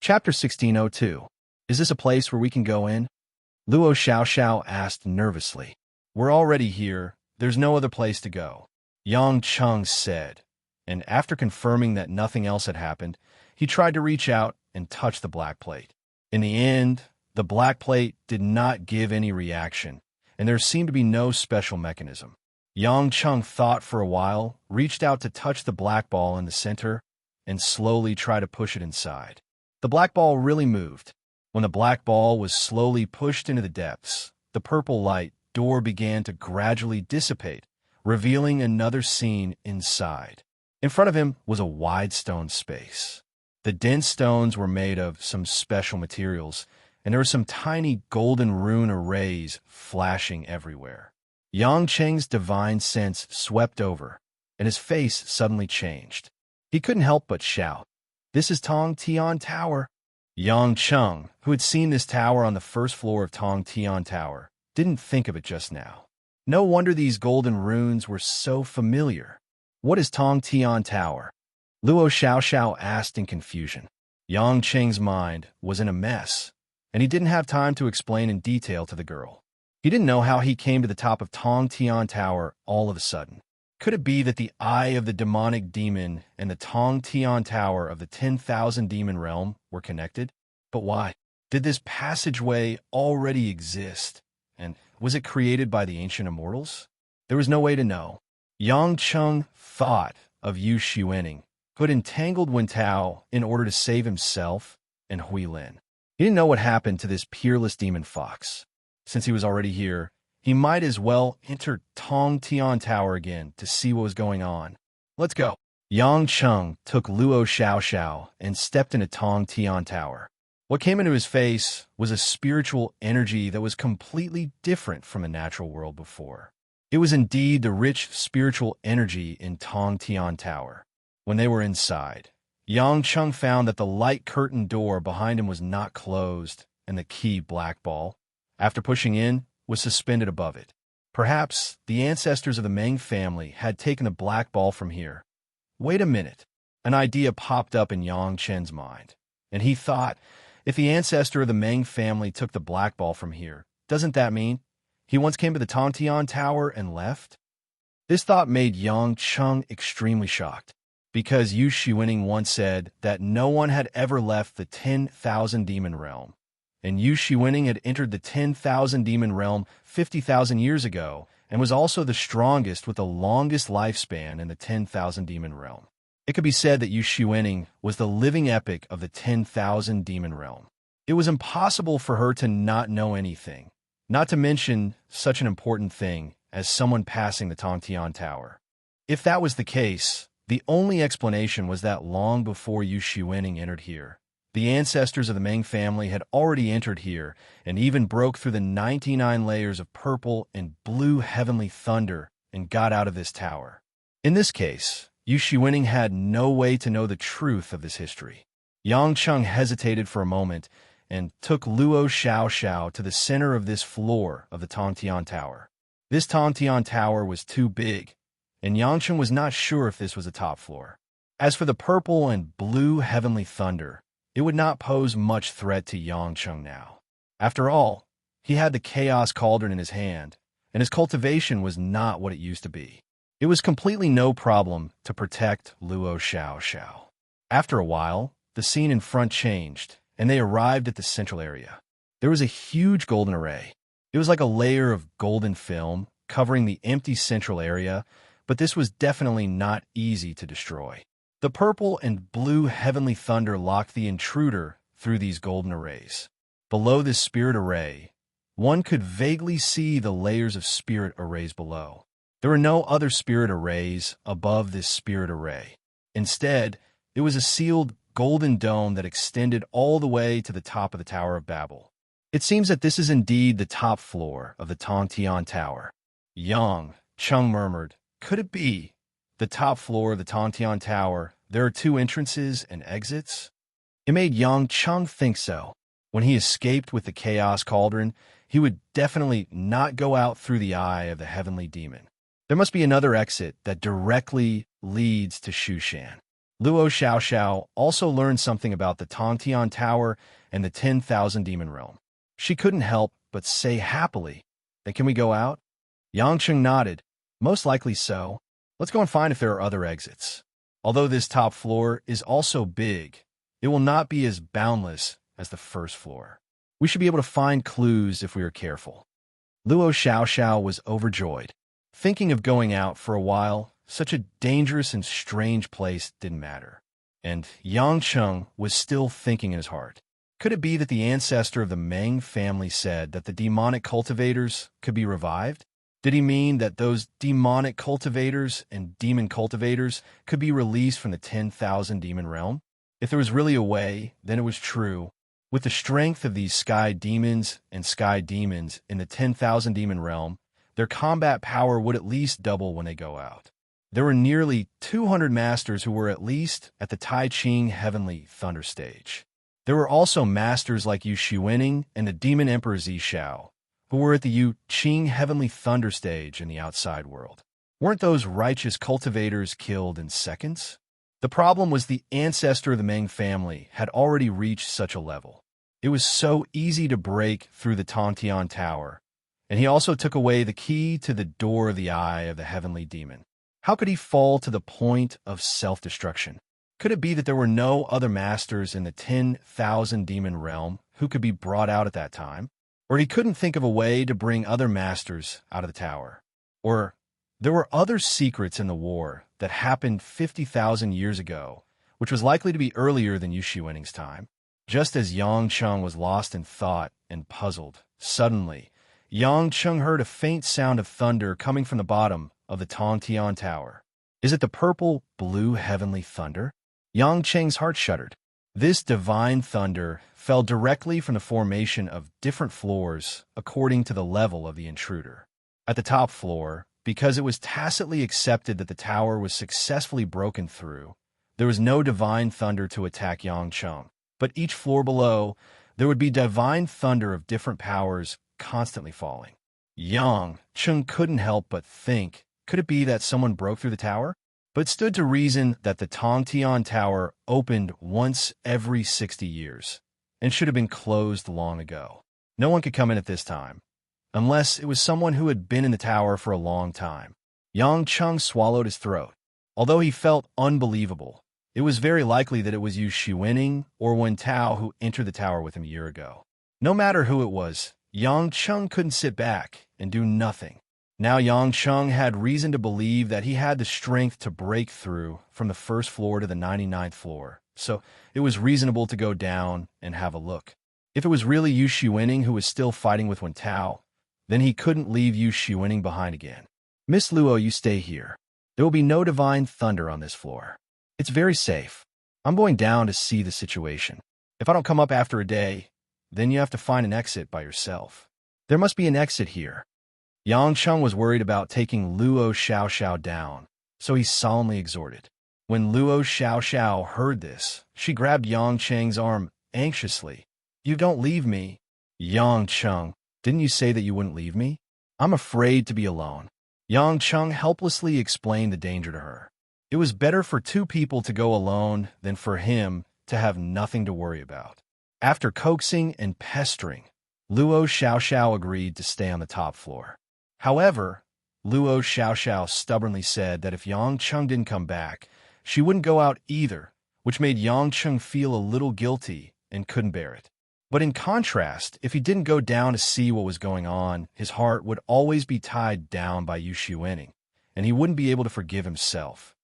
Chapter 1602. Is this a place where we can go in? Luo Xiao asked nervously. We're already here. There's no other place to go, Yang Cheng said, and after confirming that nothing else had happened, he tried to reach out and touch the black plate. In the end, the black plate did not give any reaction, and there seemed to be no special mechanism. Yang Cheng thought for a while, reached out to touch the black ball in the center, and slowly tried to push it inside. The black ball really moved. When the black ball was slowly pushed into the depths, the purple light door began to gradually dissipate, revealing another scene inside. In front of him was a wide stone space. The dense stones were made of some special materials, and there were some tiny golden rune arrays flashing everywhere. Yang Cheng's divine sense swept over, and his face suddenly changed. He couldn't help but shout, "This is Tong Tian Tower!" Yang Cheng, who had seen this tower on the first floor of Tong Tian Tower, didn't think of it just now. No wonder these golden runes were so familiar. What is Tong Tian Tower? Luo Xiao asked in confusion. Yang Cheng's mind was in a mess, and he didn't have time to explain in detail to the girl. He didn't know how he came to the top of Tong Tian Tower all of a sudden. Could it be that the Eye of the Demonic Demon and the Tong Tian Tower of the 10,000 Demon Realm were connected? But why? Did this passageway already exist? And was it created by the ancient immortals? There was no way to know. Yang Cheng thought of Yu Xuening, who had entangled Wen Tao in order to save himself and Hui Lin. He didn't know what happened to this peerless demon fox. Since he was already here, he might as well enter Tong Tian Tower again to see what was going on. Let's go. Yang Cheng took Luo Xiao and stepped into Tong Tian Tower. What came into his face was a spiritual energy that was completely different from the natural world before. It was indeed the rich spiritual energy in Tong Tian Tower. When they were inside, Yang Cheng found that the light curtain door behind him was not closed, and the key black ball, after pushing in, was suspended above it. Perhaps the ancestors of the Meng family had taken the black ball from here. Wait a minute. An idea popped up in Yang Chen's mind, and he thought, if the ancestor of the Meng family took the black ball from here, doesn't that mean he once came to the Tong Tian Tower and left? This thought made Yang Cheng extremely shocked, because Yu Xuening once said that no one had ever left the 10,000 Demon Realm. And Yu Xuening had entered the 10,000 Demon Realm 50,000 years ago and was also the strongest with the longest lifespan in the 10,000 Demon Realm. It could be said that Yu Xuening was the living epic of the 10,000 Demon Realm. It was impossible for her to not know anything, not to mention such an important thing as someone passing the Tong Tian Tower. If that was the case, the only explanation was that long before Yu Xuening entered here, the ancestors of the Meng family had already entered here and even broke through the 99 layers of purple and blue heavenly thunder and got out of this tower. In this case, Yu Xuening had no way to know the truth of this history. Yang Cheng hesitated for a moment and took Luo Xiao to the center of this floor of the Tong Tian Tower. This Tong Tian Tower was too big, and Yang Cheng was not sure if this was the top floor. As for the purple and blue heavenly thunder, it would not pose much threat to Yang Cheng now. After all, he had the Chaos Cauldron in his hand, and his cultivation was not what it used to be. It was completely no problem to protect Luo Xiao. After a while, the scene in front changed, and they arrived at the central area. There was a huge golden array. It was like a layer of golden film covering the empty central area, but this was definitely not easy to destroy. The purple and blue heavenly thunder locked the intruder through these golden arrays. Below this spirit array, one could vaguely see the layers of spirit arrays below. There were no other spirit arrays above this spirit array. Instead, it was a sealed golden dome that extended all the way to the top of the Tower of Babel. It seems that this is indeed the top floor of the Tong Tian Tower. Yang Cheng murmured, could it be? The top floor of the Tong Tian Tower, there are two entrances and exits? It made Yang Cheng think so. When he escaped with the Chaos Cauldron, he would definitely not go out through the eye of the heavenly demon. There must be another exit that directly leads to Shushan. Luo Xiaoxiao also learned something about the Tongtian Tower and the 10,000 Demon Realm. She couldn't help but say happily, "Then can we go out?" Yangcheng nodded. "Most likely so. Let's go and find if there are other exits. Although this top floor is also big, it will not be as boundless as the first floor. We should be able to find clues if we are careful." Luo Xiaoxiao was overjoyed. Thinking of going out for a while, such a dangerous and strange place didn't matter. And Yangcheng was still thinking in his heart. Could it be that the ancestor of the Meng family said that the demonic cultivators could be revived? Did he mean that those demonic cultivators and demon cultivators could be released from the 10,000 demon realm? If there was really a way, then it was true. With the strength of these sky demons and sky demons in the 10,000 demon realm, their combat power would at least double when they go out. There were nearly 200 masters who were at least at the Tai Ching Heavenly Thunder stage. There were also masters like Yu Shiwening and the Demon Emperor Zishao, who were at the Yu Qing Heavenly Thunder stage in the outside world. Weren't those righteous cultivators killed in seconds? The problem was the ancestor of the Meng family had already reached such a level. It was so easy to break through the Tongtian Tower, and he also took away the key to the door of the eye of the heavenly demon. How could he fall to the point of self-destruction? Could it be that there were no other masters in the 10,000 demon realm who could be brought out at that time? Or he couldn't think of a way to bring other masters out of the tower? Or there were other secrets in the war that happened 50,000 years ago, which was likely to be earlier than Yu Shiwening's time? Just as Yangcheng was lost in thought and puzzled, suddenly, Yangcheng heard a faint sound of thunder coming from the bottom of the Tongtian Tower. Is it the purple-blue heavenly thunder? Yangcheng's heart shuddered. This divine thunder fell directly from the formation of different floors according to the level of the intruder. At the top floor, because it was tacitly accepted that the tower was successfully broken through, there was no divine thunder to attack Yangcheng. But each floor below, there would be divine thunder of different powers constantly falling. Yangcheng couldn't help but think, could it be that someone broke through the tower? But it stood to reason that the Tongtian Tower opened once every 60 years, and should have been closed long ago. No one could come in at this time, unless it was someone who had been in the tower for a long time. Yangcheng swallowed his throat. Although he felt unbelievable, it was very likely that it was Yu Shiwening or Wen Tao who entered the tower with him a year ago. No matter who it was, Yangcheng couldn't sit back and do nothing. Now Yangcheng had reason to believe that he had the strength to break through from the first floor to the 99th floor, so it was reasonable to go down and have a look. If it was really Yu Shiwening who was still fighting with Wen Tao, then he couldn't leave Yu Shiwening behind again. "Miss Luo, you stay here. There will be no divine thunder on this floor. It's very safe. I'm going down to see the situation. If I don't come up after a day, then you have to find an exit by yourself. There must be an exit here." Yangcheng was worried about taking Luo Xiaoxiao down, so he solemnly exhorted. When Luo Xiaoxiao heard this, she grabbed Yangcheng's arm anxiously. "You don't leave me." "Yangcheng, didn't you say that you wouldn't leave me? I'm afraid to be alone." Yangcheng helplessly explained the danger to her. It was better for two people to go alone than for him to have nothing to worry about. After coaxing and pestering, Luo Xiaoxiao agreed to stay on the top floor. However, Luo Xiaoxiao stubbornly said that if Yangcheng didn't come back, she wouldn't go out either, which made Yangcheng feel a little guilty and couldn't bear it. But in contrast, if he didn't go down to see what was going on, his heart would always be tied down by Yu Shiwening, and he wouldn't be able to forgive himself.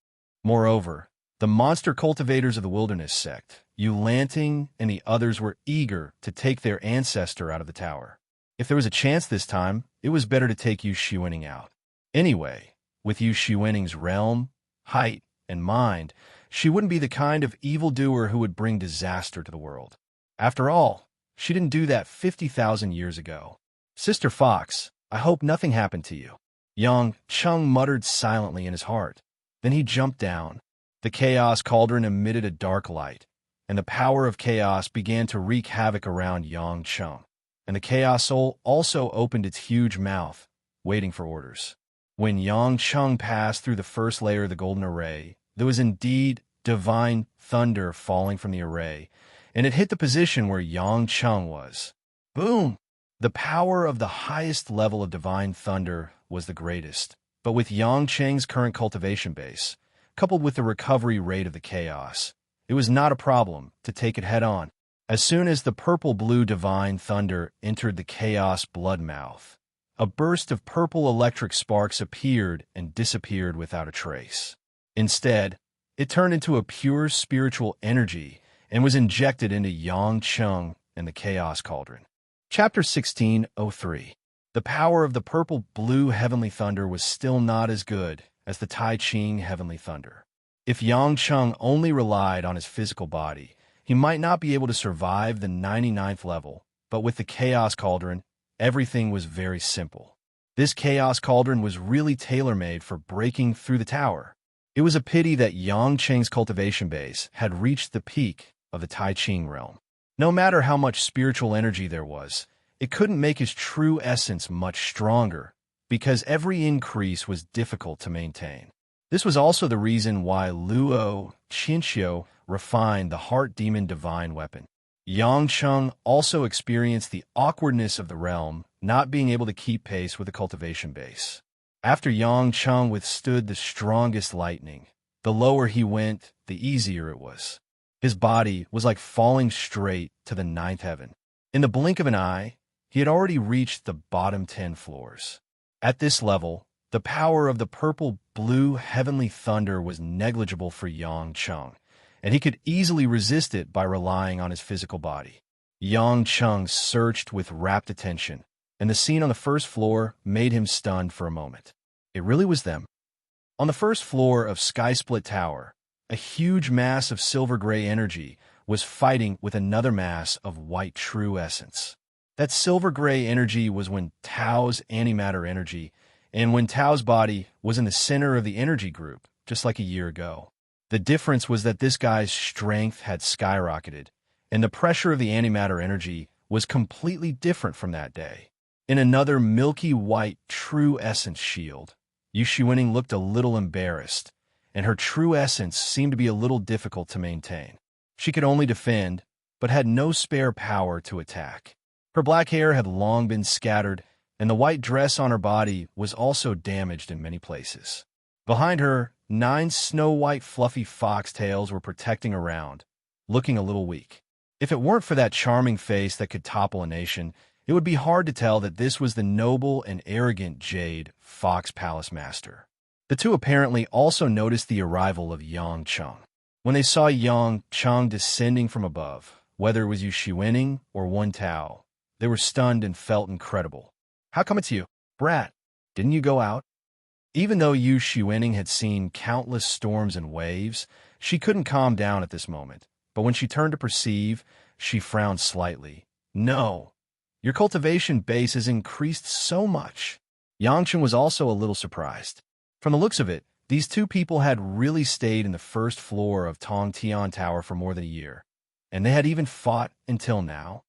Moreover, the monster cultivators of the wilderness sect, Yu Lanting and the others, were eager to take their ancestor out of the tower. If there was a chance this time, it was better to take Yu Shiwening out. Anyway, with Yu Shiwening's realm, height, and mind, she wouldn't be the kind of evildoer who would bring disaster to the world. After all, she didn't do that 50,000 years ago. "Sister Fox, I hope nothing happened to you." Yangcheng muttered silently in his heart. Then he jumped down. The chaos cauldron emitted a dark light, and the power of chaos began to wreak havoc around Yangcheng. And the chaos soul also opened its huge mouth, waiting for orders. When Yangcheng passed through the first layer of the golden array, there was indeed divine thunder falling from the array, and it hit the position where Yang Cheng was. Boom! The power of the highest level of divine thunder was the greatest, but with Yang Cheng's current cultivation base, coupled with the recovery rate of the chaos, it was not a problem to take it head-on. As soon as the purple-blue divine thunder entered the chaos blood mouth, a burst of purple electric sparks appeared and disappeared without a trace. Instead, it turned into a pure spiritual energy and was injected into Yang Cheng and the Chaos Cauldron. Chapter 16:03. The power of the purple-blue heavenly thunder was still not as good as the Tai Ching heavenly thunder. If Yang Cheng only relied on his physical body, he might not be able to survive the 99th level, but with the Chaos Cauldron, everything was very simple. This Chaos Cauldron was really tailor-made for breaking through the tower. It was a pity that Yang Cheng's cultivation base had reached the peak of the Tai Ching realm. No matter how much spiritual energy there was, it couldn't make his true essence much stronger, because every increase was difficult to maintain. This was also the reason why Luo Qinxiu refined the Heart Demon Divine Weapon. Yang Cheng also experienced the awkwardness of the realm, not being able to keep pace with the cultivation base. After Yang Cheng withstood the strongest lightning, the lower he went, the easier it was. His body was like falling straight to the 9th heaven. In the blink of an eye, he had already reached the bottom 10 floors. At this level, the power of the purple-blue heavenly thunder was negligible for Yang Cheng, and he could easily resist it by relying on his physical body. Yang Cheng searched with rapt attention, and the scene on the first floor made him stunned for a moment. It really was them. On the first floor of Sky Split Tower, a huge mass of silver-gray energy was fighting with another mass of white true essence. That silver-gray energy was Wen Tao's antimatter energy, and Wen Tao's body was in the center of the energy group, just like a year ago. The difference was that this guy's strength had skyrocketed, and the pressure of the antimatter energy was completely different from that day. In another milky white true essence shield, Yu Shiwening looked a little embarrassed, and her true essence seemed to be a little difficult to maintain. She could only defend, but had no spare power to attack. Her black hair had long been scattered, and the white dress on her body was also damaged in many places. Behind her, 9 snow-white fluffy foxtails were protecting around, looking a little weak. If it weren't for that charming face that could topple a nation, it would be hard to tell that this was the noble and arrogant Jade Fox Palace Master. The two apparently also noticed the arrival of Yang Cheng. When they saw Yang Cheng descending from above, whether it was Yu Shiwening or Wen Tao, they were stunned and felt incredible. "How come it's you? Brat, didn't you go out?" Even though Yu Shiwening had seen countless storms and waves, she couldn't calm down at this moment. But when she turned to perceive, she frowned slightly. "No, your cultivation base has increased so much." Yang Cheng was also a little surprised. From the looks of it, these two people had really stayed in the first floor of Tong Tian Tower for more than a year, and they had even fought until now.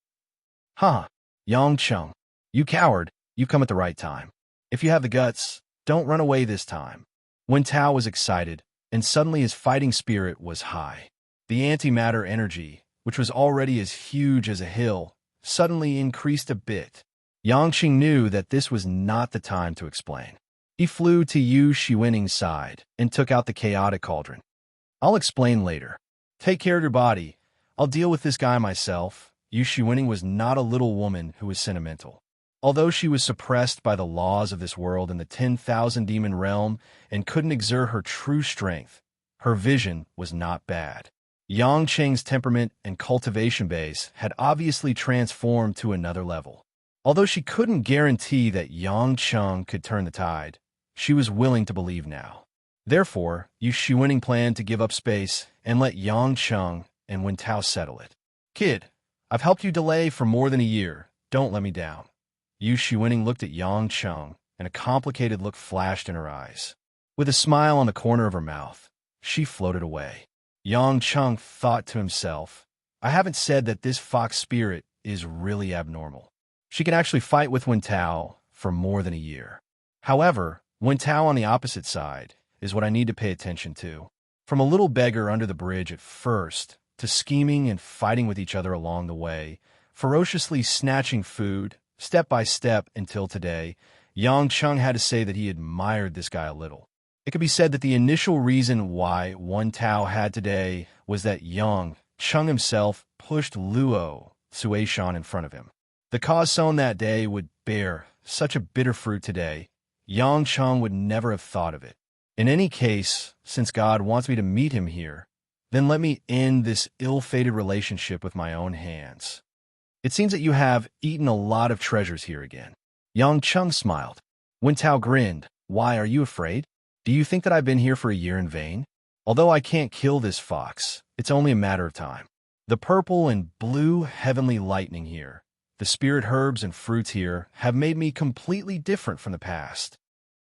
"Huh, Yang Cheng, you coward, you've come at the right time. If you have the guts, don't run away this time." Wen Tao was excited, and suddenly his fighting spirit was high. The antimatter energy, which was already as huge as a hill, suddenly increased a bit. Yang Cheng knew that this was not the time to explain. He flew to Yu Shiwening's side and took out the chaotic cauldron. "I'll explain later. Take care of your body. I'll deal with this guy myself." Yu Shiwening was not a little woman who was sentimental. Although she was suppressed by the laws of this world in the 10,000 demon realm and couldn't exert her true strength, her vision was not bad. Yang Cheng's temperament and cultivation base had obviously transformed to another level. Although she couldn't guarantee that Yang Cheng could turn the tide, she was willing to believe now. Therefore, Yu Shiwening planned to give up space and let Yang Cheng and Wen Tao settle it. "Kid, I've helped you delay for more than a year. Don't let me down." Yu Shiwening looked at Yang Cheng, and a complicated look flashed in her eyes. With a smile on the corner of her mouth, she floated away. Yang Cheng thought to himself, "I haven't said that this fox spirit is really abnormal. She can actually fight with Wen Tao for more than a year. However, Wen Tao on the opposite side is what I need to pay attention to." From a little beggar under the bridge at first, to scheming and fighting with each other along the way, ferociously snatching food, step by step until today, Yang Chung had to say that he admired this guy a little. It could be said that the initial reason why Wen Tao had today was that Yang Chung himself pushed Luo Suishan in front of him. The cause sown that day would bear such a bitter fruit today, Yang Chung would never have thought of it. In any case, since God wants me to meet him here, then let me end this ill-fated relationship with my own hands. It seems that you have eaten a lot of treasures here again. Yang Chung smiled. Wen Tao grinned. Why, are you afraid? Do you think that I've been here for a year in vain? Although I can't kill this fox, it's only a matter of time. The purple and blue heavenly lightning here, the spirit herbs and fruits here have made me completely different from the past.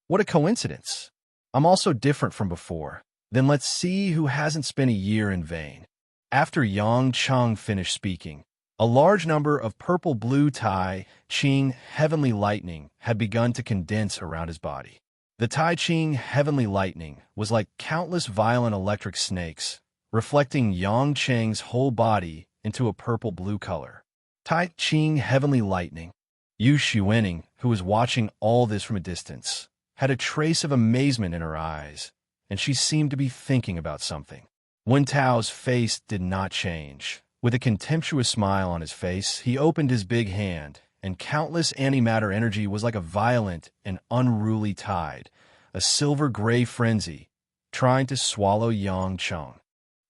What a coincidence. I'm also different from before. Then let's see who hasn't spent a year in vain. After Yang Chung finished speaking, a large number of purple-blue Tai Ching heavenly lightning had begun to condense around his body. The Tai Ching heavenly lightning was like countless violent electric snakes, reflecting Yang Cheng's whole body into a purple-blue color. Tai Ching heavenly lightning. Yu Xuening, who was watching all this from a distance, had a trace of amazement in her eyes, and she seemed to be thinking about something. Wen Tao's face did not change. With a contemptuous smile on his face, he opened his big hand, and countless antimatter energy was like a violent and unruly tide, a silver-gray frenzy, trying to swallow Yang Chung.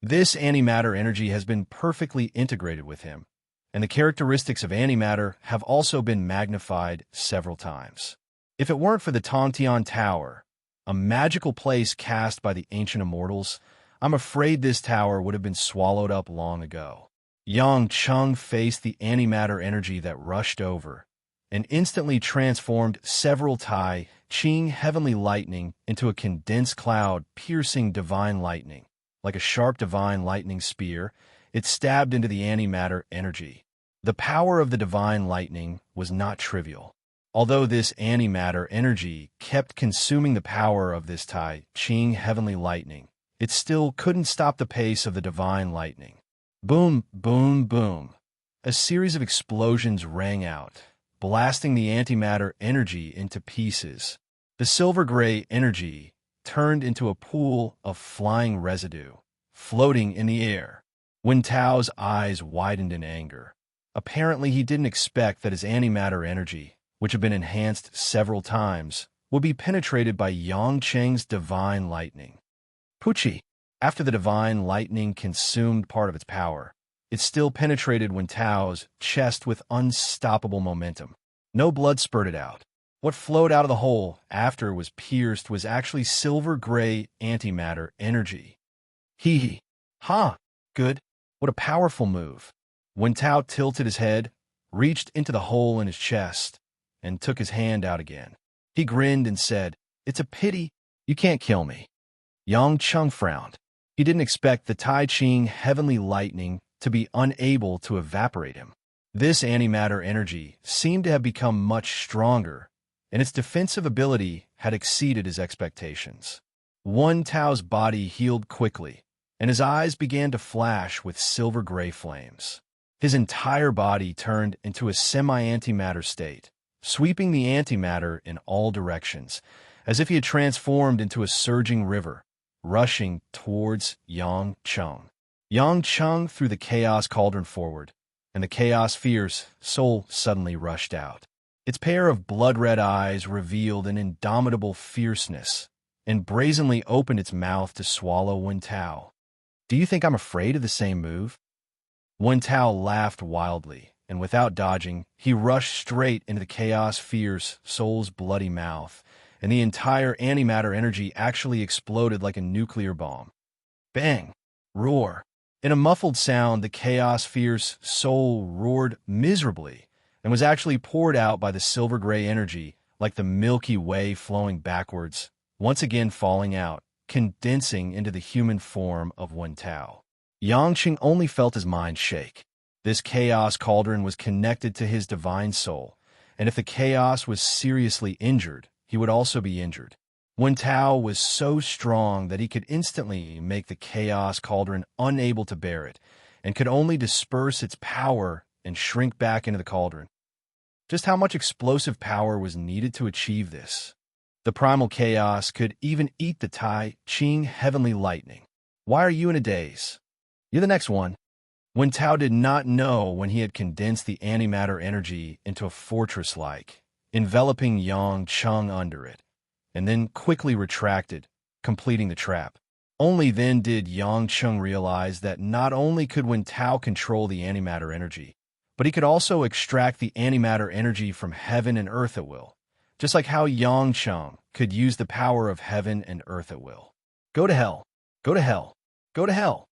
This antimatter energy has been perfectly integrated with him, and the characteristics of antimatter have also been magnified several times. If it weren't for the Tongtian Tower, a magical place cast by the ancient immortals, I'm afraid this tower would have been swallowed up long ago. Yang Chung faced the antimatter energy that rushed over and instantly transformed several Tai Ching heavenly lightning into a condensed cloud piercing divine lightning. Like a sharp divine lightning spear, it stabbed into the antimatter energy. The power of the divine lightning was not trivial. Although this antimatter energy kept consuming the power of this Tai Ching heavenly lightning, it still couldn't stop the pace of the divine lightning. Boom, boom, boom. A series of explosions rang out, blasting the antimatter energy into pieces. The silver-gray energy turned into a pool of flying residue, floating in the air. Wen Tao's eyes widened in anger. Apparently, he didn't expect that his antimatter energy, which had been enhanced several times, would be penetrated by Yang Cheng's divine lightning. Pucci. After the divine lightning consumed part of its power, it still penetrated Wen Tao's chest with unstoppable momentum. No blood spurted out. What flowed out of the hole after it was pierced was actually silver-gray antimatter energy. Hee hee. Ha! Good. What a powerful move. Wen Tao tilted his head, reached into the hole in his chest, and took his hand out again. He grinned and said, "It's a pity. You can't kill me." Yang Chung frowned. He didn't expect the Tai Ching heavenly lightning to be unable to evaporate him. This antimatter energy seemed to have become much stronger, and its defensive ability had exceeded his expectations. Wen Tao's body healed quickly, and his eyes began to flash with silver-gray flames. His entire body turned into a semi-antimatter state, sweeping the antimatter in all directions, as if he had transformed into a surging river, rushing towards Yang Chung. Yang Chung threw the chaos cauldron forward, and the chaos fierce soul suddenly rushed out. Its pair of blood-red eyes revealed an indomitable fierceness, and brazenly opened its mouth to swallow Wen Tao. Do you think I'm afraid of the same move? Wen Tao laughed wildly, and without dodging, he rushed straight into the chaos fierce soul's bloody mouth, and the entire antimatter energy actually exploded like a nuclear bomb. Bang! Roar! In a muffled sound, the chaos fierce soul roared miserably and was actually poured out by the silver-gray energy like the Milky Way flowing backwards, once again falling out, condensing into the human form of Wen Tao. Yang Qing only felt his mind shake. This chaos cauldron was connected to his divine soul, and if the chaos was seriously injured, he would also be injured. Wen Tao was so strong that he could instantly make the chaos cauldron unable to bear it, and could only disperse its power and shrink back into the cauldron. Just how much explosive power was needed to achieve this? The primal chaos could even eat the Tai Ching heavenly lightning. Why are you in a daze? You're the next one. Wen Tao did not know when he had condensed the antimatter energy into a fortress-like, enveloping Yang Cheng under it, and then quickly retracted, completing the trap. Only then did Yang Cheng realize that not only could Wen Tao control the antimatter energy, but he could also extract the antimatter energy from heaven and earth at will, just like how Yang Cheng could use the power of heaven and earth at will. Go to hell. Go to hell. Go to hell.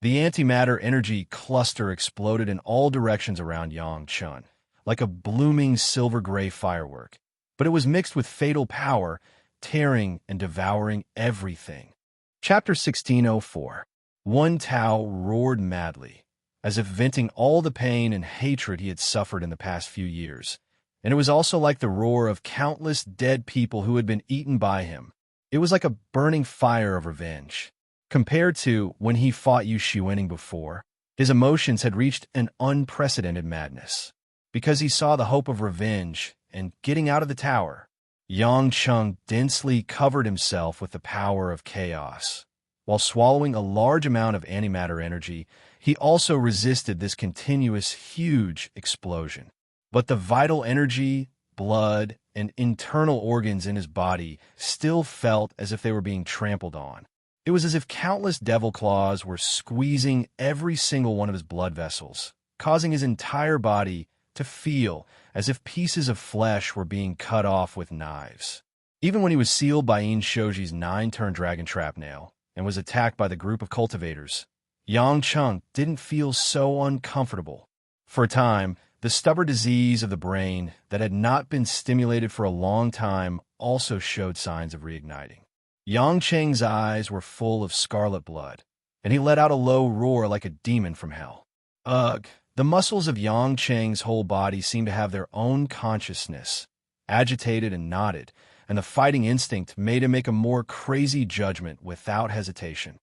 The antimatter energy cluster exploded in all directions around Yang Cheng, like a blooming silver-gray firework, but it was mixed with fatal power, tearing and devouring everything. Chapter 1604. Wen Tao roared madly, as if venting all the pain and hatred he had suffered in the past few years, and it was also like the roar of countless dead people who had been eaten by him. It was like a burning fire of revenge. Compared to when he fought Yu Shiwening before, his emotions had reached an unprecedented madness. Because he saw the hope of revenge and getting out of the tower, Yang Cheng densely covered himself with the power of chaos. While swallowing a large amount of antimatter energy, he also resisted this continuous, huge explosion. But the vital energy, blood, and internal organs in his body still felt as if they were being trampled on. It was as if countless devil claws were squeezing every single one of his blood vessels, causing his entire body to feel as if pieces of flesh were being cut off with knives. Even when he was sealed by Yin Shoji's 9-turn dragon trap nail and was attacked by the group of cultivators, Yang Cheng didn't feel so uncomfortable. For a time, the stubborn disease of the brain that had not been stimulated for a long time also showed signs of reigniting. Yang Cheng's eyes were full of scarlet blood, and he let out a low roar like a demon from hell. Ugh! The muscles of Yang Cheng's whole body seemed to have their own consciousness, agitated and knotted, and the fighting instinct made him make a more crazy judgment without hesitation.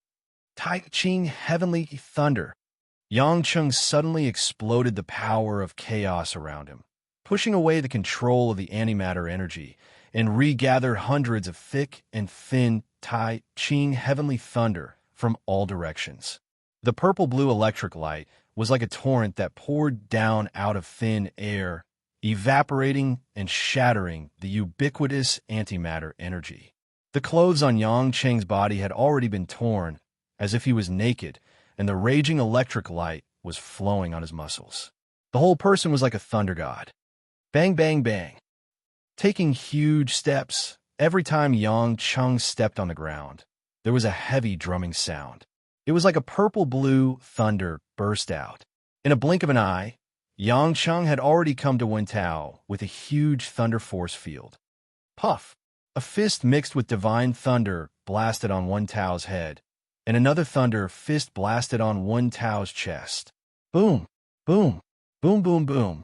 Tai Ching heavenly thunder! Yang Cheng suddenly exploded the power of chaos around him, pushing away the control of the antimatter energy, and regathered hundreds of thick and thin Tai Ching heavenly thunder from all directions. The purple-blue electric light was like a torrent that poured down out of thin air, evaporating and shattering the ubiquitous antimatter energy. The clothes on Yang Cheng's body had already been torn, as if he was naked, and the raging electric light was flowing on his muscles. The whole person was like a thunder god. Bang, bang, bang. Taking huge steps, every time Yang Cheng stepped on the ground, there was a heavy drumming sound. It was like a purple-blue thunder burst out. In a blink of an eye, Yang Cheng had already come to Wen Tao with a huge thunder force field. Puff! A fist mixed with divine thunder blasted on Wen Tao's head, and another thunder fist blasted on Wen Tao's chest. Boom! Boom! Boom, boom, boom!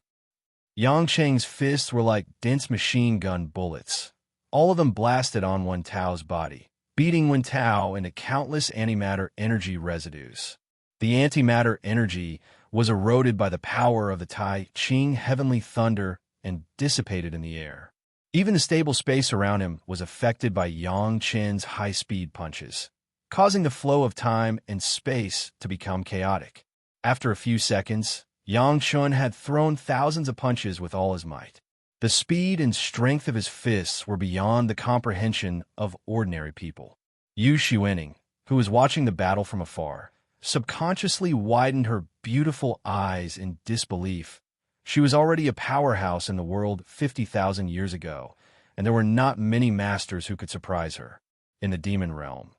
Yang Cheng's fists were like dense machine gun bullets. All of them blasted on Wen Tao's body, beating Wen Tao into countless antimatter energy residues. The antimatter energy was eroded by the power of the Tai Ching heavenly thunder and dissipated in the air. Even the stable space around him was affected by Yang Chen's high-speed punches, causing the flow of time and space to become chaotic. After a few seconds, Yang Chen had thrown thousands of punches with all his might. The speed and strength of his fists were beyond the comprehension of ordinary people. Yu Shiwening, who was watching the battle from afar, subconsciously widened her beautiful eyes in disbelief. She was already a powerhouse in the world 50,000 years ago, and there were not many masters who could surprise her. In the demon realm,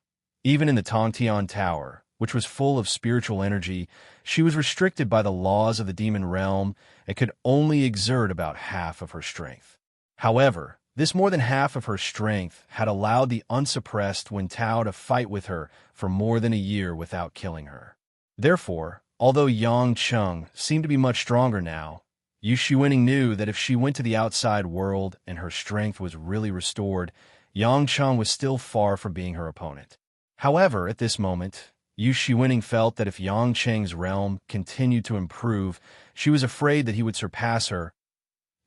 even in the Tongtian Tower, which was full of spiritual energy, she was restricted by the laws of the demon realm and could only exert about half of her strength. However, this more than half of her strength had allowed the unsuppressed Wen Tao to fight with her for more than a year without killing her. Therefore, although Yang Cheng seemed to be much stronger now, Yu Shiwening knew that if she went to the outside world and her strength was really restored, Yang Cheng was still far from being her opponent. However, at this moment, Yu Shiwening felt that if Yang Cheng's realm continued to improve, she was afraid that he would surpass her.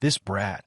This brat.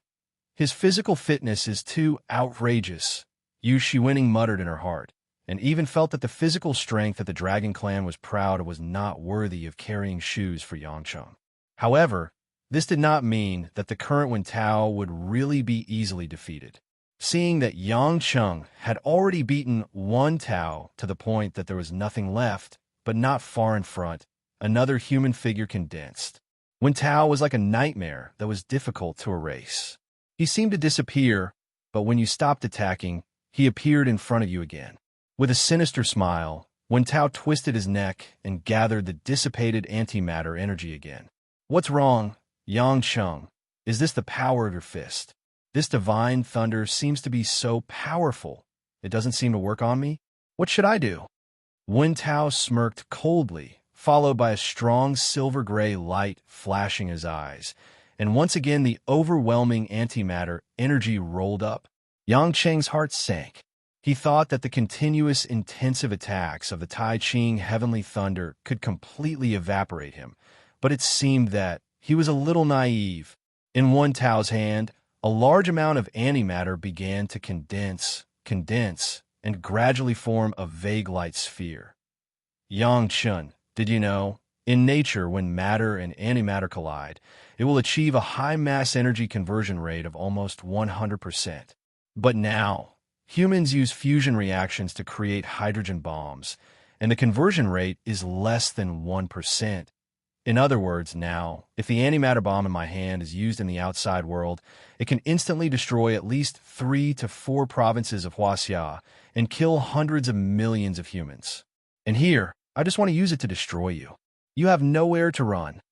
His physical fitness is too outrageous, Yu Shiwening muttered in her heart, and even felt that the physical strength that the Dragon Clan was proud of was not worthy of carrying shoes for Yang Cheng. However, this did not mean that the current Wen Tao would really be easily defeated. Seeing that Yang Cheng had already beaten one Tao to the point that there was nothing left, but not far in front, another human figure condensed. Wen Tao was like a nightmare that was difficult to erase. He seemed to disappear, but when you stopped attacking, he appeared in front of you again. With a sinister smile, Wen Tao twisted his neck and gathered the dissipated antimatter energy again. What's wrong, Yang Cheng? Is this the power of your fist? This divine thunder seems to be so powerful. It doesn't seem to work on me. What should I do? Wen Tao smirked coldly, followed by a strong silver-gray light flashing his eyes, and once again the overwhelming antimatter energy rolled up. Yang Cheng's heart sank. He thought that the continuous intensive attacks of the Tai Ching heavenly thunder could completely evaporate him, but it seemed that he was a little naive. In Wen Tao's hand, a large amount of antimatter began to condense, and gradually form a vague light sphere. Yang Cheng, did you know? In nature, when matter and antimatter collide, it will achieve a high mass energy conversion rate of almost 100%. But now, humans use fusion reactions to create hydrogen bombs, and the conversion rate is less than 1%. In other words, now, if the antimatter bomb in my hand is used in the outside world, it can instantly destroy at least 3 to 4 provinces of Huaxia and kill hundreds of millions of humans. And here, I just want to use it to destroy you. You have nowhere to run.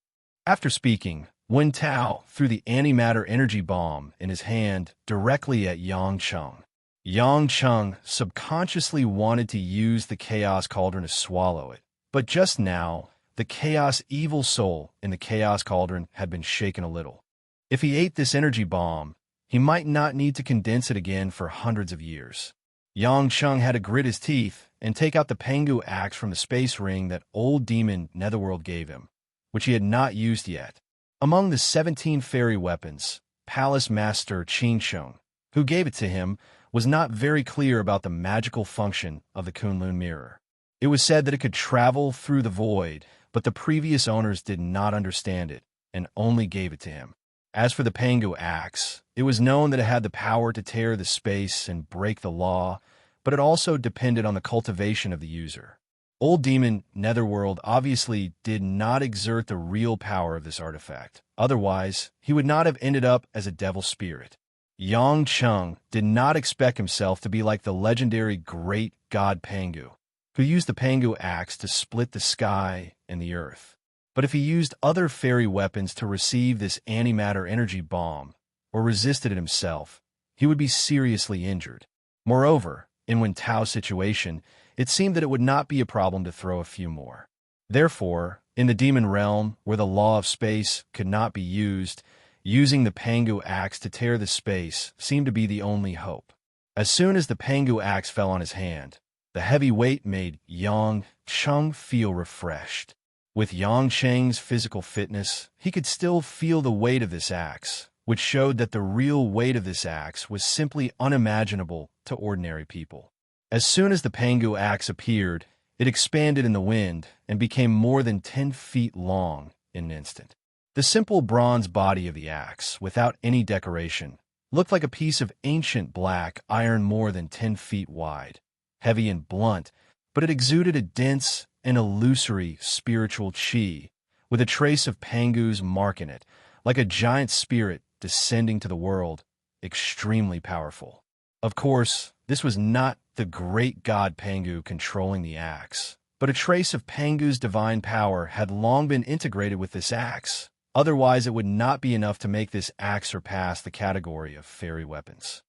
After speaking, Wen Tao threw the antimatter energy bomb in his hand directly at Yang Cheng. Yang Cheng subconsciously wanted to use the Chaos Cauldron to swallow it, but just now, the Chaos Evil Soul in the Chaos Cauldron had been shaken a little. If he ate this energy bomb, he might not need to condense it again for hundreds of years. Yang Cheng had to grit his teeth and take out the Pengu axe from the space ring that old demon Netherworld gave him, which he had not used yet. Among the 17 fairy weapons, Palace Master Qin Sheng, who gave it to him, was not very clear about the magical function of the Kunlun mirror. It was said that it could travel through the void, but the previous owners did not understand it and only gave it to him. As for the Pengu axe, it was known that it had the power to tear the space and break the law, but it also depended on the cultivation of the user. Old Demon Netherworld obviously did not exert the real power of this artifact. Otherwise, he would not have ended up as a devil spirit. Yang Cheng did not expect himself to be like the legendary great god Pengu, who used the Pengu axe to split the sky and the earth. But if he used other fairy weapons to receive this antimatter energy bomb, or resisted it himself, he would be seriously injured. Moreover, in Wen Tao's situation, it seemed that it would not be a problem to throw a few more. Therefore, in the demon realm, where the law of space could not be used, using the Pengu axe to tear the space seemed to be the only hope. As soon as the Pengu axe fell on his hand, the heavy weight made Yang Cheng feel refreshed. With Yang Cheng's physical fitness, he could still feel the weight of this axe, which showed that the real weight of this axe was simply unimaginable to ordinary people. As soon as the Pengu axe appeared, it expanded in the wind and became more than 10 feet long in an instant. The simple bronze body of the axe, without any decoration, looked like a piece of ancient black iron more than 10 feet wide. Heavy and blunt, but it exuded a dense and illusory spiritual chi, with a trace of Pengu's mark in it, like a giant spirit descending to the world, extremely powerful. Of course, this was not the great god Pengu controlling the axe, but a trace of Pengu's divine power had long been integrated with this axe. Otherwise, it would not be enough to make this axe surpass the category of fairy weapons.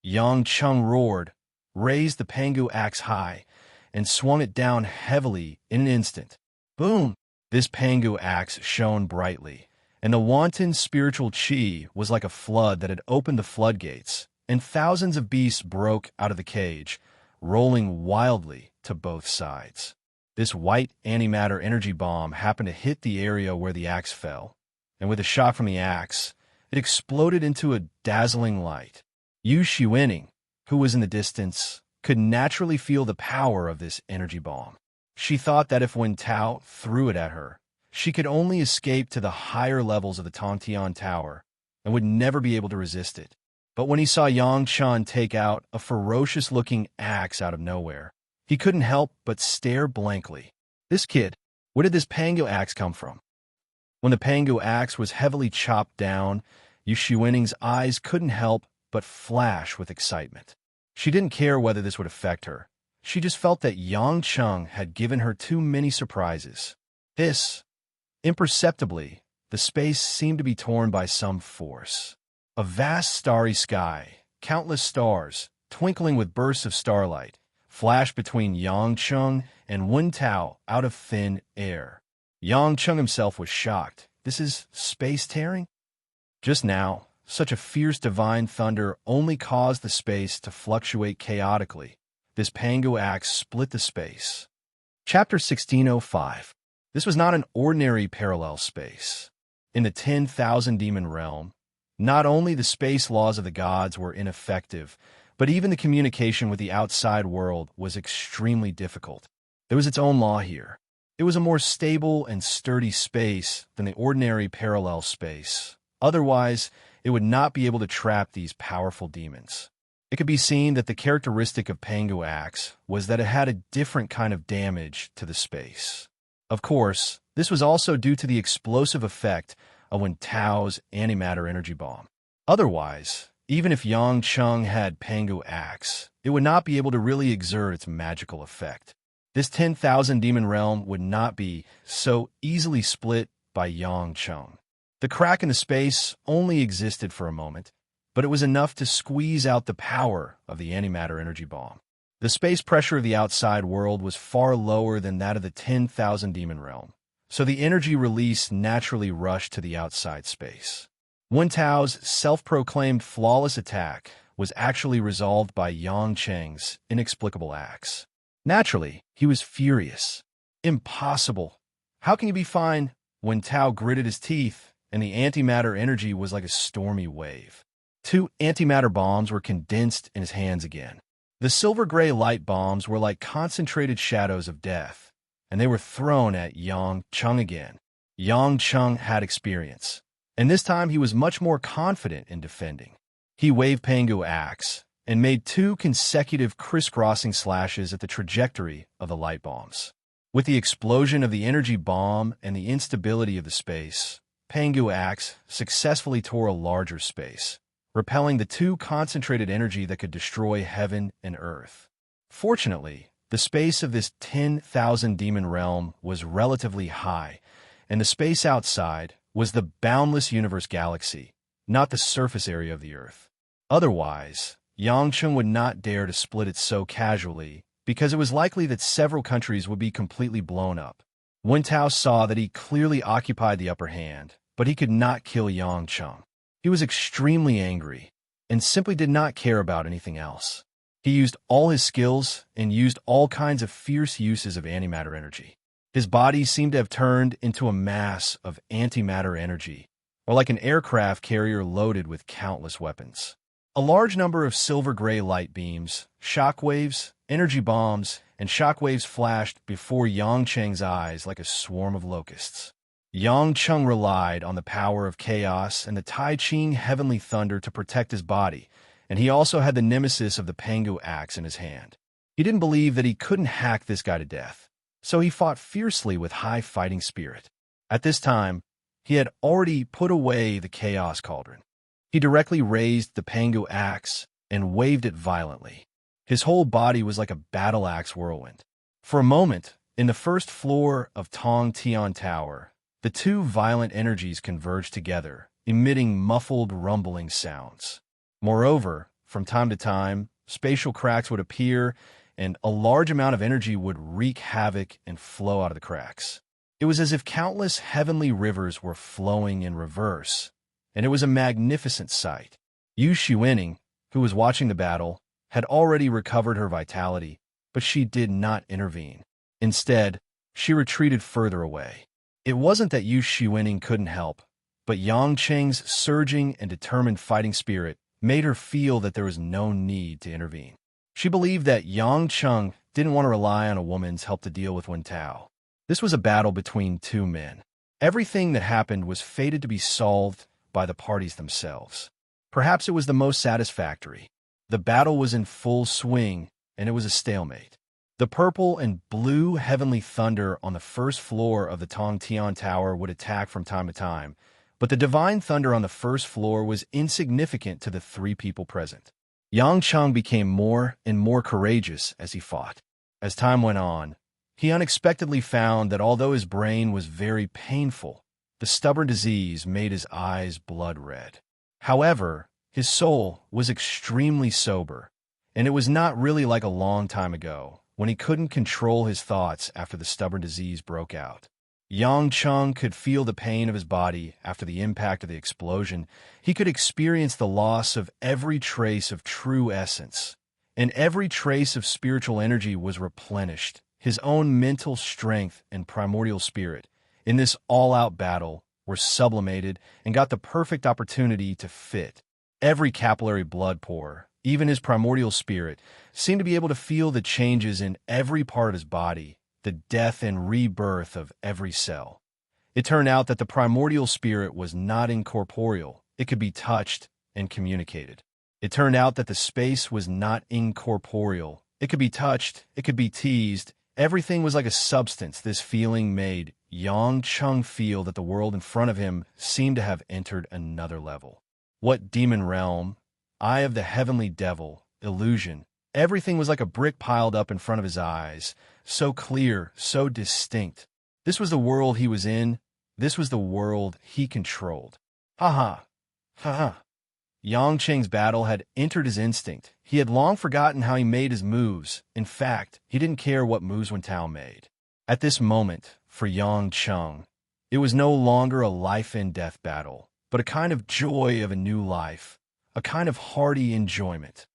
Yang Cheng roared, raised the Pengu axe high, and swung it down heavily in an instant. Boom! This Pengu axe shone brightly, and the wanton spiritual chi was like a flood that had opened the floodgates, and thousands of beasts broke out of the cage, rolling wildly to both sides. This white antimatter energy bomb happened to hit the area where the axe fell, and with a shock from the axe, it exploded into a dazzling light. Yu Shiwening, who was in the distance, could naturally feel the power of this energy bomb. She thought that if Wen Tao threw it at her, she could only escape to the higher levels of the Tongtian Tower and would never be able to resist it. But when he saw Yang Chun take out a ferocious-looking axe out of nowhere, he couldn't help but stare blankly. This kid, where did this Pangu axe come from? When the Pangu axe was heavily chopped down, Yu Shiwening's eyes couldn't help but flash with excitement. She didn't care whether this would affect her. She just felt that Yang Cheng had given her too many surprises. Imperceptibly, the space seemed to be torn by some force. A vast starry sky, countless stars, twinkling with bursts of starlight, flashed between Yang Cheng and Wen Tao out of thin air. Yang Cheng himself was shocked. This is space tearing? Just now, such a fierce divine thunder only caused the space to fluctuate chaotically. This Pangu axe split the space. Chapter 1605. This was not an ordinary parallel space. In the 10,000 demon realm, not only the space laws of the gods were ineffective, but even the communication with the outside world was extremely difficult. There was its own law here. It was a more stable and sturdy space than the ordinary parallel space. Otherwise, it would not be able to trap these powerful demons. It could be seen that the characteristic of Pangu Axe was that it had a different kind of damage to the space. Of course, this was also due to the explosive effect of Wen Tao's antimatter energy bomb. Otherwise, even if Yang Cheng had Pangu Axe, it would not be able to really exert its magical effect. This 10,000 demon realm would not be so easily split by Yang Cheng. The crack in the space only existed for a moment, but it was enough to squeeze out the power of the antimatter energy bomb. The space pressure of the outside world was far lower than that of the 10,000 demon realm, so the energy release naturally rushed to the outside space. Wen Tao's self-proclaimed flawless attack was actually resolved by Yang Cheng's inexplicable axe. Naturally, he was furious. Impossible. How can you be fine? Wen Tao gritted his teeth, and the antimatter energy was like a stormy wave. 2 antimatter bombs were condensed in his hands again. The silver-gray light bombs were like concentrated shadows of death, and they were thrown at Yang Cheng again. Yang Cheng had experience, and this time he was much more confident in defending. He waved Pangu Axe and made 2 consecutive crisscrossing slashes at the trajectory of the light bombs. With the explosion of the energy bomb and the instability of the space, Pangu Axe successfully tore a larger space, repelling the 2 concentrated energy that could destroy heaven and earth. Fortunately, the space of this 10,000 demon realm was relatively high, and the space outside was the boundless universe galaxy, not the surface area of the earth. Otherwise, Yang Cheng would not dare to split it so casually, because it was likely that several countries would be completely blown up. Wen Tao saw that he clearly occupied the upper hand, but he could not kill Yang Cheng. He was extremely angry, and simply did not care about anything else. He used all his skills and used all kinds of fierce uses of antimatter energy. His body seemed to have turned into a mass of antimatter energy, or like an aircraft carrier loaded with countless weapons. A large number of silver-gray light beams, shockwaves, energy bombs, and shockwaves flashed before Yang Cheng's eyes like a swarm of locusts. Yang Cheng relied on the power of chaos and the Tai Ching heavenly thunder to protect his body, and he also had the nemesis of the Pangu axe in his hand. He didn't believe that he couldn't hack this guy to death, so he fought fiercely with high fighting spirit. At this time, he had already put away the chaos cauldron. He directly raised the Pangu axe and waved it violently. His whole body was like a battle axe whirlwind. For a moment, in the first floor of Tong Tian Tower, the 2 violent energies converged together, emitting muffled, rumbling sounds. Moreover, from time to time, spatial cracks would appear, and a large amount of energy would wreak havoc and flow out of the cracks. It was as if countless heavenly rivers were flowing in reverse, and it was a magnificent sight. Yu Shiwening, who was watching the battle, had already recovered her vitality, but she did not intervene. Instead, she retreated further away. It wasn't that Yu Shiwening couldn't help, but Yang Cheng's surging and determined fighting spirit made her feel that there was no need to intervene. She believed that Yang Cheng didn't want to rely on a woman's help to deal with Wen Tao. This was a battle between two men. Everything that happened was fated to be solved by the parties themselves. Perhaps it was the most satisfactory. The battle was in full swing, and it was a stalemate. The purple and blue heavenly thunder on the first floor of the Tongtian Tower would attack from time to time, but the divine thunder on the first floor was insignificant to the three people present. Yang Cheng became more and more courageous as he fought. As time went on, he unexpectedly found that although his brain was very painful, the stubborn disease made his eyes blood red. However, his soul was extremely sober, and it was not really like a long time ago, when he couldn't control his thoughts after the stubborn disease broke out. Yang Cheng could feel the pain of his body after the impact of the explosion. He could experience the loss of every trace of true essence, and every trace of spiritual energy was replenished. His own mental strength and primordial spirit in this all-out battle were sublimated and got the perfect opportunity to fit. Every capillary blood pore, even his primordial spirit, seemed to be able to feel the changes in every part of his body, the death and rebirth of every cell. It turned out that the primordial spirit was not incorporeal. It could be touched and communicated. It turned out that the space was not incorporeal. It could be touched, it could be teased. Everything was like a substance. This feeling made Yang Cheng feel that the world in front of him seemed to have entered another level. What demon realm? Eye of the heavenly devil, illusion. Everything was like a brick piled up in front of his eyes, so clear, so distinct. This was the world he was in. This was the world he controlled. Ha ha. Ha ha. Yang Cheng's battle had entered his instinct. He had long forgotten how he made his moves. In fact, he didn't care what moves Wen Tao made. At this moment, for Yang Cheng, it was no longer a life-and-death battle, but a kind of joy of a new life, a kind of hearty enjoyment.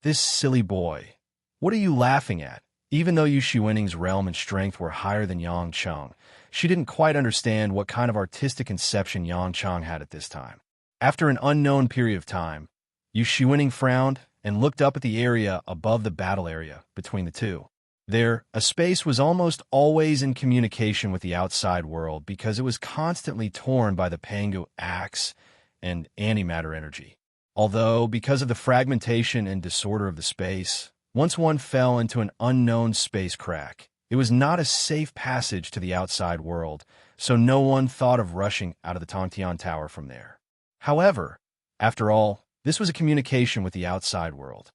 This silly boy. What are you laughing at? Even though Yu Shiwening's realm and strength were higher than Yang Cheng, she didn't quite understand what kind of artistic conception Yang Cheng had at this time. After an unknown period of time, Yu Shiwening frowned and looked up at the area above the battle area between the two. There, a space was almost always in communication with the outside world because it was constantly torn by the Pangu axe and antimatter energy. Although, because of the fragmentation and disorder of the space, once one fell into an unknown space crack, it was not a safe passage to the outside world, so no one thought of rushing out of the Tongtian Tower from there. However, after all, this was a communication with the outside world.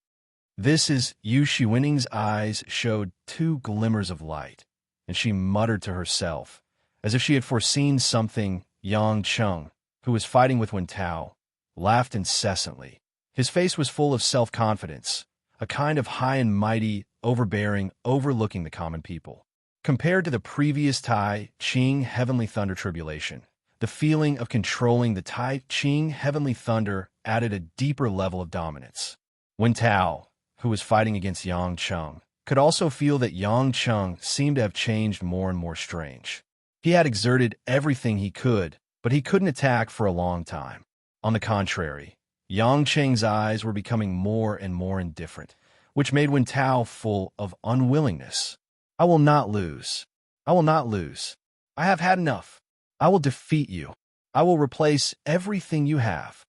This is Yu Shiwening's eyes showed two glimmers of light, and she muttered to herself, as if she had foreseen something. Yang Cheng, who was fighting with Wen Tao, laughed incessantly. His face was full of self-confidence, a kind of high and mighty, overbearing, overlooking the common people. Compared to the previous Tai Ching Heavenly Thunder tribulation, the feeling of controlling the Tai Ching Heavenly Thunder added a deeper level of dominance. Wen Tao, who was fighting against Yang Cheng, could also feel that Yang Cheng seemed to have changed more and more strange. He had exerted everything he could, but he couldn't attack for a long time. On the contrary, Yang Cheng's eyes were becoming more and more indifferent, which made Wen Tao full of unwillingness. I will not lose. I will not lose. I have had enough. I will defeat you. I will replace everything you have.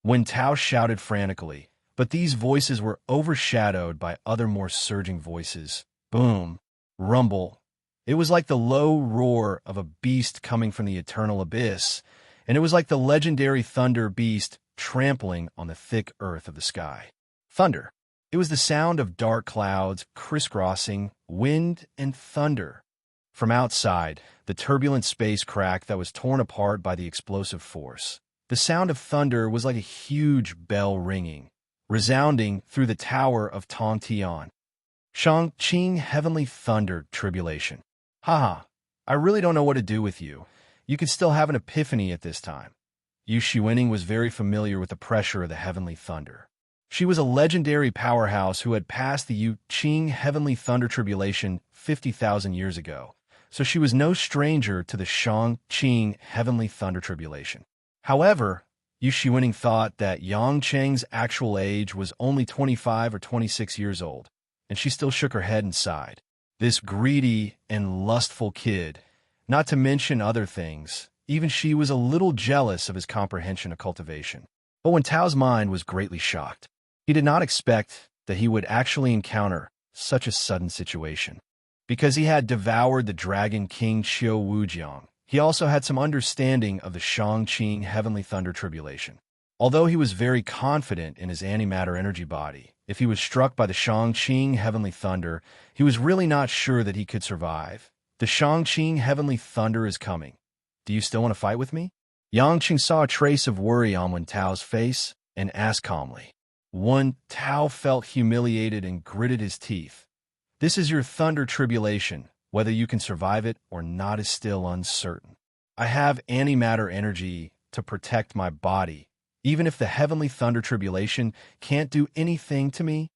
Wen Tao shouted frantically, but these voices were overshadowed by other more surging voices. Boom. Rumble. It was like the low roar of a beast coming from the eternal abyss, and it was like the legendary thunder beast trampling on the thick earth of the sky. Thunder. It was the sound of dark clouds crisscrossing, wind and thunder. From outside, the turbulent space crack that was torn apart by the explosive force. The sound of thunder was like a huge bell ringing, resounding through the tower of Tongtian. Shang Qing Heavenly Thunder Tribulation. Haha, I really don't know what to do with you. You could still have an epiphany at this time. Yu Shiwening was very familiar with the pressure of the heavenly thunder. She was a legendary powerhouse who had passed the Yu-Qing Heavenly Thunder Tribulation 50,000 years ago, so she was no stranger to the Shang-Qing Heavenly Thunder Tribulation. However, Yu Shiwening thought that Yang Cheng's actual age was only 25 or 26 years old, and she still shook her head and sighed. This greedy and lustful kid, not to mention other things, even she was a little jealous of his comprehension of cultivation. But when Tao's mind was greatly shocked, he did not expect that he would actually encounter such a sudden situation. Because he had devoured the Dragon King Qiu Wujiang, he also had some understanding of the Shang-Qing Heavenly Thunder Tribulation. Although he was very confident in his antimatter energy body, if he was struck by the Shang-Qing Heavenly Thunder, he was really not sure that he could survive. The Shang-Qing Heavenly Thunder is coming. Do you still want to fight with me? Yang Qing saw a trace of worry on Wen Tao's face and asked calmly. Wen Tao felt humiliated and gritted his teeth. This is your thunder tribulation. Whether you can survive it or not is still uncertain. I have antimatter energy to protect my body, even if the Heavenly Thunder Tribulation can't do anything to me.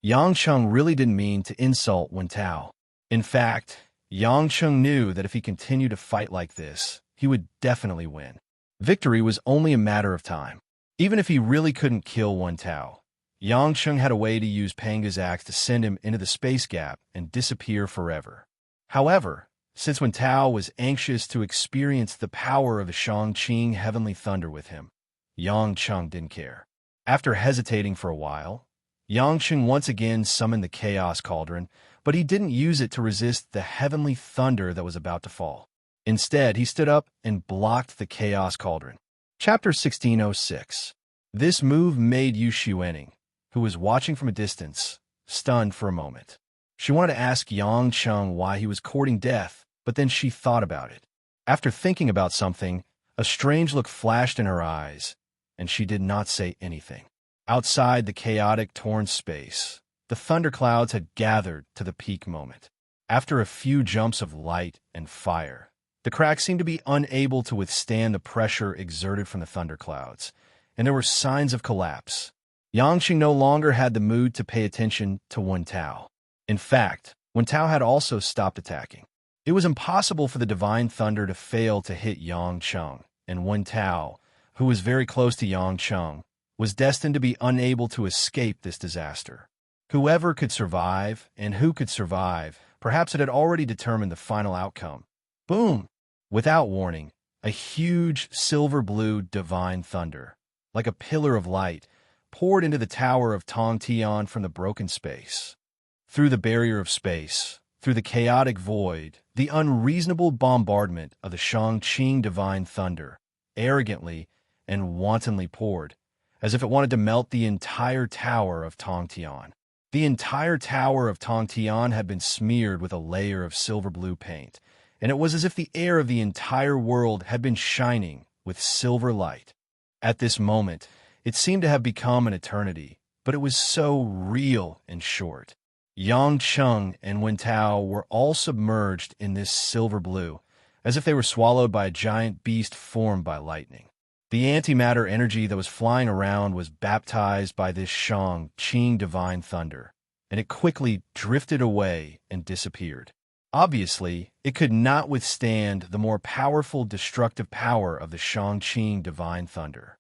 Yang Cheng really didn't mean to insult Wen Tao. In fact, Yang Cheng knew that if he continued to fight like this, he would definitely win. Victory was only a matter of time. Even if he really couldn't kill Wen Tao, Yang Cheng had a way to use Panga's axe to send him into the space gap and disappear forever. However, since Wen Tao was anxious to experience the power of the Shang-Qing Heavenly Thunder with him, Yang Cheng didn't care. After hesitating for a while, Yang Cheng once again summoned the Chaos Cauldron, but he didn't use it to resist the Heavenly Thunder that was about to fall. Instead, he stood up and blocked the Chaos Cauldron. Chapter 1606. This move made Yu Shiwening, who was watching from a distance, stunned for a moment. She wanted to ask Yang Cheng why he was courting death, but then she thought about it. After thinking about something, a strange look flashed in her eyes, and she did not say anything. Outside the chaotic, torn space, the thunderclouds had gathered to the peak moment. After a few jumps of light and fire, the cracks seemed to be unable to withstand the pressure exerted from the thunderclouds, and there were signs of collapse. Yang Qing no longer had the mood to pay attention to Wen Tao. In fact, Wen Tao had also stopped attacking. It was impossible for the divine thunder to fail to hit Yang Cheng, and Wen Tao, who was very close to Yang Cheng, was destined to be unable to escape this disaster. Whoever could survive, and who could survive, perhaps it had already determined the final outcome. Boom! Without warning, a huge silver-blue divine thunder, like a pillar of light, poured into the tower of Tongtian from the broken space. Through the barrier of space, through the chaotic void, the unreasonable bombardment of the Shang-Qing divine thunder, arrogantly and wantonly poured, as if it wanted to melt the entire tower of Tongtian. The entire tower of Tongtian had been smeared with a layer of silver-blue paint, and it was as if the air of the entire world had been shining with silver light. At this moment, it seemed to have become an eternity, but it was so real and short. Yang Cheng and Wen Tao were all submerged in this silver blue, as if they were swallowed by a giant beast formed by lightning. The antimatter energy that was flying around was baptized by this Shang-Qing divine thunder, and it quickly drifted away and disappeared. Obviously, it could not withstand the more powerful destructive power of the Shang-Qing divine thunder.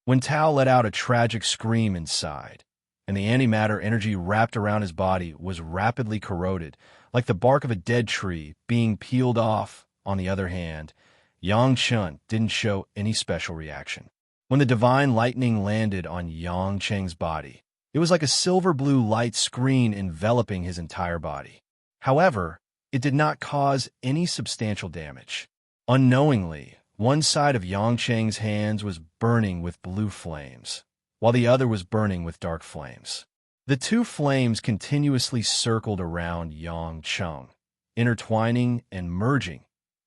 Wen Tao let out a tragic scream inside, and the antimatter energy wrapped around his body was rapidly corroded, like the bark of a dead tree being peeled off. On the other hand, Yang Cheng didn't show any special reaction. When the divine lightning landed on Yang Cheng's body, it was like a silver-blue light screen enveloping his entire body. However, it did not cause any substantial damage. Unknowingly, one side of Yang Cheng's hands was burning with blue flames, while the other was burning with dark flames. The two flames continuously circled around Yang Cheng, intertwining and merging.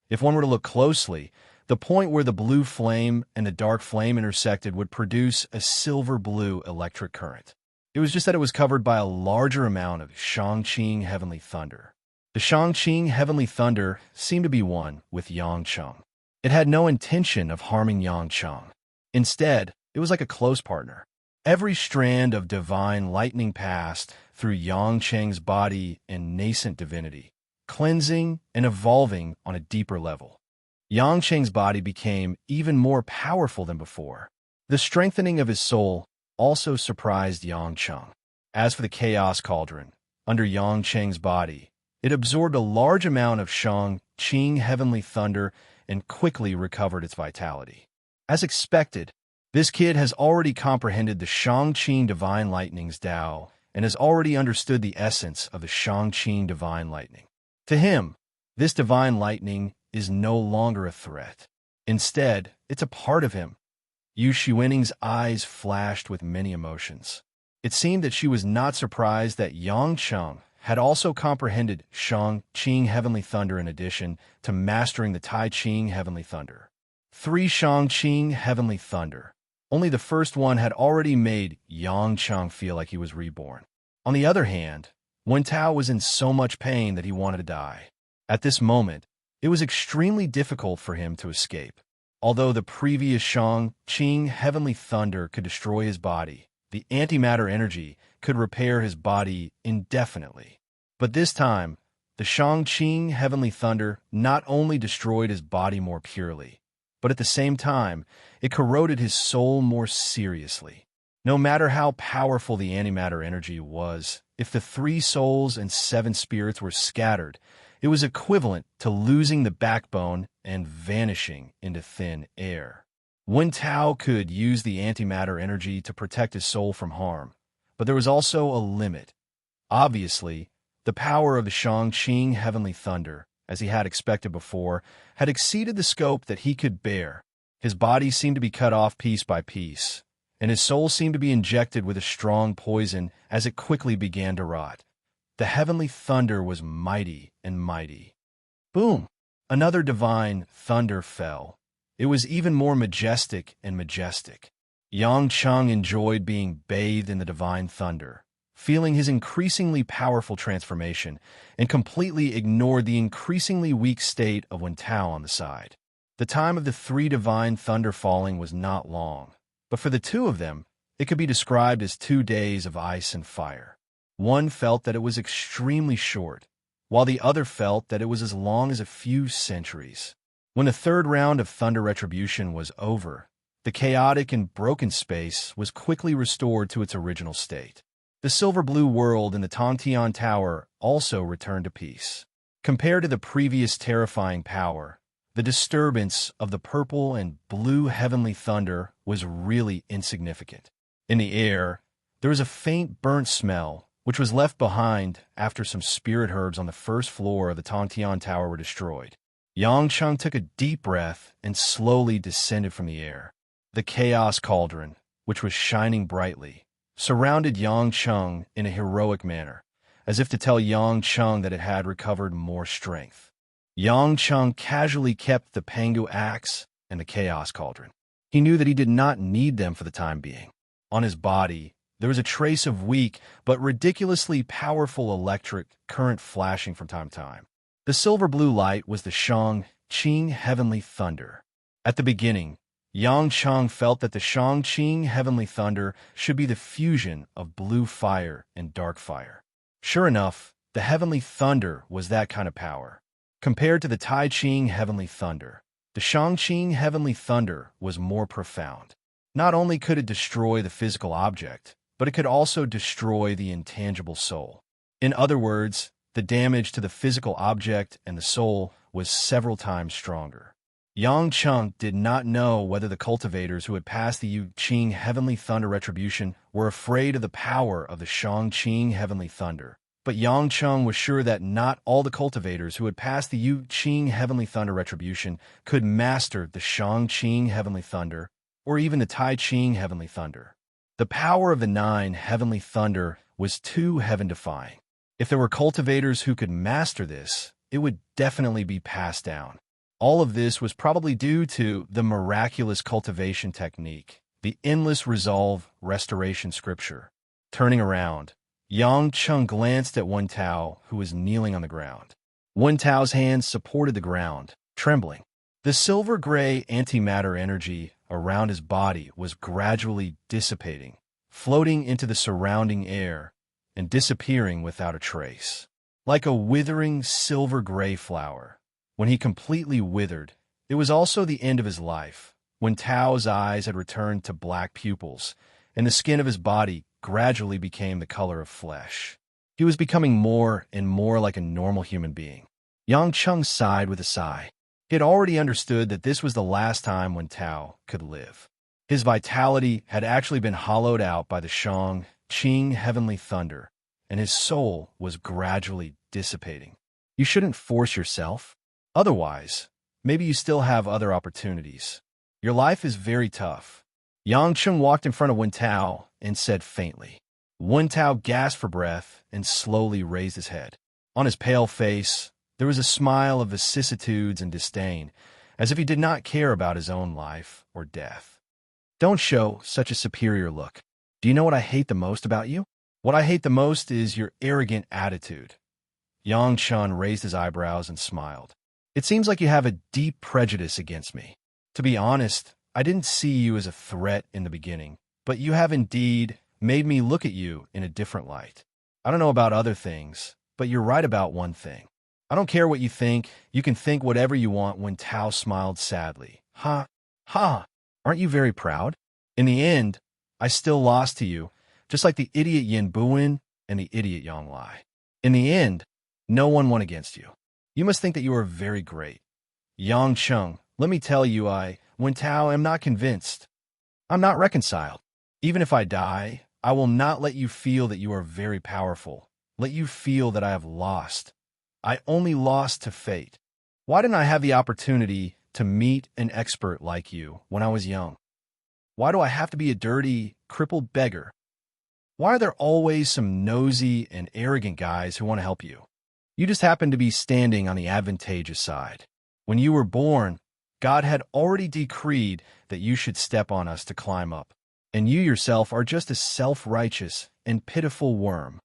If one were to look closely, the point where the blue flame and the dark flame intersected would produce a silver-blue electric current. It was just that it was covered by a larger amount of Shang-Qing Heavenly Thunder. The Shang-Qing Heavenly Thunder seemed to be one with Yang Cheng. It had no intention of harming Yang Cheng. Instead, it was like a close partner. Every strand of divine lightning passed through Yang Cheng's body and nascent divinity, cleansing and evolving on a deeper level. Yang Cheng's body became even more powerful than before. The strengthening of his soul also surprised Yang Cheng. As for the chaos cauldron, under Yang Cheng's body, it absorbed a large amount of Shang Qing heavenly thunder and quickly recovered its vitality. As expected, this kid has already comprehended the Shang-Qing Divine Lightning's Tao and has already understood the essence of the Shang-Qing Divine Lightning. To him, this Divine Lightning is no longer a threat. Instead, it's a part of him. Yu Xuaning's eyes flashed with many emotions. It seemed that she was not surprised that Yang Cheng had also comprehended Shang-Qing Heavenly Thunder in addition to mastering the Tai Ching Heavenly Thunder. 3 Shang-Qing Heavenly Thunder. Only the first one had already made Yang Cheng feel like he was reborn. On the other hand, Wen Tao was in so much pain that he wanted to die. At this moment, it was extremely difficult for him to escape. Although the previous Shang-Qing Heavenly Thunder could destroy his body, the antimatter energy could repair his body indefinitely. But this time, the Shang-Qing Heavenly Thunder not only destroyed his body more purely, but at the same time, it corroded his soul more seriously. No matter how powerful the antimatter energy was, if the 3 souls and 7 spirits were scattered, it was equivalent to losing the backbone and vanishing into thin air. Wen Tao could use the antimatter energy to protect his soul from harm, but there was also a limit. Obviously, the power of the Shang-Qing Heavenly Thunder, as he had expected before, had exceeded the scope that he could bear. His body seemed to be cut off piece by piece, and his soul seemed to be injected with a strong poison as it quickly began to rot. The Heavenly Thunder was mighty and mighty. Boom! Another divine thunder fell. It was even more majestic and majestic. Yang Cheng enjoyed being bathed in the divine thunder, feeling his increasingly powerful transformation, and completely ignored the increasingly weak state of Wen Tao on the side. The time of the 3 divine thunder falling was not long, but for the 2 of them, it could be described as 2 days of ice and fire. One felt that it was extremely short, while the other felt that it was as long as a few centuries. When the 3rd round of thunder retribution was over, the chaotic and broken space was quickly restored to its original state. The silver-blue world in the Tongtian Tower also returned to peace. Compared to the previous terrifying power, the disturbance of the purple and blue heavenly thunder was really insignificant. In the air, there was a faint burnt smell, which was left behind after some spirit herbs on the 1st floor of the Tongtian Tower were destroyed. Yang Cheng took a deep breath and slowly descended from the air. The chaos cauldron, which was shining brightly, surrounded Yang Cheng in a heroic manner, as if to tell Yang Cheng that it had recovered more strength. Yang Cheng casually kept the Pangu axe and the chaos cauldron. He knew that he did not need them for the time being. On his body, there was a trace of weak but ridiculously powerful electric current flashing from time to time. The silver-blue light was the Shang-Qing Heavenly Thunder. At the beginning, Yang Cheng felt that the Shang-Qing Heavenly Thunder should be the fusion of blue fire and dark fire. Sure enough, the Heavenly Thunder was that kind of power. Compared to the Tai Ching Heavenly Thunder, the Shang-Qing Heavenly Thunder was more profound. Not only could it destroy the physical object, but it could also destroy the intangible soul. In other words, the damage to the physical object and the soul was several times stronger. Yang Cheng did not know whether the cultivators who had passed the Yu Qing Heavenly Thunder Retribution were afraid of the power of the Shang-Qing Heavenly Thunder, but Yang Cheng was sure that not all the cultivators who had passed the Yu Qing Heavenly Thunder Retribution could master the Shang-Qing Heavenly Thunder or even the Tai Ching Heavenly Thunder. The power of the 9 Heavenly Thunder was too heaven-defying. If there were cultivators who could master this, it would definitely be passed down. All of this was probably due to the miraculous cultivation technique, the endless resolve restoration scripture. Turning around, Yang Cheng glanced at Wen Tao, who was kneeling on the ground. Wen Tao's hands supported the ground, trembling. The silver-gray antimatter energy around his body was gradually dissipating, floating into the surrounding air and disappearing without a trace. Like a withering silver-gray flower. When he completely withered, it was also the end of his life, when Tao's eyes had returned to black pupils, and the skin of his body gradually became the color of flesh. He was becoming more and more like a normal human being. Yang Cheng sighed with a sigh. He had already understood that this was the last time when Tao could live. His vitality had actually been hollowed out by the Shang, Qing heavenly thunder, and his soul was gradually dissipating. You shouldn't force yourself. Otherwise, maybe you still have other opportunities. Your life is very tough. Yang Cheng walked in front of Wen Tao and said faintly. Wen Tao gasped for breath and slowly raised his head. On his pale face, there was a smile of vicissitudes and disdain, as if he did not care about his own life or death. Don't show such a superior look. Do you know what I hate the most about you? What I hate the most is your arrogant attitude. Yang Chun raised his eyebrows and smiled. It seems like you have a deep prejudice against me. To be honest, I didn't see you as a threat in the beginning, but you have indeed made me look at you in a different light. I don't know about other things, but you're right about one thing. I don't care what you think. You can think whatever you want. When Tao smiled sadly. Ha, ha, aren't you very proud? In the end, I still lost to you, just like the idiot Yin Buin and the idiot Yang Lai. In the end, no one won against you. You must think that you are very great. Yang Cheng, let me tell you, Wen Tao, am not convinced. I'm not reconciled. Even if I die, I will not let you feel that you are very powerful. Let you feel that I have lost. I only lost to fate. Why didn't I have the opportunity to meet an expert like you when I was young? Why do I have to be a dirty, crippled beggar? Why are there always some nosy and arrogant guys who want to help you? You just happen to be standing on the advantageous side. When you were born, God had already decreed that you should step on us to climb up, and you yourself are just a self-righteous and pitiful worm.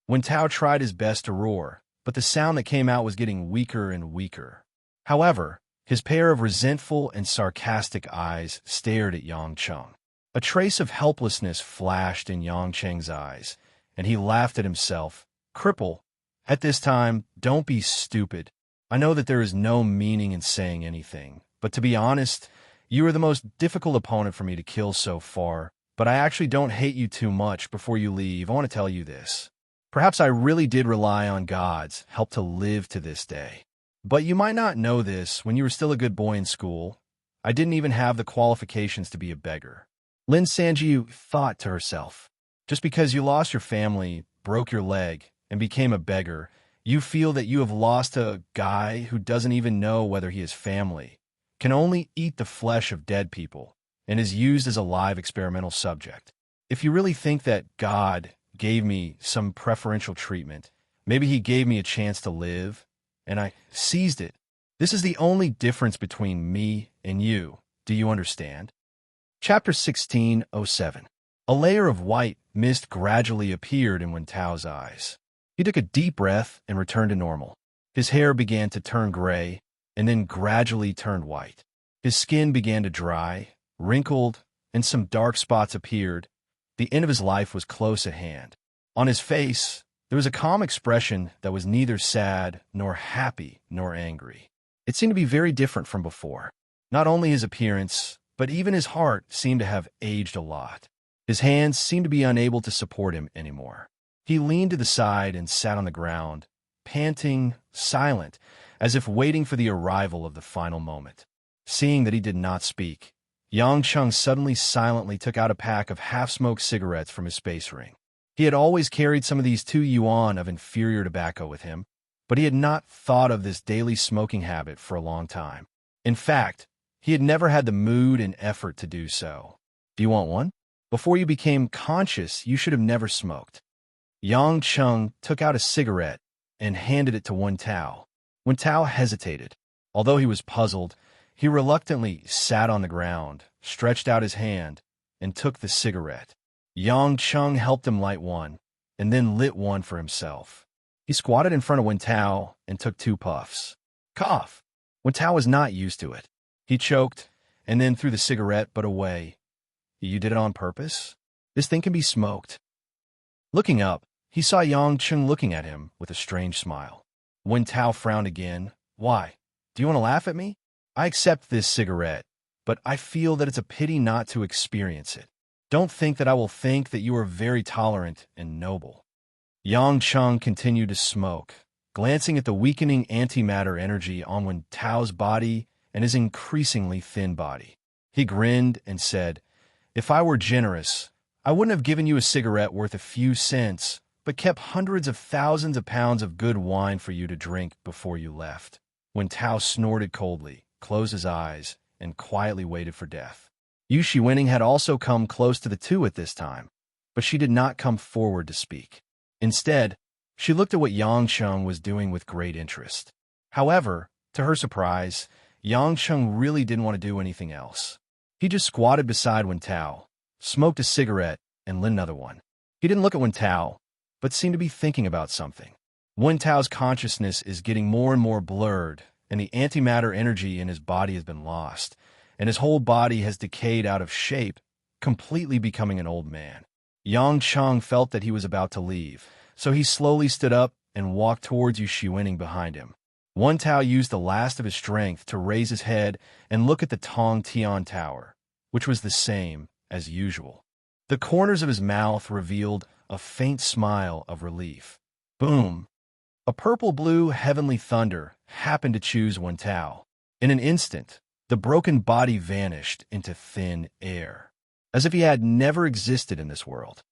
When Tao tried his best to roar, but the sound that came out was getting weaker and weaker. However, his pair of resentful and sarcastic eyes stared at Yang Cheng. A trace of helplessness flashed in Yang Cheng's eyes, and he laughed at himself. Cripple, at this time, don't be stupid. I know that there is no meaning in saying anything, but to be honest, you are the most difficult opponent for me to kill so far, but I actually don't hate you too much. Before you leave, I want to tell you this. Perhaps I really did rely on God's help to live to this day. But you might not know this. When you were still a good boy in school, I didn't even have the qualifications to be a beggar. Lin Sanjiu thought to herself, just because you lost your family, broke your leg, and became a beggar, you feel that you have lost a guy who doesn't even know whether he is family, can only eat the flesh of dead people, and is used as a live experimental subject. If you really think that God gave me some preferential treatment, maybe he gave me a chance to live, and I seized it. This is the only difference between me and you. Do you understand? Chapter 16:07. A layer of white mist gradually appeared in Wen Tao's eyes. He took a deep breath and returned to normal. His hair began to turn gray and then gradually turned white. His skin began to dry, wrinkled, and some dark spots appeared. The end of his life was close at hand. On his face, there was a calm expression that was neither sad nor happy nor angry. It seemed to be very different from before. Not only his appearance, but even his heart seemed to have aged a lot. His hands seemed to be unable to support him anymore. He leaned to the side and sat on the ground, panting, silent, as if waiting for the arrival of the final moment. Seeing that he did not speak, Yang Cheng suddenly silently took out a pack of half-smoked cigarettes from his space ring. He had always carried some of these 2 yuan of inferior tobacco with him, but he had not thought of this daily smoking habit for a long time. In fact, he had never had the mood and effort to do so. Do you want one? Before you became conscious, you should have never smoked. Yang Cheng took out a cigarette and handed it to Wen Tao. Wen Tao hesitated. Although he was puzzled, he reluctantly sat on the ground, stretched out his hand, and took the cigarette. Yang Cheng helped him light one, and then lit one for himself. He squatted in front of Wen Tao and took 2 puffs. Cough! Wen Tao was not used to it. He choked, and then threw the cigarette but away. You did it on purpose? This thing can be smoked. Looking up, he saw Yang Chung looking at him with a strange smile. Wen Tao frowned again. Why? Do you want to laugh at me? I accept this cigarette, but I feel that it's a pity not to experience it. Don't think that I will think that you are very tolerant and noble. Yang Chung continued to smoke, glancing at the weakening antimatter energy on Wen Tao's body and his increasingly thin body. He grinned and said, If I were generous, I wouldn't have given you a cigarette worth a few cents, but kept hundreds of thousands of pounds of good wine for you to drink before you left. Wen Tao snorted coldly, closed his eyes, and quietly waited for death. Yu Shiwening had also come close to the two at this time, but she did not come forward to speak. Instead, she looked at what Yang Chung was doing with great interest. However, to her surprise, Yang Chung really didn't want to do anything else. He just squatted beside Wen Tao, smoked a cigarette, and lit another one. He didn't look at Wen Tao, but seemed to be thinking about something. Wen Tao's consciousness is getting more and more blurred, and the antimatter energy in his body has been lost, and his whole body has decayed out of shape, completely becoming an old man. Yang Chung felt that he was about to leave, so he slowly stood up and walked towards Yu Shiwening behind him. Wen Tao used the last of his strength to raise his head and look at the Tong Tian Tower, which was the same as usual. The corners of his mouth revealed a faint smile of relief. Boom! A purple-blue heavenly thunder happened to choose Wen Tao. In an instant, the broken body vanished into thin air, as if he had never existed in this world.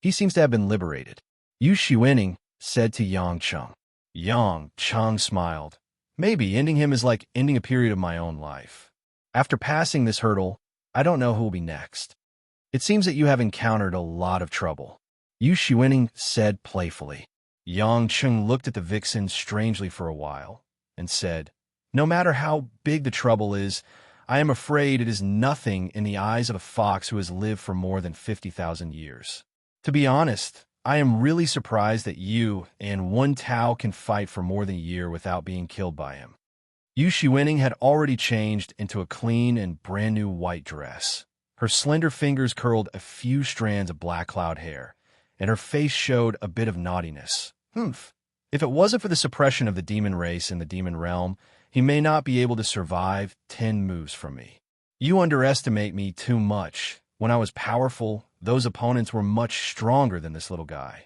He seems to have been liberated. Yu Shiwening said to Yang Chung. Yang Chung smiled. Maybe ending him is like ending a period of my own life. After passing this hurdle, I don't know who will be next. It seems that you have encountered a lot of trouble. Yu Shiwening said playfully. Yang Chung looked at the vixen strangely for a while and said, No matter how big the trouble is, I am afraid it is nothing in the eyes of a fox who has lived for more than 50,000 years. To be honest, I am really surprised that you and Wen Tao can fight for more than a year without being killed by him. Yu Shiwening had already changed into a clean and brand new white dress. Her slender fingers curled a few strands of black cloud hair, and her face showed a bit of naughtiness. Humph. If it wasn't for the suppression of the demon race in the demon realm, he may not be able to survive 10 moves from me. You underestimate me too much. When I was powerful, those opponents were much stronger than this little guy.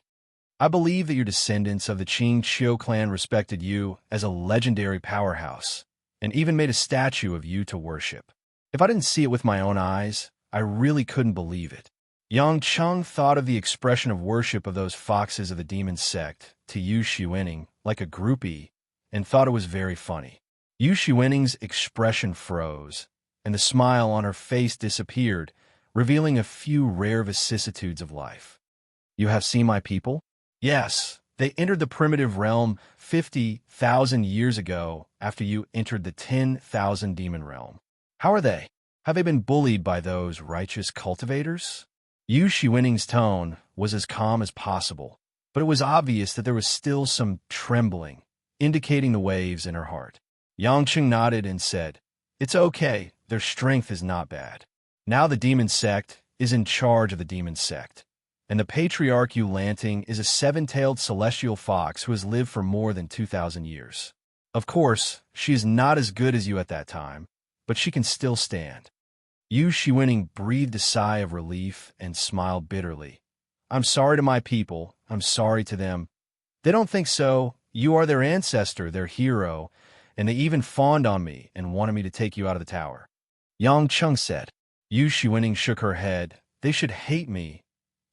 I believe that your descendants of the Qing Chiu clan respected you as a legendary powerhouse, and even made a statue of you to worship. If I didn't see it with my own eyes, I really couldn't believe it. Yang Chung thought of the expression of worship of those foxes of the demon sect to Yu Shiwening like a groupie, and thought it was very funny. Yu Shiwening's expression froze, and the smile on her face disappeared, revealing a few rare vicissitudes of life. You have seen my people? Yes, they entered the primitive realm 50,000 years ago after you entered the 10,000 demon realm. How are they? Have they been bullied by those righteous cultivators? Yu Shiwening's tone was as calm as possible, but it was obvious that there was still some trembling, indicating the waves in her heart. Yang Chung nodded and said, It's okay, their strength is not bad. Now the demon sect is in charge of the demon sect, and the patriarch Yu Lanting is a 7-tailed celestial fox who has lived for more than 2,000 years. Of course, she is not as good as you at that time, but she can still stand. Yu Shiwening breathed a sigh of relief and smiled bitterly. I'm sorry to my people. I'm sorry to them. They don't think so. You are their ancestor, their hero, and they even fawned on me and wanted me to take you out of the tower. Yang Chung said. Yu Shiwening shook her head. They should hate me.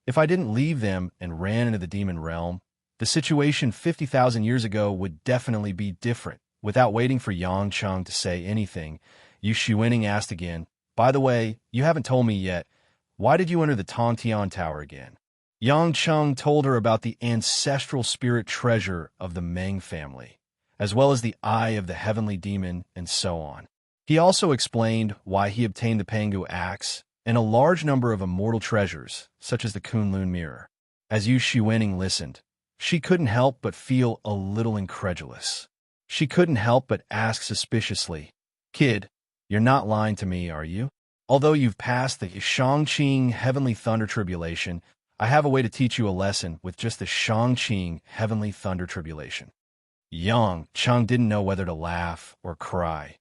If I didn't leave them and ran into the demon realm, the situation 50,000 years ago would definitely be different. Without waiting for Yang Chung to say anything, Yu Shiwening asked again, By the way, you haven't told me yet, why did you enter the Tongtian Tower again? Yang Chung told her about the ancestral spirit treasure of the Meng family, as well as the Eye of the Heavenly Demon and so on. He also explained why he obtained the Pangu axe and a large number of immortal treasures, such as the Kunlun mirror. As Yu Shiwening listened, she couldn't help but feel a little incredulous. She couldn't help but ask suspiciously, Kid, you're not lying to me, are you? Although you've passed the Shangqing Heavenly Thunder Tribulation, I have a way to teach you a lesson with just the Shangqing Heavenly Thunder Tribulation. Yang Cheng didn't know whether to laugh or cry.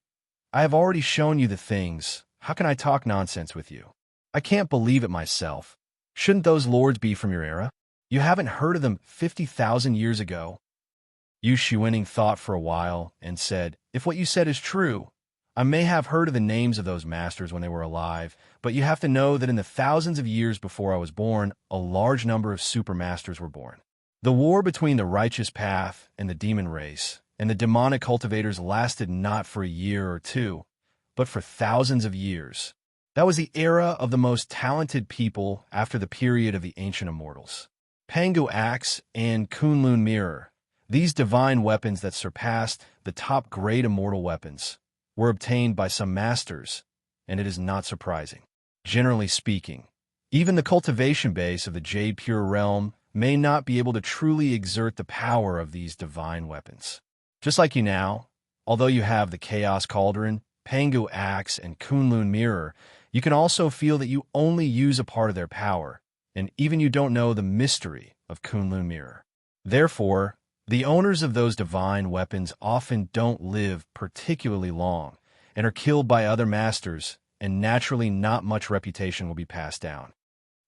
I have already shown you the things. How can I talk nonsense with you? I can't believe it myself. Shouldn't those lords be from your era? You haven't heard of them 50,000 years ago. Yu Shiwening thought for a while and said, if what you said is true, I may have heard of the names of those masters when they were alive, but you have to know that in the thousands of years before I was born, a large number of supermasters were born. The war between the righteous path and the demon race and the demonic cultivators lasted not for a year or two, but for thousands of years. That was the era of the most talented people after the period of the ancient immortals. Pangu Axe and Kunlun Mirror, these divine weapons that surpassed the top great immortal weapons, were obtained by some masters, and it is not surprising. Generally speaking, even the cultivation base of the Jade Pure realm may not be able to truly exert the power of these divine weapons. Just like you now, although you have the Chaos Cauldron, Pangu Axe, and Kunlun Mirror, you can also feel that you only use a part of their power, and even you don't know the mystery of Kunlun Mirror. Therefore, the owners of those divine weapons often don't live particularly long and are killed by other masters, and naturally not much reputation will be passed down.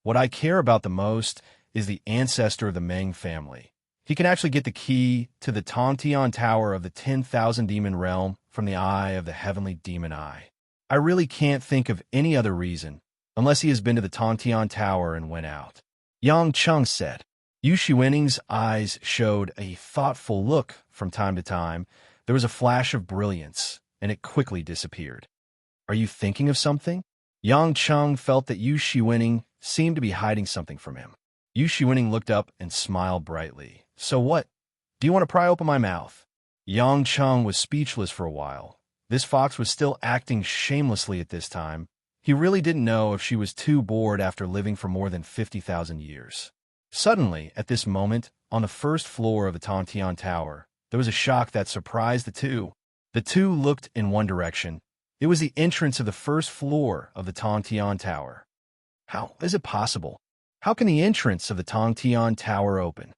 What I care about the most is the ancestor of the Meng family. He can actually get the key to the Tongtian Tower of the 10,000 Demon Realm from the eye of the Heavenly Demon Eye. I really can't think of any other reason, unless he has been to the Tongtian Tower and went out. Yang Cheng said. Yu Shiwening's eyes showed a thoughtful look from time to time. There was a flash of brilliance, and it quickly disappeared. Are you thinking of something? Yang Cheng felt that Yu Shiwening seemed to be hiding something from him. Yu Shiwening looked up and smiled brightly. So what? Do you want to pry open my mouth? Yang Cheng was speechless for a while. This fox was still acting shamelessly at this time. He really didn't know if she was too bored after living for more than 50,000 years. Suddenly, at this moment, on the first floor of the Tongtian Tower, there was a shock that surprised the two. The two looked in one direction. It was the entrance of the first floor of the Tongtian Tower. How is it possible? How can the entrance of the Tongtian Tower open?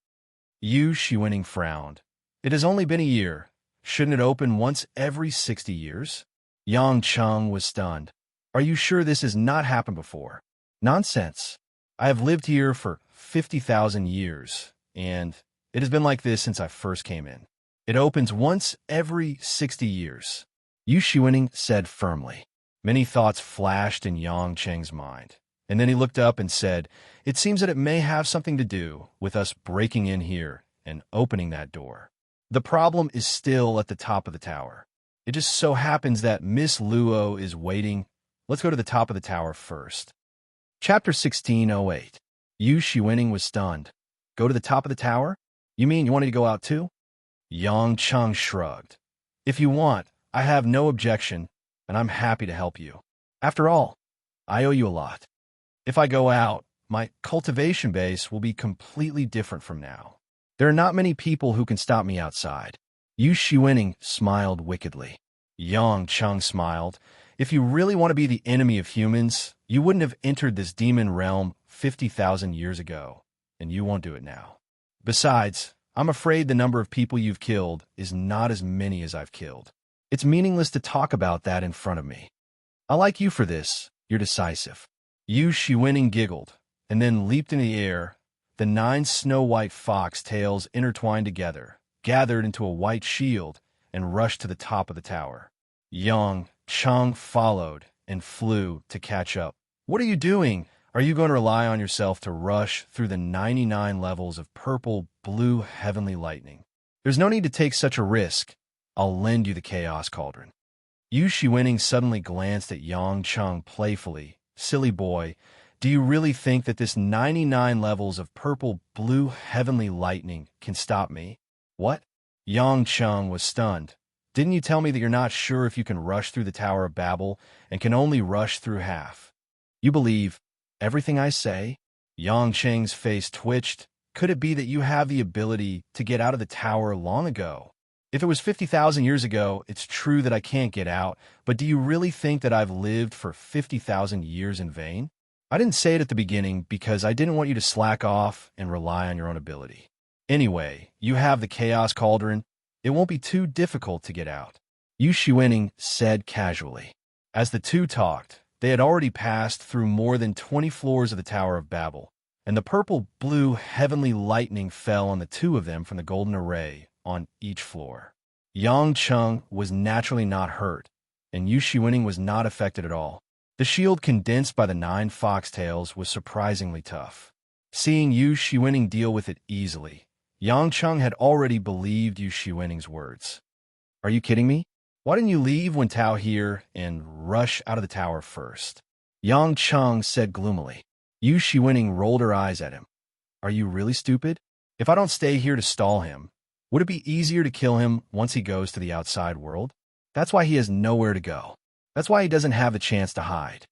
Yu Shiwening frowned. It has only been a year. Shouldn't it open once every 60 years? Yang Cheng was stunned. Are you sure this has not happened before? Nonsense. I have lived here for 50,000 years, and it has been like this since I first came in. It opens once every 60 years. Yu Shiwening said firmly. Many thoughts flashed in Yang Cheng's mind, and then he looked up and said, it seems that it may have something to do with us breaking in here and opening that door. The problem is still at the top of the tower. It just so happens that Miss Luo is waiting. Let's go to the top of the tower first. Chapter 1608. Yu Shiwening was stunned. Go to the top of the tower? You mean you wanted to go out too? Yang Cheng shrugged. If you want, I have no objection, and I'm happy to help you. After all, I owe you a lot. If I go out, my cultivation base will be completely different from now. There are not many people who can stop me outside. Yu Shiwening smiled wickedly. Yang Cheng smiled. If you really want to be the enemy of humans, you wouldn't have entered this demon realm 50,000 years ago, and you won't do it now. Besides, I'm afraid the number of people you've killed is not as many as I've killed. It's meaningless to talk about that in front of me. I like you for this. You're decisive. Yu Shiwening giggled, and then leaped in the air. The 9 snow-white fox tails intertwined together, gathered into a white shield, and rushed to the top of the tower. Yang Cheng followed and flew to catch up. What are you doing? Are you going to rely on yourself to rush through the 99 levels of purple, blue, heavenly lightning? There's no need to take such a risk. I'll lend you the Chaos Cauldron. Yu Shiwening suddenly glanced at Yang Cheng playfully. Silly boy, do you really think that this 99 levels of purple, blue, heavenly lightning can stop me? What? Yang Cheng was stunned. Didn't you tell me that you're not sure if you can rush through the Tower of Babel and can only rush through half? You believe everything I say? Yang Cheng's face twitched. Could it be that you have the ability to get out of the tower long ago? If it was 50,000 years ago, it's true that I can't get out, but do you really think that I've lived for 50,000 years in vain? I didn't say it at the beginning because I didn't want you to slack off and rely on your own ability. Anyway, you have the Chaos Cauldron. It won't be too difficult to get out. Yu Shiwening said casually. As the two talked, they had already passed through more than 20 floors of the Tower of Babel, and the purple-blue heavenly lightning fell on the two of them from the golden array on each floor. Yang Cheng was naturally not hurt, and Yu Shiwening was not affected at all. The shield condensed by the 9 foxtails was surprisingly tough. Seeing Yu Shiwening deal with it easily, Yang Cheng had already believed Yu Shiwening's words. Are you kidding me? Why didn't you leave when Tao here and rush out of the tower first? Yang Cheng said gloomily. Yu Shiwening rolled her eyes at him. Are you really stupid? If I don't stay here to stall him, would it be easier to kill him once he goes to the outside world? That's why he has nowhere to go. That's why he doesn't have the chance to hide.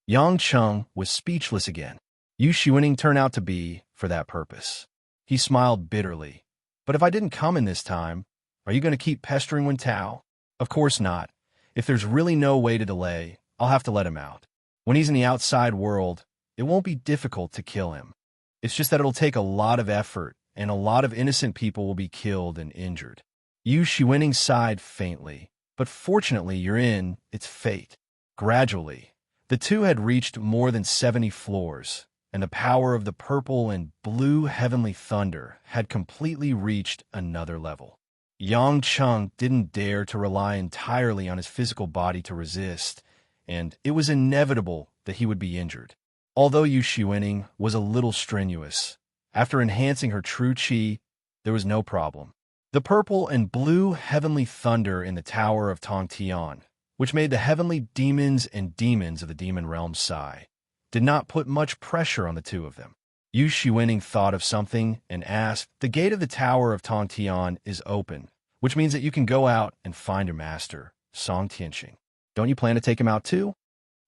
Yang Cheng was speechless again. Yu Shiwening turned out to be for that purpose. He smiled bitterly. But if I didn't come in this time, are you going to keep pestering Wen Tao? Of course not. If there's really no way to delay, I'll have to let him out. When he's in the outside world, it won't be difficult to kill him. It's just that it'll take a lot of effort, and a lot of innocent people will be killed and injured. Yu Shiwening sighed faintly, but fortunately it's fate. Gradually, the two had reached more than 70 floors, and the power of the purple and blue heavenly thunder had completely reached another level. Yang Cheng didn't dare to rely entirely on his physical body to resist, and it was inevitable that he would be injured. Although Yu Shiwening was a little strenuous, after enhancing her true qi, there was no problem. The purple and blue heavenly thunder in the Tower of Tongtian, which made the heavenly demons and demons of the demon realm sigh, did not put much pressure on the two of them. Yu Shiwening thought of something and asked, the gate of the Tower of Tongtian is open, which means that you can go out and find your master, Song Tianqing. Don't you plan to take him out too?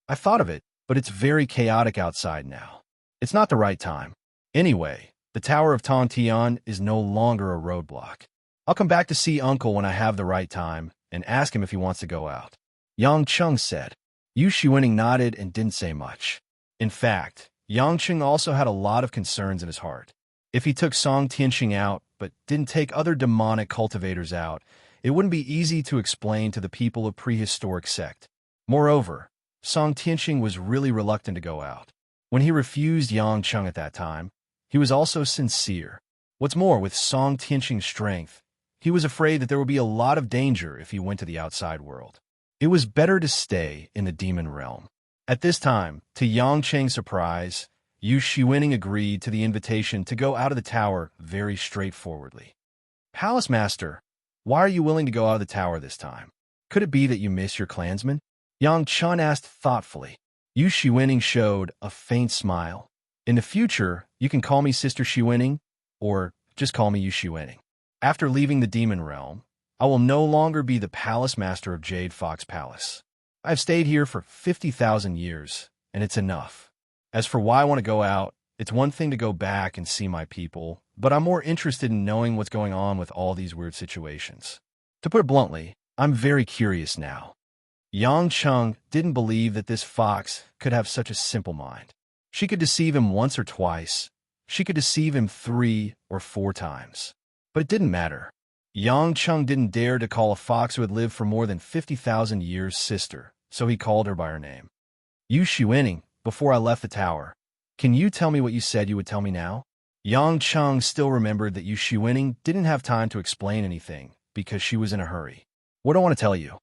I thought of it, but it's very chaotic outside now. It's not the right time. Anyway, the Tower of Tongtian is no longer a roadblock. I'll come back to see Uncle when I have the right time and ask him if he wants to go out. Yang Cheng said. Yu Shiwening nodded and didn't say much. In fact, Yang Cheng also had a lot of concerns in his heart. If he took Song Tianqing out, but didn't take other demonic cultivators out, it wouldn't be easy to explain to the people of prehistoric sect. Moreover, Song Tianqing was really reluctant to go out. When he refused Yang Cheng at that time, he was also sincere. What's more, with Song Tianqing's strength, he was afraid that there would be a lot of danger if he went to the outside world. It was better to stay in the demon realm. At this time, to Yang Cheng's surprise, Yu Shiwening agreed to the invitation to go out of the tower very straightforwardly. Palace Master, why are you willing to go out of the tower this time? Could it be that you miss your clansmen? Yang Chen asked thoughtfully. Yu Shiwening showed a faint smile. In the future, you can call me Sister Shiwening, or just call me Yu Shiwening. After leaving the demon realm, I will no longer be the Palace Master of Jade Fox Palace. I've stayed here for 50,000 years, and it's enough. As for why I want to go out, it's one thing to go back and see my people, but I'm more interested in knowing what's going on with all these weird situations. To put it bluntly, I'm very curious now. Yang Cheng didn't believe that this fox could have such a simple mind. She could deceive him once or twice. She could deceive him 3 or 4 times. But it didn't matter. Yang Cheng didn't dare to call a fox who had lived for more than 50,000 years sister, so he called her by her name. Yu Shiwening, before I left the tower, can you tell me what you said you would tell me now? Yang Cheng still remembered that Yu Shiwening didn't have time to explain anything because she was in a hurry. What do I want to tell you?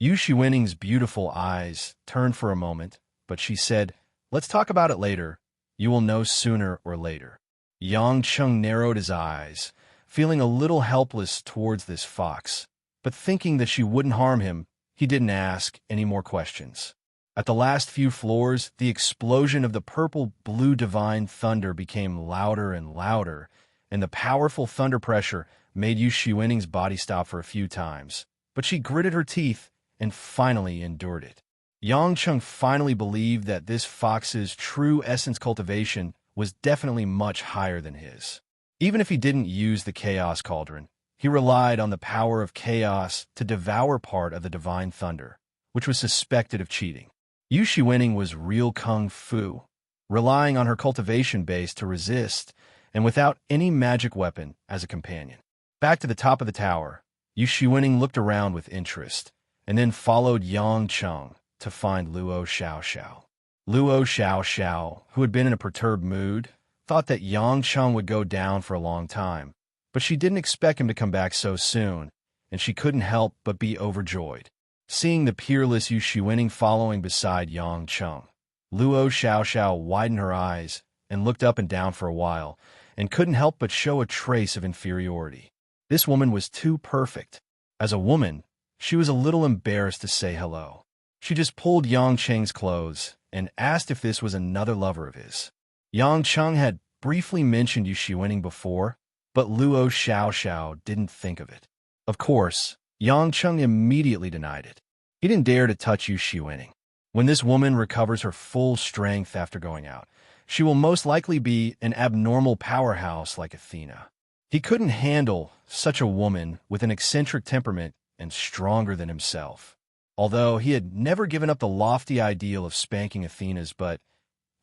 Yu Shiwening's beautiful eyes turned for a moment, but she said, let's talk about it later. You will know sooner or later. Yang Cheng narrowed his eyes, feeling a little helpless towards this fox, but thinking that she wouldn't harm him, he didn't ask any more questions. At the last few floors, the explosion of the purple-blue divine thunder became louder and louder, and the powerful thunder pressure made Yu Shiwening's body stop for a few times. But she gritted her teeth and finally endured it. Yang Cheng finally believed that this fox's true essence cultivation was definitely much higher than his. Even if he didn't use the Chaos Cauldron, He relied on the power of chaos to devour part of the divine thunder, which was suspected of cheating. Yu Shiwening was real kung fu, relying on her cultivation base to resist, and without any magic weapon as a companion. Back to the top of the tower, Yu Shiwening looked around with interest, and then followed Yang Cheng to find Luo Xiaoxiao. Luo Xiaoxiao, who had been in a perturbed mood, thought that Yang Cheng would go down for a long time, but she didn't expect him to come back so soon, and she couldn't help but be overjoyed. Seeing the peerless Yu Shiwening following beside Yang Cheng, Luo Xiaoxiao widened her eyes and looked up and down for a while, and couldn't help but show a trace of inferiority. This woman was too perfect. As a woman, she was a little embarrassed to say hello. She just pulled Yang Cheng's clothes and asked if this was another lover of his. Yang Cheng had briefly mentioned Yu Shiwening before, but Luo Xiaoxiao didn't think of it. Of course, Yang Cheng immediately denied it. He didn't dare to touch Yu Shiwening. When this woman recovers her full strength after going out, she will most likely be an abnormal powerhouse like Athena. He couldn't handle such a woman with an eccentric temperament and stronger than himself. Although he had never given up the lofty ideal of spanking Athena's, but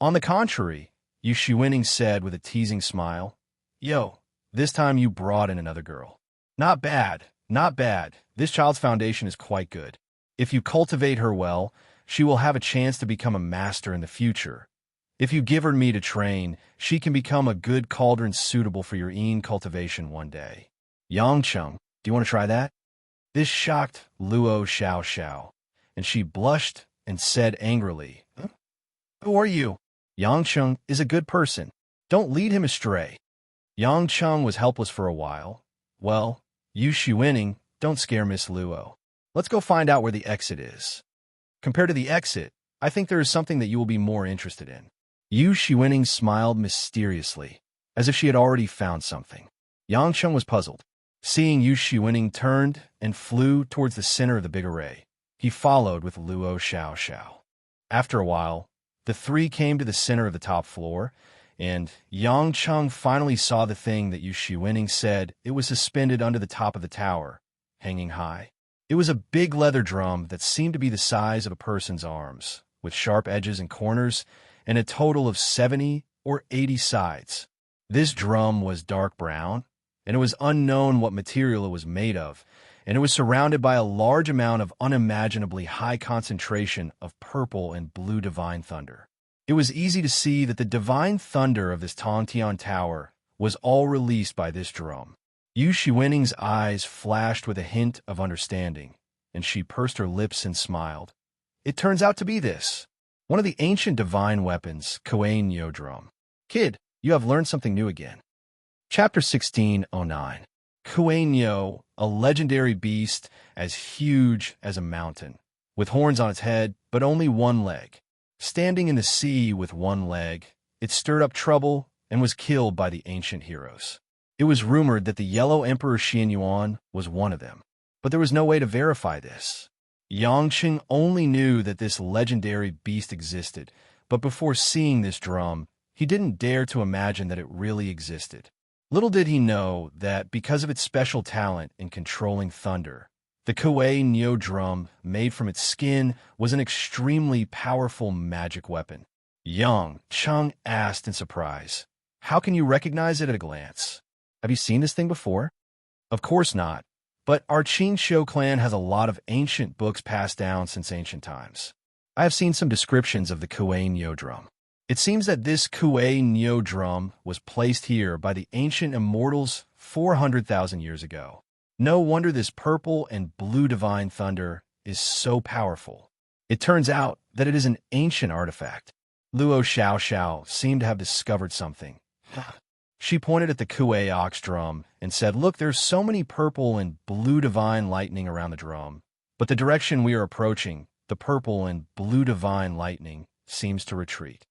on the contrary, Yu Shiwening said with a teasing smile, "Yo, this time you brought in another girl. Not bad, not bad. This child's foundation is quite good. If you cultivate her well, she will have a chance to become a master in the future. If you give her to me to train, she can become a good cauldron suitable for your cultivation one day. Yang Cheng, do you want to try that?" This shocked Luo Xiaoxiao, and she blushed and said angrily, "Huh? Who are you? Yang Cheng is a good person. Don't lead him astray." Yang Cheng was helpless for a while. "Well, Yu Shiwening, don't scare Miss Luo. Let's go find out where the exit is. Compared to the exit, I think there is something that you will be more interested in." Yu Shiwening smiled mysteriously, as if she had already found something. Yang Cheng was puzzled. Seeing Yu Shiwening turned and flew towards the center of the big array, he followed with Luo Xiaoxiao. After a while, the three came to the center of the top floor, and Yang Cheng finally saw the thing that Yu Shiwening said it was suspended under the top of the tower, hanging high. It was a big leather drum that seemed to be the size of a person's arms, with sharp edges and corners, and a total of 70 or 80 sides. This drum was dark brown, and it was unknown what material it was made of, and it was surrounded by a large amount of unimaginably high concentration of purple and blue divine thunder. It was easy to see that the divine thunder of this Tongtian tower was all released by this drum. Yu Shiwening's eyes flashed with a hint of understanding, and she pursed her lips and smiled. It turns out to be this, one of the ancient divine weapons, Kuei Nyo drum. Kid, you have learned something new again. Chapter 1609. Kuei Nyo, a legendary beast as huge as a mountain, with horns on its head, but only one leg. Standing in the sea with one leg, it stirred up trouble and was killed by the ancient heroes. It was rumored that the Yellow Emperor Xianyuan was one of them, but there was no way to verify this. Yangqing only knew that this legendary beast existed, but before seeing this drum, he didn't dare to imagine that it really existed. Little did he know that because of its special talent in controlling thunder, the Kuei Nyo drum made from its skin was an extremely powerful magic weapon. Yang Cheng asked in surprise, "How can you recognize it at a glance? Have you seen this thing before?" Of course not, but our Qin Shou clan has a lot of ancient books passed down since ancient times. I have seen some descriptions of the Kuei Nyo drum. It seems that this Kuei Nyo drum was placed here by the ancient immortals 400,000 years ago. No wonder this purple and blue divine thunder is so powerful. It turns out that it is an ancient artifact. Luo Xiaoxiao seemed to have discovered something. She pointed at the Kuei ox drum and said, "Look, there's so many purple and blue divine lightning around the drum, but the direction we are approaching, the purple and blue divine lightning, seems to retreat."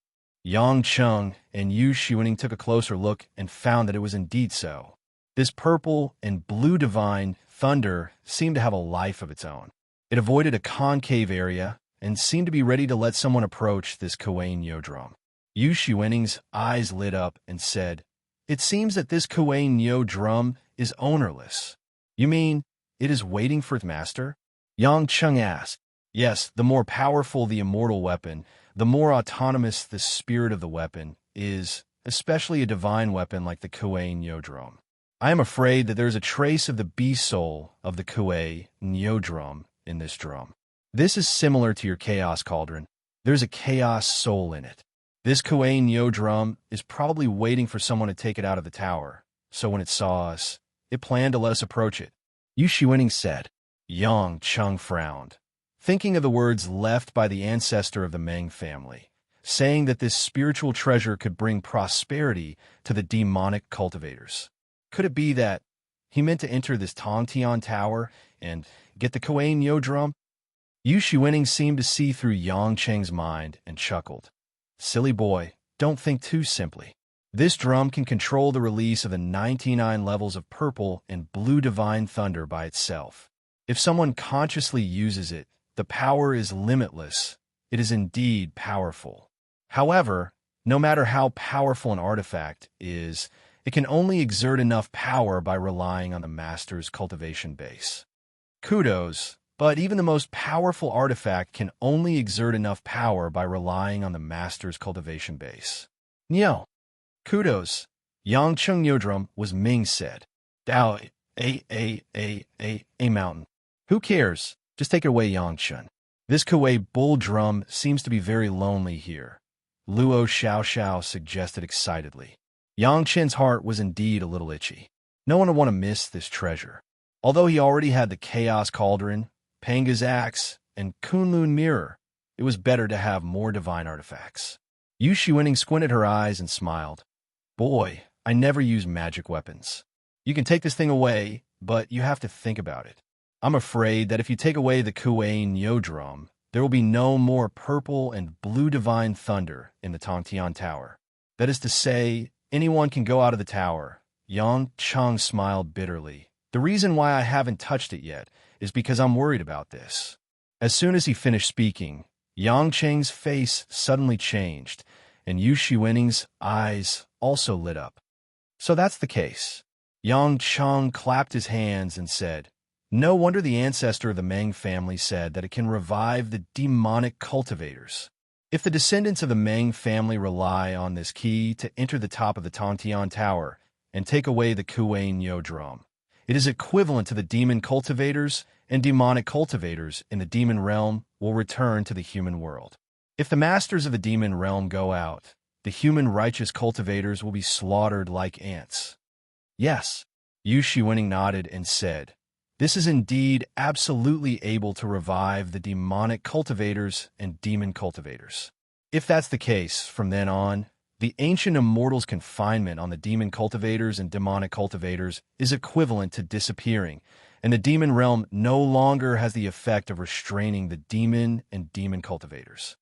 Yang Cheng and Yu Shiwening took a closer look and found that it was indeed so. This purple and blue divine thunder seemed to have a life of its own. It avoided a concave area and seemed to be ready to let someone approach this Kuei Nyo drum. Yu Shiwening's eyes lit up and said, "It seems that this Kuei Nyo drum is ownerless. You mean it is waiting for its master? Yang Cheng asked. Yes, the more powerful the immortal weapon, the more autonomous the spirit of the weapon is, especially a divine weapon like the Kuei Nyodrum. I am afraid that there is a trace of the beast soul of the Kuei Nyodrum in this drum. This is similar to your chaos cauldron. There's a chaos soul in it. This Kuei Nyodrum is probably waiting for someone to take it out of the tower, so when it saw us, it planned to let us approach it. Yu Shiwening said. Yang Cheng frowned, thinking of the words left by the ancestor of the Meng family, saying that this spiritual treasure could bring prosperity to the demonic cultivators. Could it be that he meant to enter this Tongtian tower and get the Kuei Nyodrum? Yu Shiwening seemed to see through Yang Cheng's mind and chuckled. Silly boy, don't think too simply. This drum can control the release of the 99 levels of purple and blue divine thunder by itself. If someone consciously uses it, the power is limitless. It is indeed powerful. However, no matter how powerful an artifact is, it can only exert enough power by relying on the master's cultivation base. Kudos, but even the most powerful artifact can only exert enough power by relying on the master's cultivation base. Nyo. Kudos. Yang Cheng Nyodrum was Ming said. Dao, a mountain. Who cares? Just take it away, Yang Chen. This Kuei bull drum seems to be very lonely here, Luo Xiao suggested excitedly. Yang Chen's heart was indeed a little itchy. No one would want to miss this treasure. Although he already had the Chaos Cauldron, Panga's Axe, and Kunlun Mirror, it was better to have more divine artifacts. Yu Shiwening squinted her eyes and smiled. Boy, I never use magic weapons. You can take this thing away, but you have to think about it. I'm afraid that if you take away the Kuei Nyodrum, there will be no more purple and blue divine thunder in the Tongtian Tower. That is to say, anyone can go out of the tower. Yang Cheng smiled bitterly. The reason why I haven't touched it yet is because I'm worried about this. As soon as he finished speaking, Yang Cheng's face suddenly changed, and Yu Shiwening's eyes also lit up. So that's the case. Yang Cheng clapped his hands and said, no wonder the ancestor of the Meng family said that it can revive the demonic cultivators. If the descendants of the Meng family rely on this key to enter the top of the Tongtian Tower and take away the Kuei Nyodrum, it is equivalent to the demon cultivators and demonic cultivators in the demon realm will return to the human world. If the masters of the demon realm go out, the human righteous cultivators will be slaughtered like ants. Yes, Yu Shiwening nodded and said, this is indeed absolutely able to revive the demonic cultivators and demon cultivators. If that's the case, from then on, the ancient immortal's confinement on the demon cultivators and demonic cultivators is equivalent to disappearing, and the demon realm no longer has the effect of restraining the demon and demon cultivators.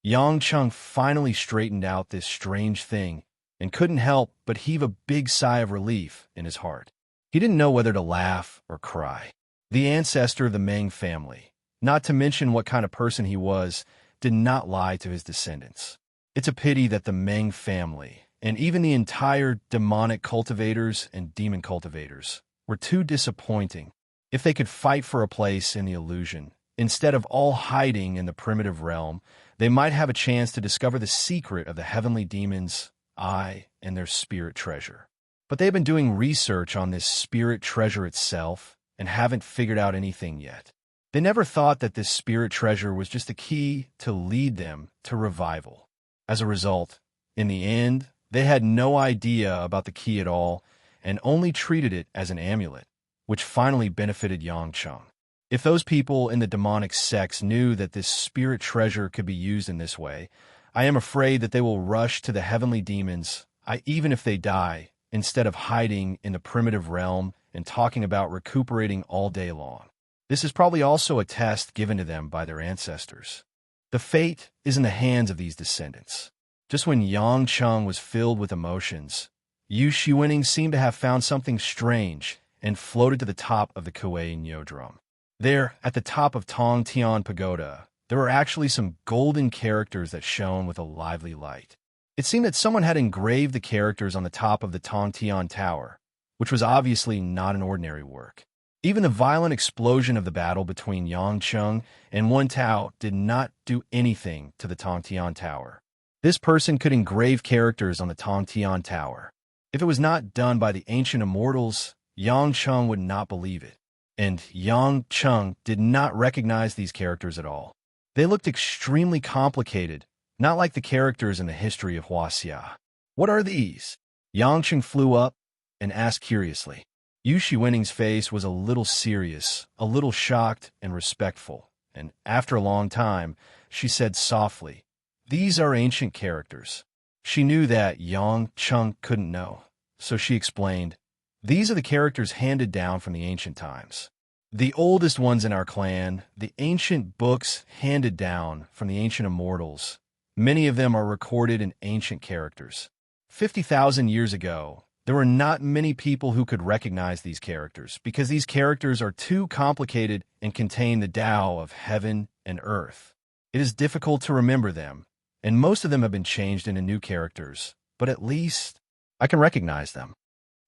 Yang Cheng finally straightened out this strange thing and couldn't help but heave a big sigh of relief in his heart. He didn't know whether to laugh or cry. The ancestor of the Meng family, not to mention what kind of person he was, did not lie to his descendants. It's a pity that the Meng family, and even the entire demonic cultivators and demon cultivators, were too disappointing. If they could fight for a place in the illusion, instead of all hiding in the primitive realm, they might have a chance to discover the secret of the heavenly demons' eye and their spirit treasure. But they've been doing research on this spirit treasure itself and haven't figured out anything yet. They never thought that this spirit treasure was just a key to lead them to revival. As a result, in the end, they had no idea about the key at all and only treated it as an amulet, which finally benefited Yang Cheng. If those people in the demonic sects knew that this spirit treasure could be used in this way, I am afraid that they will rush to the heavenly demons, even if they die, instead of hiding in the primitive realm and talking about recuperating all day long. This is probably also a test given to them by their ancestors. The fate is in the hands of these descendants. Just when Yang Cheng was filled with emotions, Yu Shiwening seemed to have found something strange and floated to the top of the Kuei Nyodrum. There, at the top of Tong Tian Pagoda, there were actually some golden characters that shone with a lively light. It seemed that someone had engraved the characters on the top of the Tong Tian Tower, which was obviously not an ordinary work. Even the violent explosion of the battle between Yang Cheng and Wen Tao did not do anything to the Tongtian Tower. This person could engrave characters on the Tongtian Tower. If it was not done by the ancient immortals, Yang Cheng would not believe it. And Yang Cheng did not recognize these characters at all. They looked extremely complicated, not like the characters in the history of Huaxia. What are these? Yang Cheng flew up and asked curiously. Yu Shiwening's face was a little serious, a little shocked and respectful, and after a long time, she said softly, "These are ancient characters." She knew that Yang Cheng couldn't know, so she explained, "These are the characters handed down from the ancient times. The oldest ones in our clan, the ancient books handed down from the ancient immortals. Many of them are recorded in ancient characters. 50,000 years ago, there were not many people who could recognize these characters because these characters are too complicated and contain the Tao of heaven and earth. It is difficult to remember them, and most of them have been changed into new characters, but at least I can recognize them.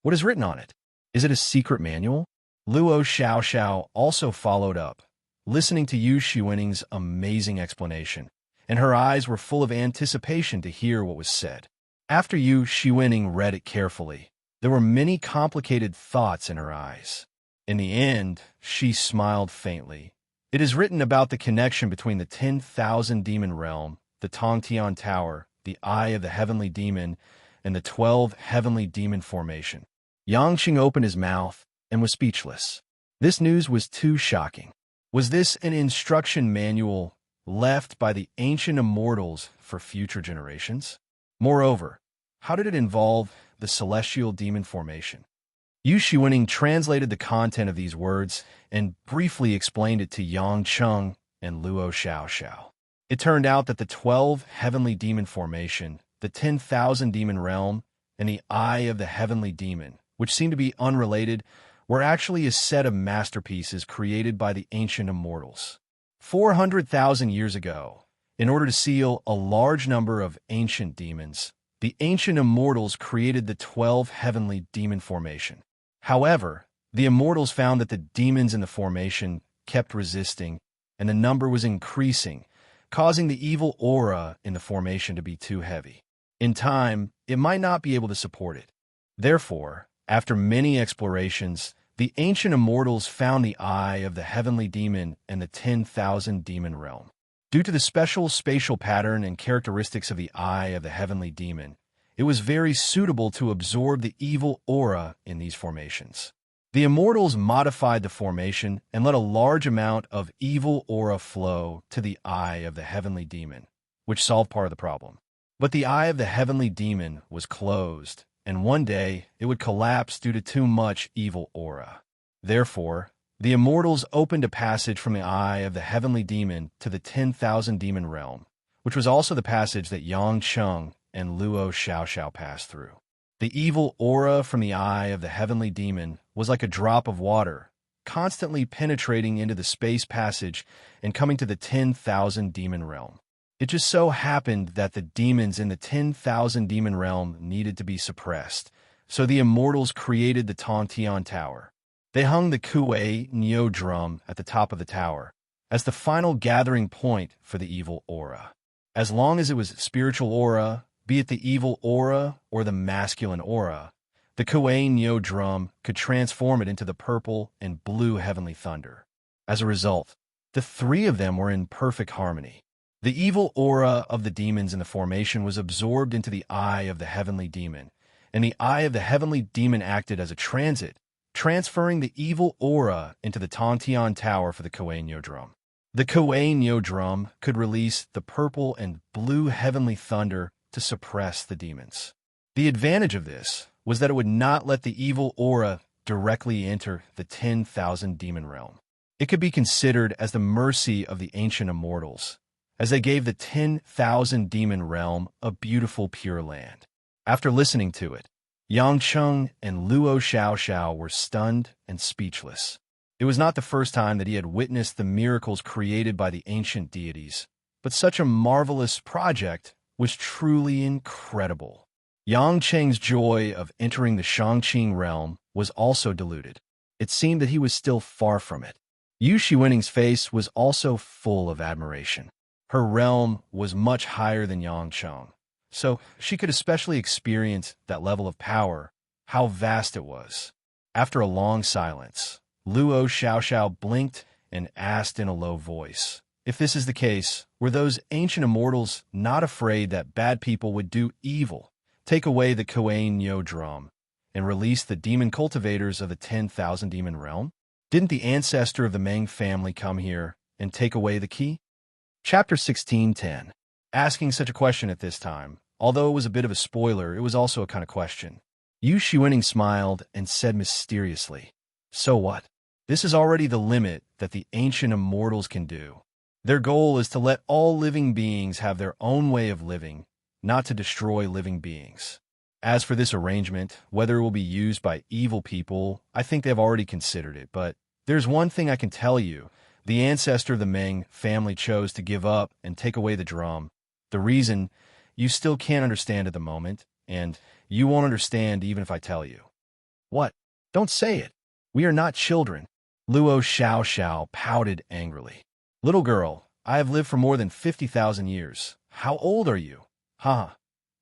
What is written on it? Is it a secret manual?" Luo Xiaoxiao also followed up, listening to Yu Shiwening's amazing explanation, and her eyes were full of anticipation to hear what was said. After Yu Shiwening read it carefully, there were many complicated thoughts in her eyes. In the end, she smiled faintly. "It is written about the connection between the 10,000 demon realm, the Tongtian Tower, the Eye of the Heavenly Demon, and the 12 Heavenly Demon formation." Yang Qing opened his mouth and was speechless. This news was too shocking. Was this an instruction manual left by the ancient immortals for future generations? Moreover, how did it involve the celestial demon formation? Yu Shiwening translated the content of these words and briefly explained it to Yang Cheng and Luo Xiaoxiao. It turned out that the 12 heavenly demon formation, the 10,000 demon realm, and the Eye of the Heavenly Demon, which seemed to be unrelated, were actually a set of masterpieces created by the ancient immortals. 400,000 years ago, in order to seal a large number of ancient demons, the ancient immortals created the 12 heavenly demon formation. However, the immortals found that the demons in the formation kept resisting, and the number was increasing, causing the evil aura in the formation to be too heavy. In time, it might not be able to support it. Therefore, after many explorations, the ancient immortals found the Eye of the Heavenly Demon and the 10,000 demon realm. Due to the special spatial pattern and characteristics of the Eye of the Heavenly Demon, it was very suitable to absorb the evil aura in these formations. The immortals modified the formation and let a large amount of evil aura flow to the Eye of the Heavenly Demon, which solved part of the problem. But the Eye of the Heavenly Demon was closed, and one day it would collapse due to too much evil aura. Therefore, the immortals opened a passage from the Eye of the Heavenly Demon to the 10,000 demon realm, which was also the passage that Yang Cheng and Luo Xiaoxiao passed through. The evil aura from the Eye of the Heavenly Demon was like a drop of water, constantly penetrating into the space passage and coming to the 10,000 demon realm. It just so happened that the demons in the 10,000 demon realm needed to be suppressed, so the immortals created the Tongtian Tower. They hung the Kuei Neo drum at the top of the tower as the final gathering point for the evil aura. As long as it was spiritual aura, be it the evil aura or the masculine aura, the Kuei Neo drum could transform it into the purple and blue heavenly thunder. As a result, the three of them were in perfect harmony. The evil aura of the demons in the formation was absorbed into the Eye of the Heavenly Demon, and the Eye of the Heavenly Demon acted as a transit, transferring the evil aura into the Tongtian Tower for the Kuei Neo drum. The Kuei Neo drum could release the purple and blue heavenly thunder to suppress the demons. The advantage of this was that it would not let the evil aura directly enter the 10,000 demon realm. It could be considered as the mercy of the ancient immortals, as they gave the 10,000 demon realm a beautiful pure land. After listening to it, Yang Cheng and Luo Xiaoxiao were stunned and speechless. It was not the first time that he had witnessed the miracles created by the ancient deities, but such a marvelous project was truly incredible. Yang Cheng's joy of entering the Shangqing realm was also diluted. It seemed that he was still far from it. Yu Shiwening's face was also full of admiration. Her realm was much higher than Yangcheng, so she could especially experience that level of power, how vast it was. After a long silence, Luo Xiaoxiao blinked and asked in a low voice, "If this is the case, were those ancient immortals not afraid that bad people would do evil, take away the Kuei Nyo drum, and release the demon cultivators of the 10,000 demon realm? Didn't the ancestor of the Meng family come here and take away the key?" Chapter 16:10. Asking such a question at this time, although it was a bit of a spoiler, it was also a kind of question. Yu Shiwening smiled and said mysteriously, "So what? This is already the limit that the ancient immortals can do. Their goal is to let all living beings have their own way of living, not to destroy living beings. As for this arrangement, whether it will be used by evil people, I think they have already considered it, but there's one thing I can tell you. The ancestor of the Meng family chose to give up and take away the drum. The reason, you still can't understand at the moment, and you won't understand even if I tell you." "What? Don't say it. We are not children." Luo Xiaoxiao pouted angrily. "Little girl, I have lived for more than 50,000 years. How old are you? Ha!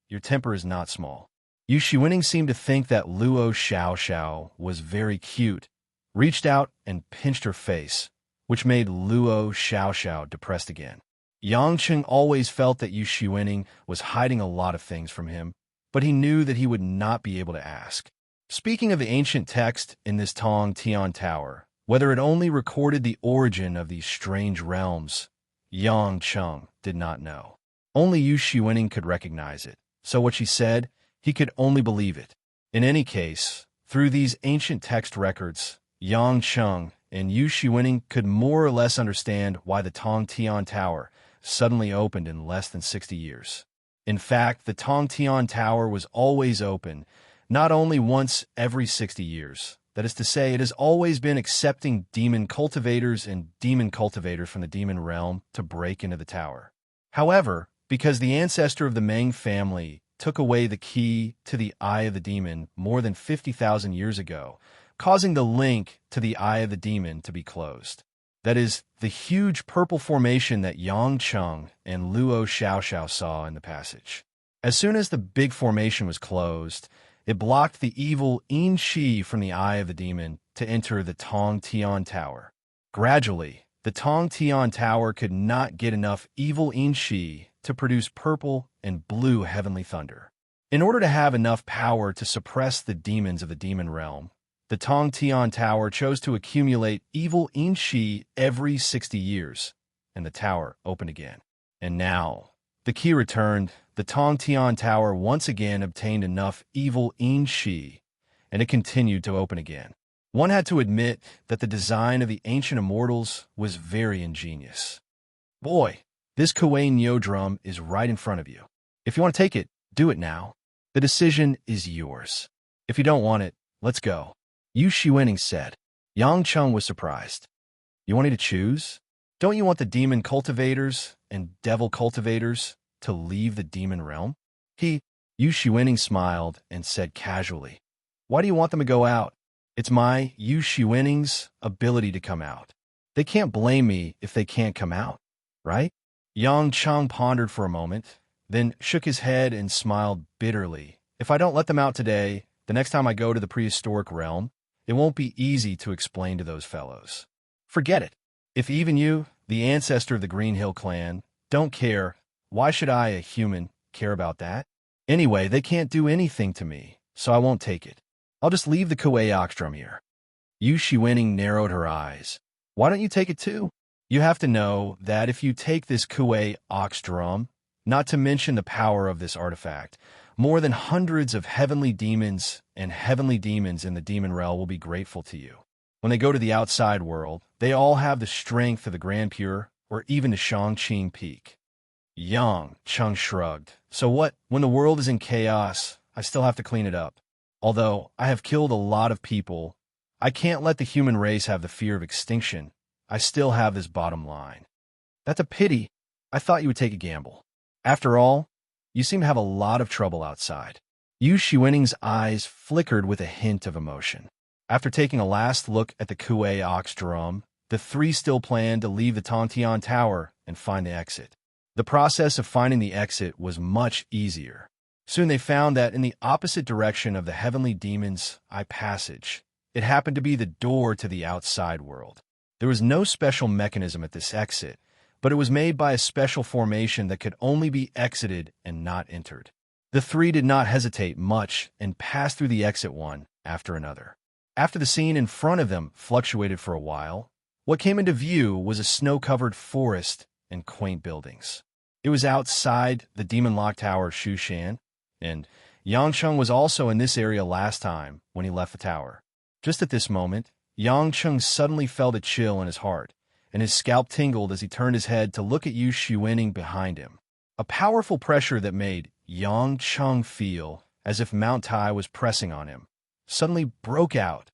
Your temper is not small." Yu Shiwening seemed to think that Luo Xiaoxiao was very cute, reached out and pinched her face, which made Luo Xiaoxiao depressed again. Yangcheng always felt that Yu Shiwening was hiding a lot of things from him, but he knew that he would not be able to ask. Speaking of the ancient text in this Tong Tian Tower, whether it only recorded the origin of these strange realms, Yangcheng did not know. Only Yu Shiwening could recognize it, so what she said, he could only believe it. In any case, through these ancient text records, Yangcheng and Yu Shiwening could more or less understand why the Tong Tian Tower suddenly opened in less than 60 years. In fact, the Tong Tian Tower was always open, not only once every 60 years. That is to say, it has always been accepting demon cultivators and demon cultivators from the demon realm to break into the tower. However, because the ancestor of the Meng family took away the key to the Eye of the Demon more than 50,000 years ago, causing the link to the Eye of the Demon to be closed. That is, the huge purple formation that Yangcheng and Luo Xiaoxiao saw in the passage. As soon as the big formation was closed, it blocked the evil Yin Shi from the Eye of the Demon to enter the Tong Tian Tower. Gradually, the Tong Tian Tower could not get enough evil Yin Shi to produce purple and blue heavenly thunder. In order to have enough power to suppress the demons of the demon realm, the Tong Tian Tower chose to accumulate evil Yin Shi every 60 years, and the tower opened again. And now, the key returned, the Tong Tian Tower once again obtained enough evil Yin Shi, and it continued to open again. One had to admit that the design of the ancient immortals was very ingenious. "Boy, this Kuei Nyo drum is right in front of you. If you want to take it, do it now. The decision is yours. If you don't want it, let's go." Yu Shiwening said. Yangcheng was surprised. "You want me to choose? Don't you want the demon cultivators and devil cultivators to leave the demon realm?" Yu Shiwening smiled and said casually, "Why do you want them to go out? It's my, Yu Shiwening's, ability to come out. They can't blame me if they can't come out, right?" Yangcheng pondered for a moment, then shook his head and smiled bitterly. "If I don't let them out today, the next time I go to the prehistoric realm, it won't be easy to explain to those fellows. Forget it. If even you, the ancestor of the Green Hill clan, don't care, why should I, a human, care about that? Anyway, they can't do anything to me, so I won't take it. I'll just leave the Kuei ox drum here." Yu Shiwening narrowed her eyes. "Why don't you take it too? You have to know that if you take this Kuei ox drum, not to mention the power of this artifact, more than hundreds of heavenly demons and heavenly demons in the demon realm will be grateful to you. When they go to the outside world, they all have the strength of the Grand Pure or even the Shangqing Peak." Yangcheng shrugged. "So what? When the world is in chaos, I still have to clean it up. Although I have killed a lot of people, I can't let the human race have the fear of extinction. I still have this bottom line." "That's a pity. I thought you would take a gamble. After all, you seem to have a lot of trouble outside." Yu Shiwening's eyes flickered with a hint of emotion. After taking a last look at the Kuei ox drum, the three still planned to leave the Tontian Tower and find the exit. The process of finding the exit was much easier. Soon they found that in the opposite direction of the heavenly demon's eye passage, it happened to be the door to the outside world. There was no special mechanism at this exit, but it was made by a special formation that could only be exited and not entered. The three did not hesitate much and passed through the exit one after another. After the scene in front of them fluctuated for a while, what came into view was a snow-covered forest and quaint buildings. It was outside the Demon Lock Tower of Shushan, and Yangcheng was also in this area last time when he left the tower. Just at this moment, Yangcheng suddenly felt a chill in his heart, and his scalp tingled as he turned his head to look at Yu Shiwening behind him. A powerful pressure that made Yangcheng feel as if Mount Tai was pressing on him suddenly broke out.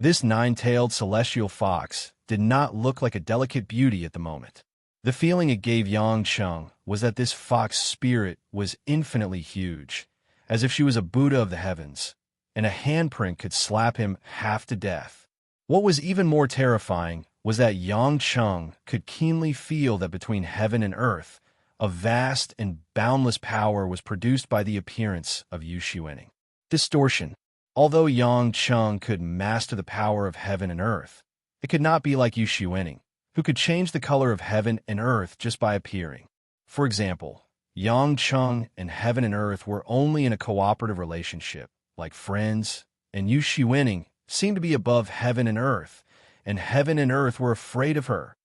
This nine-tailed celestial fox did not look like a delicate beauty at the moment. The feeling it gave Yangcheng was that this fox spirit was infinitely huge, as if she was a Buddha of the heavens, and a handprint could slap him half to death. What was even more terrifying was that Yangcheng could keenly feel that between heaven and earth, a vast and boundless power was produced by the appearance of Yu Shiwening. Distortion. Although Yangcheng could master the power of heaven and earth, it could not be like Yu Shiwening, who could change the color of heaven and earth just by appearing. For example, Yangcheng and heaven and earth were only in a cooperative relationship, like friends, and Yu Shiwening seemed to be above heaven and earth were afraid of her.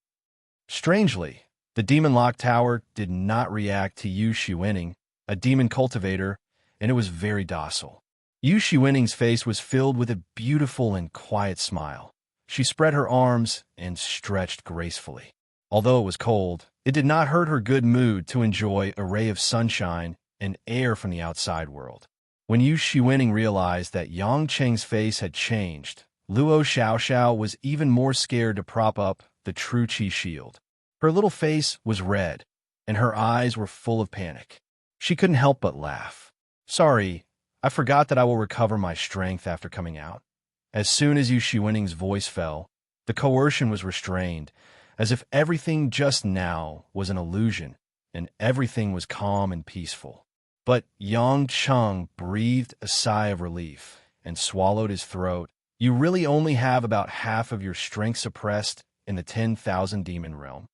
Strangely, the Demon Lock Tower did not react to Yu Shiwening, a demon cultivator, and it was very docile. Yu Shiwening's face was filled with a beautiful and quiet smile. She spread her arms and stretched gracefully. Although it was cold, it did not hurt her good mood to enjoy a ray of sunshine and air from the outside world. When Yu Shiwening realized that Yangcheng's face had changed, Luo Xiaoxiao was even more scared to prop up the true Qi shield. Her little face was red, and her eyes were full of panic. She couldn't help but laugh. "Sorry, I forgot that I will recover my strength after coming out." As soon as Yu Shiwening's voice fell, the coercion was restrained, as if everything just now was an illusion, and everything was calm and peaceful. But Yangcheng breathed a sigh of relief and swallowed his throat. "You really only have about half of your strength suppressed in the 10,000 demon realm."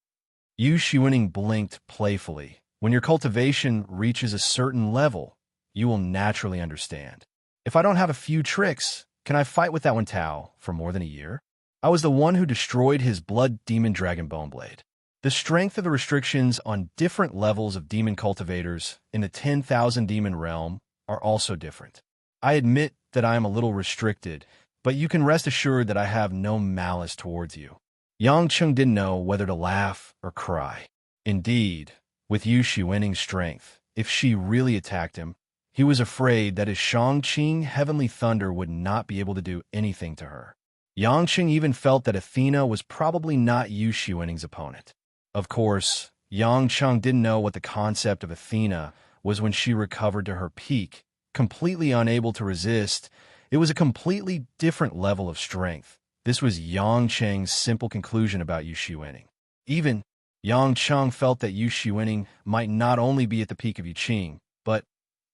Yu Shiwening blinked playfully. "When your cultivation reaches a certain level, you will naturally understand. If I don't have a few tricks, can I fight with that one Tao for more than a year? I was the one who destroyed his blood demon dragon bone blade." The strength of the restrictions on different levels of demon cultivators in the 10,000 demon realm are also different. I admit that I am a little restricted, but you can rest assured that I have no malice towards you. Yangcheng didn't know whether to laugh or cry. Indeed, with Yu Shiwening's strength, if she really attacked him, he was afraid that his Shangqing heavenly thunder would not be able to do anything to her. Yangcheng even felt that Athena was probably not Yu Shiwening's opponent. Of course, Yangcheng didn't know what the concept of Athena was when she recovered to her peak, completely unable to resist. It was a completely different level of strength. This was Yangcheng's simple conclusion about Yu Shiwening. Even Yangcheng felt that Yu Shiwening might not only be at the peak of Yuqing, but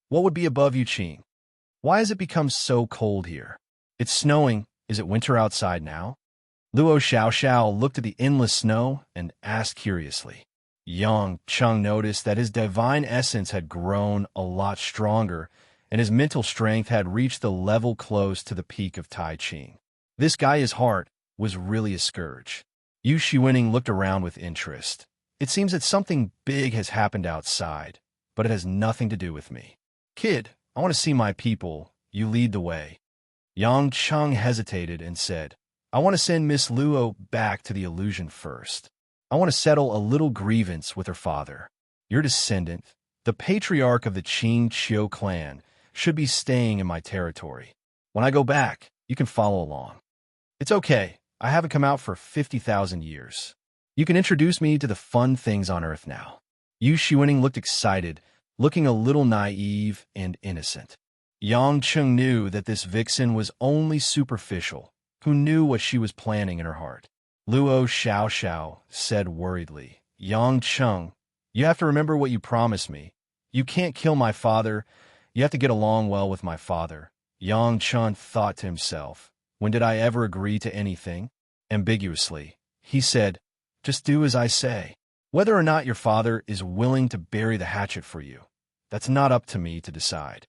what would be above Yuqing? Why has it become so cold here? It's snowing. Is it winter outside now? Luo Xiaoxiao looked at the endless snow and asked curiously. Yangcheng noticed that his divine essence had grown a lot stronger, and his mental strength had reached the level close to the peak of Tai Ching. This guy's heart was really a scourge. Yu Shiwening looked around with interest. "It seems that something big has happened outside, but it has nothing to do with me. Kid, I want to see my people. You lead the way." Yangcheng hesitated and said, "I want to send Miss Luo back to the illusion first. I want to settle a little grievance with her father. Your descendant, the patriarch of the Qing Qiu clan, should be staying in my territory. When I go back, you can follow along. It's okay. I haven't come out for 50,000 years. You can introduce me to the fun things on Earth now." Yu Shiwening looked excited, looking a little naive and innocent. Yangcheng knew that this vixen was only superficial, who knew what she was planning in her heart. Luo Xiao said worriedly, Yang Cheng, you have to remember what you promised me. You can't kill my father. You have to get along well with my father. Yang Cheng thought to himself, when did I ever agree to anything? Ambiguously, he said, just do as I say. Whether or not your father is willing to bury the hatchet for you, that's not up to me to decide.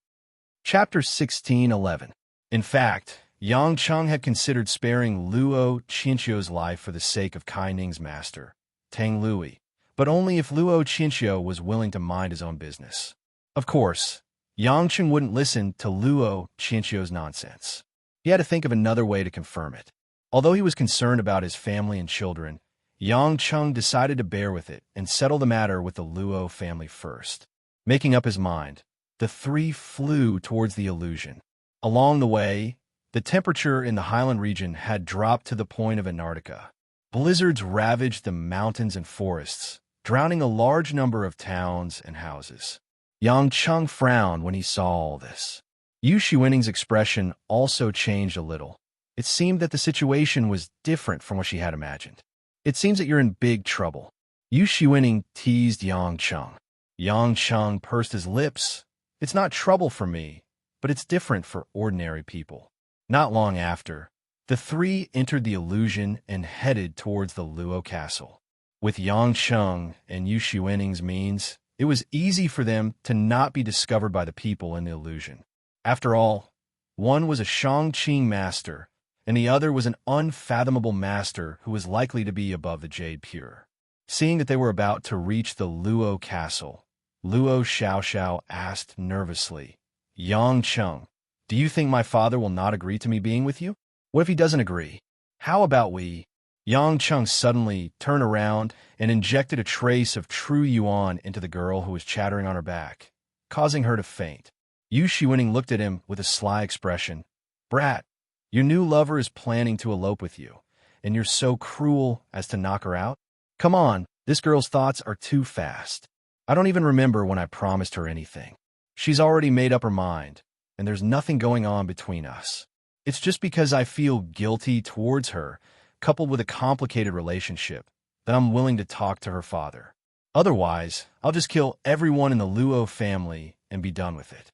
Chapter 16:11. In fact, Yang Cheng had considered sparing Luo Qinqiu's life for the sake of Kai Ning's master, Tang Lui, but only if Luo Qinqiu was willing to mind his own business. Of course, Yang Cheng wouldn't listen to Luo Qinqiu's nonsense. He had to think of another way to confirm it. Although he was concerned about his family and children, Yang Cheng decided to bear with it and settle the matter with the Luo family first. Making up his mind, the three flew towards the illusion. Along the way, the temperature in the highland region had dropped to the point of Antarctica. Blizzards ravaged the mountains and forests, drowning a large number of towns and houses. Yang Cheng frowned when he saw all this. Yu Shiwening's expression also changed a little. It seemed that the situation was different from what she had imagined. It seems that you're in big trouble. Yu Shiwening teased Yang Cheng. Yang Cheng pursed his lips. It's not trouble for me, but it's different for ordinary people. Not long after, the three entered the illusion and headed towards the Luo castle. With Yang Cheng and Yu Shiwening's means, it was easy for them to not be discovered by the people in the illusion. After all, one was a Shangqing master, and the other was an unfathomable master who was likely to be above the Jade Pure. Seeing that they were about to reach the Luo castle, Luo Xiao asked nervously, Yang Cheng, do you think my father will not agree to me being with you? What if he doesn't agree? How about we? Yang Cheng suddenly turned around and injected a trace of true yuan into the girl who was chattering on her back, causing her to faint. Yu Shiwening looked at him with a sly expression. Brat, your new lover is planning to elope with you, and you're so cruel as to knock her out? Come on, this girl's thoughts are too fast. I don't even remember when I promised her anything. She's already made up her mind, and there's nothing going on between us. It's just because I feel guilty towards her, coupled with a complicated relationship, that I'm willing to talk to her father. Otherwise, I'll just kill everyone in the Luo family and be done with it.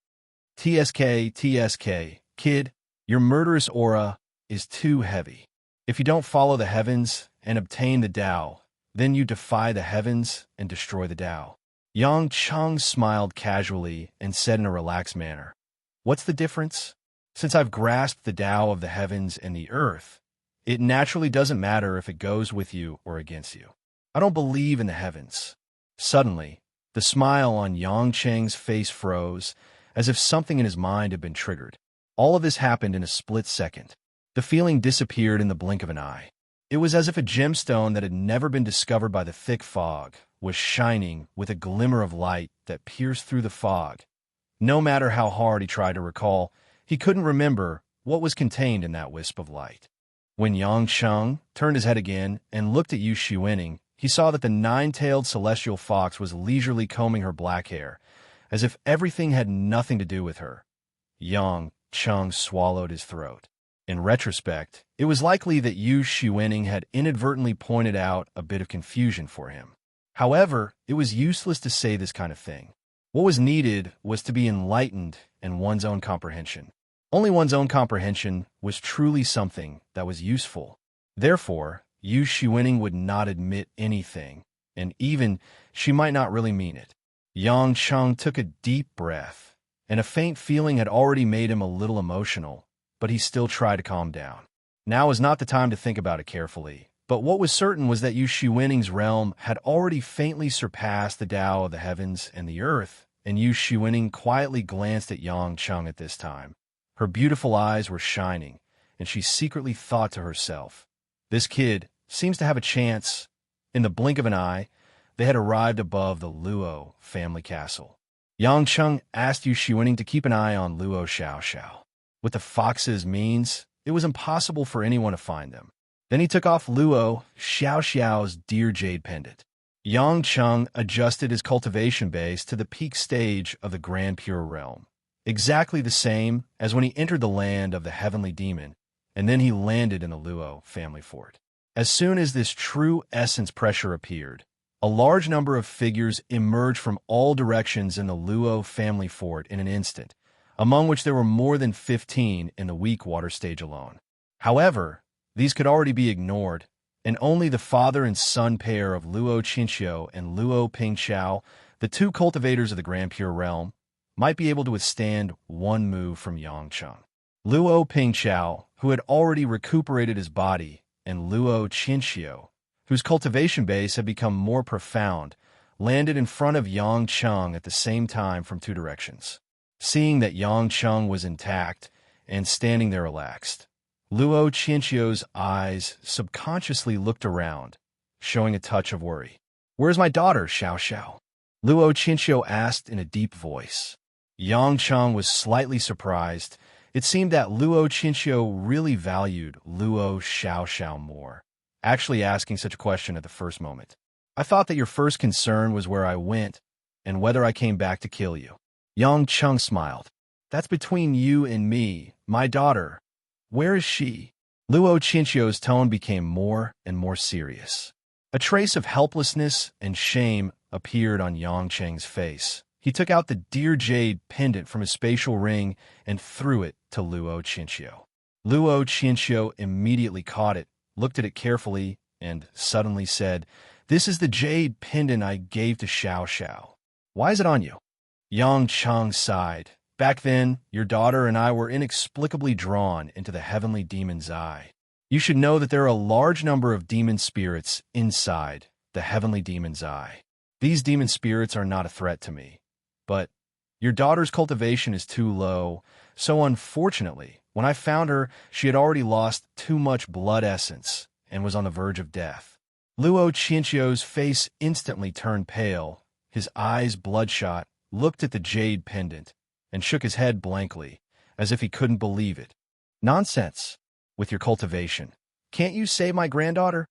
TSK, kid, your murderous aura is too heavy. If you don't follow the heavens and obtain the Tao, then you defy the heavens and destroy the Tao. Yang Cheng smiled casually and said in a relaxed manner, What's the difference? Since I've grasped the Tao of the heavens and the earth, it naturally doesn't matter if it goes with you or against you. I don't believe in the heavens. Suddenly, the smile on Yang Cheng's face froze, as if something in his mind had been triggered. All of this happened in a split second. The feeling disappeared in the blink of an eye. It was as if a gemstone that had never been discovered by the thick fog was shining with a glimmer of light that pierced through the fog. No matter how hard he tried to recall, he couldn't remember what was contained in that wisp of light. When Yang Cheng turned his head again and looked at Yu Shiwening, he saw that the nine-tailed celestial fox was leisurely combing her black hair, as if everything had nothing to do with her. Yang Cheng swallowed his throat. In retrospect, it was likely that Yu Shiwening had inadvertently pointed out a bit of confusion for him. However, it was useless to say this kind of thing. What was needed was to be enlightened in one's own comprehension. Only one's own comprehension was truly something that was useful. Therefore, Yu Shiwening would not admit anything, and even she might not really mean it. Yang Cheng took a deep breath, and a faint feeling had already made him a little emotional, but he still tried to calm down. Now was not the time to think about it carefully, but what was certain was that Yu Shiwening's realm had already faintly surpassed the Tao of the heavens and the earth, and Yu Shiwening quietly glanced at Yang Cheng at this time. Her beautiful eyes were shining, and she secretly thought to herself, This kid seems to have a chance. In the blink of an eye, they had arrived above the Luo family castle. Yang Cheng asked Yu Shiwening to keep an eye on Luo Xiao. With the fox's means, it was impossible for anyone to find them. Then he took off Luo Xiao's dear jade pendant. Yang Cheng adjusted his cultivation base to the peak stage of the Grand Pure Realm, exactly the same as when he entered the land of the Heavenly Demon and then he landed in the Luo family fort. As soon as this true essence pressure appeared, a large number of figures emerged from all directions in the Luo family fort in an instant, among which there were more than 15 in the weak water stage alone. However, these could already be ignored, and only the father and son pair of Luo Qinxiu and Luo Pingxiao, the two cultivators of the Grand Pure Realm, might be able to withstand one move from Yangcheng. Luo Pingxiao, who had already recuperated his body, and Luo Qinxiu, whose cultivation base had become more profound, landed in front of Yangcheng at the same time from two directions. Seeing that Yangcheng was intact and standing there relaxed, Luo Qinxiu's eyes subconsciously looked around, showing a touch of worry. "Where's my daughter, Xiao Xiao?" Luo Qinxiu asked in a deep voice. Yangcheng was slightly surprised. It seemed that Luo Qinxiu really valued Luo Xiao Xiao more, actually asking such a question at the first moment. "I thought that your first concern was where I went and whether I came back to kill you." Yangcheng smiled. "That's between you and me, my daughter. Where is she?" Luo Qinxiu's tone became more and more serious. A trace of helplessness and shame appeared on Yangcheng's face. He took out the dear jade pendant from his spatial ring and threw it to Luo Qinxiu. Luo Qinxiu immediately caught it, looked at it carefully, and suddenly said, "This is the jade pendant I gave to Xiao Xiao. Why is it on you?" Yangcheng sighed. "Back then, your daughter and I were inexplicably drawn into the heavenly demon's eye. You should know that there are a large number of demon spirits inside the heavenly demon's eye. These demon spirits are not a threat to me. But your daughter's cultivation is too low, so unfortunately, when I found her, she had already lost too much blood essence and was on the verge of death." Luo Qinxiu's face instantly turned pale. His eyes, bloodshot, looked at the jade pendant and shook his head blankly, as if he couldn't believe it. "Nonsense with your cultivation. Can't you save my granddaughter?"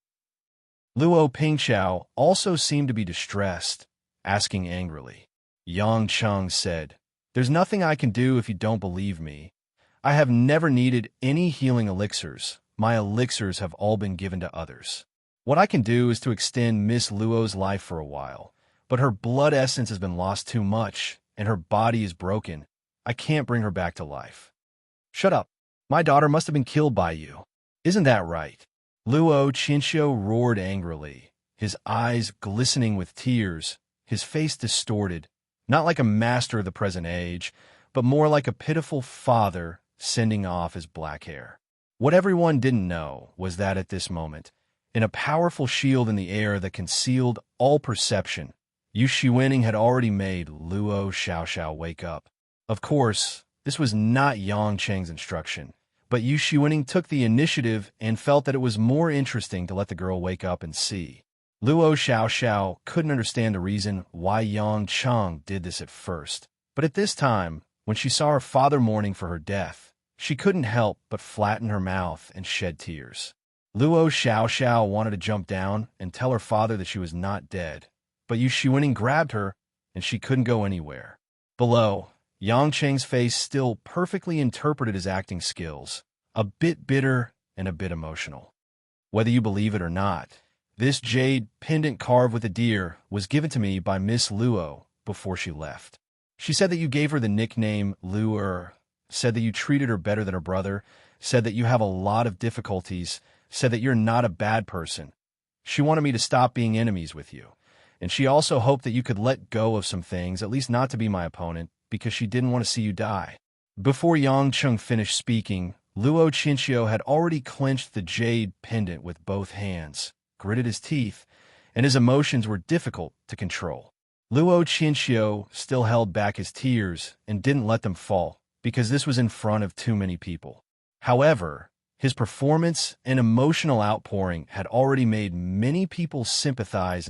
Luo Pingxiao also seemed to be distressed, asking angrily. Yangcheng said, "There's nothing I can do if you don't believe me. I have never needed any healing elixirs. My elixirs have all been given to others. What I can do is to extend Miss Luo's life for a while, but her blood essence has been lost too much, and her body is broken. I can't bring her back to life." "Shut up. My daughter must have been killed by you. Isn't that right?" Luo Qinxiu roared angrily, his eyes glistening with tears, his face distorted, not like a master of the present age, but more like a pitiful father sending off his black hair. What everyone didn't know was that at this moment, in a powerful shield in the air that concealed all perception, Yu Shiwening had already made Luo Xiaoxiao wake up. Of course, this was not Yangcheng's instruction, but Yu Shiwening took the initiative and felt that it was more interesting to let the girl wake up and see. Luo Xiaoxiao couldn't understand the reason why Yangcheng did this at first, but at this time, when she saw her father mourning for her death, she couldn't help but flatten her mouth and shed tears. Luo Xiaoxiao wanted to jump down and tell her father that she was not dead, but Yu Shiwening grabbed her, and she couldn't go anywhere. Below, Yangcheng's face still perfectly interpreted his acting skills, a bit bitter and a bit emotional. "Whether you believe it or not, this jade pendant carved with a deer was given to me by Miss Luo before she left. She said that you gave her the nickname Luer, said that you treated her better than her brother, said that you have a lot of difficulties, said that you're not a bad person. She wanted me to stop being enemies with you, and she also hoped that you could let go of some things, at least not to be my opponent, because she didn't want to see you die." Before Yangcheng finished speaking, Luo Qinxiu had already clenched the jade pendant with both hands, gritted his teeth, and his emotions were difficult to control. Luo Qinxiu still held back his tears and didn't let them fall, because this was in front of too many people. However, his performance and emotional outpouring had already made many people sympathize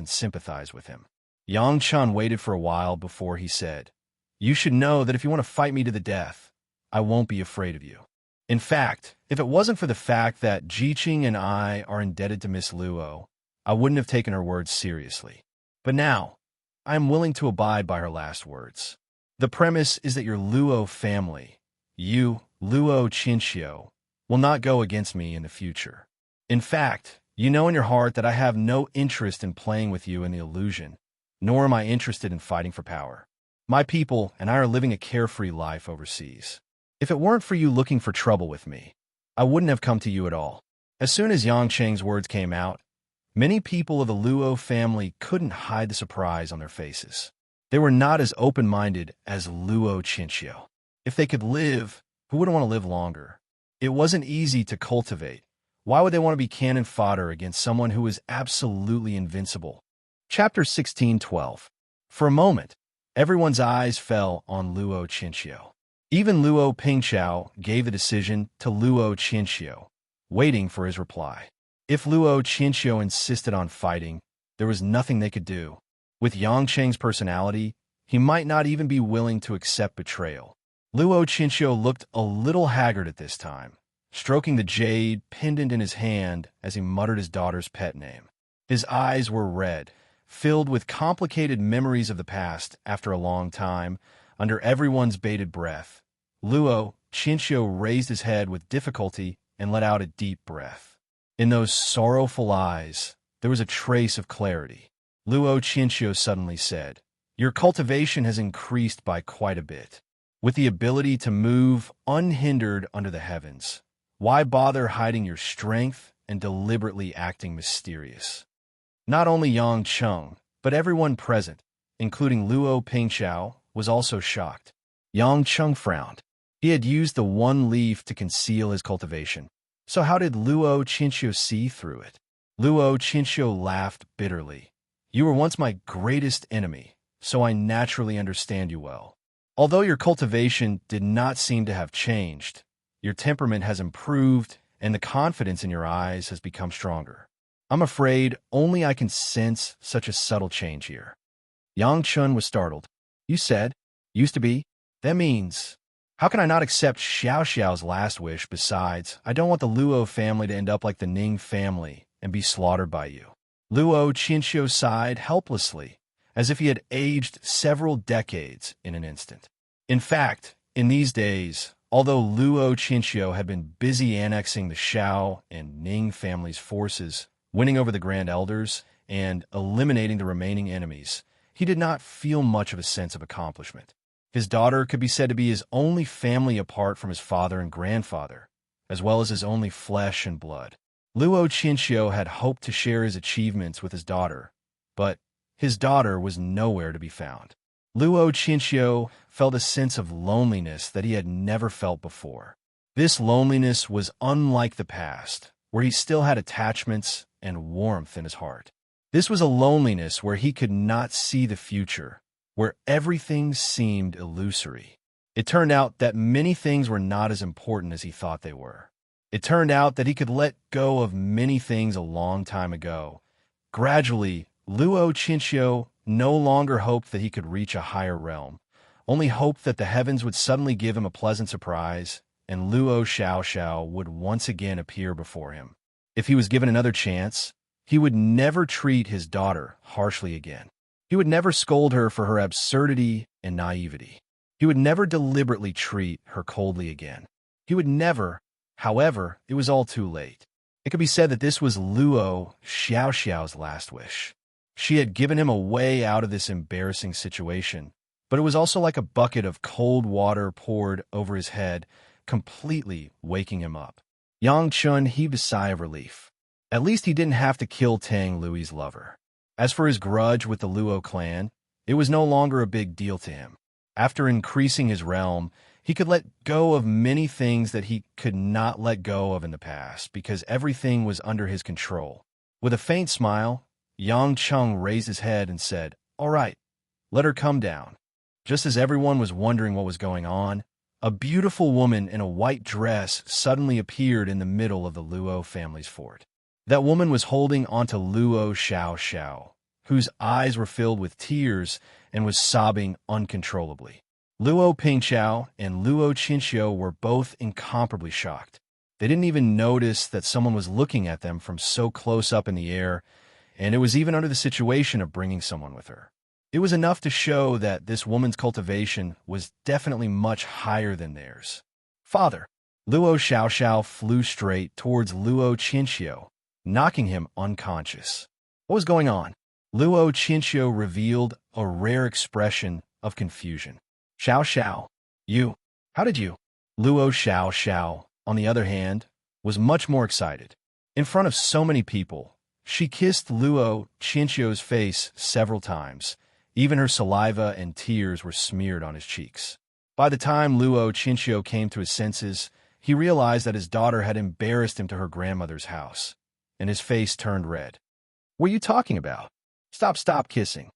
with him. Yangcheng waited for a while before he said, "You should know that if you want to fight me to the death, I won't be afraid of you. In fact, if it wasn't for the fact that Jiqing and I are indebted to Miss Luo, I wouldn't have taken her words seriously. But now, I am willing to abide by her last words. The premise is that your Luo family, you, Luo Qinxiu, will not go against me in the future. In fact, you know in your heart that I have no interest in playing with you in the illusion, nor am I interested in fighting for power. My people and I are living a carefree life overseas. If it weren't for you looking for trouble with me, I wouldn't have come to you at all." As soon as Yang Cheng's words came out, many people of the Luo family couldn't hide the surprise on their faces. They were not as open-minded as Luo Qinxiu. If they could live, who wouldn't want to live longer? It wasn't easy to cultivate. Why would they want to be cannon fodder against someone who was absolutely invincible? Chapter 16:12. For a moment, everyone's eyes fell on Luo Qinxiu. Even Luo Pingqiao gave the decision to Luo Qinxiu, waiting for his reply. If Luo Qinxiu insisted on fighting, there was nothing they could do. With Yang Cheng's personality, he might not even be willing to accept betrayal. Luo Qinxiu looked a little haggard at this time, stroking the jade pendant in his hand as he muttered his daughter's pet name. His eyes were red, filled with complicated memories of the past after a long time, under everyone's bated breath. Luo Qinxiu raised his head with difficulty and let out a deep breath. In those sorrowful eyes, there was a trace of clarity. Luo Qinxiu suddenly said, "Your cultivation has increased by quite a bit. With the ability to move unhindered under the heavens, why bother hiding your strength and deliberately acting mysterious?" Not only Yang Cheng, but everyone present, including Luo Pingqiao, was also shocked. Yang Cheng frowned. He had used the one leaf to conceal his cultivation. So how did Luo Qinxiu see through it? Luo Qinxiu laughed bitterly. "You were once my greatest enemy, so I naturally understand you well. Although your cultivation did not seem to have changed, your temperament has improved and the confidence in your eyes has become stronger. I'm afraid only I can sense such a subtle change here." Yang Chun was startled. "You said, used to be? That means, how can I not accept Xiao Xiao's last wish? Besides, I don't want the Luo family to end up like the Ning family and be slaughtered by you." Luo Qinxiu sighed helplessly, as if he had aged several decades in an instant. In fact, in these days, although Luo Qinxiu had been busy annexing the Xiao and Ning family's forces, winning over the Grand Elders, and eliminating the remaining enemies, he did not feel much of a sense of accomplishment. His daughter could be said to be his only family apart from his father and grandfather, as well as his only flesh and blood. Luo Qinxiu had hoped to share his achievements with his daughter, but his daughter was nowhere to be found. Luo Qinxiu felt a sense of loneliness that he had never felt before. This loneliness was unlike the past, where he still had attachments and warmth in his heart. This was a loneliness where he could not see the future, where everything seemed illusory. It turned out that many things were not as important as he thought they were. It turned out that he could let go of many things a long time ago. Gradually, Luo Qinxiu no longer hoped that he could reach a higher realm, only hoped that the heavens would suddenly give him a pleasant surprise, and Luo Xiao would once again appear before him. If he was given another chance, he would never treat his daughter harshly again. He would never scold her for her absurdity and naivety. He would never deliberately treat her coldly again. He would never, however, it was all too late. It could be said that this was Luo Xiao's last wish. She had given him a way out of this embarrassing situation, but it was also like a bucket of cold water poured over his head, completely waking him up. Yang Chun heaved a sigh of relief. At least he didn't have to kill Tang Lui's lover. As for his grudge with the Luo clan, it was no longer a big deal to him. After increasing his realm, he could let go of many things that he could not let go of in the past because everything was under his control. With a faint smile, Yang Cheng raised his head and said, "All right, let her come down." Just as everyone was wondering what was going on, a beautiful woman in a white dress suddenly appeared in the middle of the Luo family's fort. That woman was holding onto Luo Xiao, whose eyes were filled with tears and was sobbing uncontrollably. Luo Pingqiao and Luo Qinxiu were both incomparably shocked. They didn't even notice that someone was looking at them from so close up in the air, and it was even under the situation of bringing someone with her. It was enough to show that this woman's cultivation was definitely much higher than theirs. "Father," Luo Xiaoxiao flew straight towards Luo Qinxiu, knocking him unconscious. What was going on? Luo Qinxiu revealed a rare expression of confusion. Xiao, you, how did you? Luo Xiaoxiao, on the other hand, was much more excited. In front of so many people, she kissed Luo Qinxiu's face several times. Even her saliva and tears were smeared on his cheeks. By the time Luo Qinxiu came to his senses, he realized that his daughter had embarrassed him to her grandmother's house, and his face turned red. What are you talking about? Stop kissing.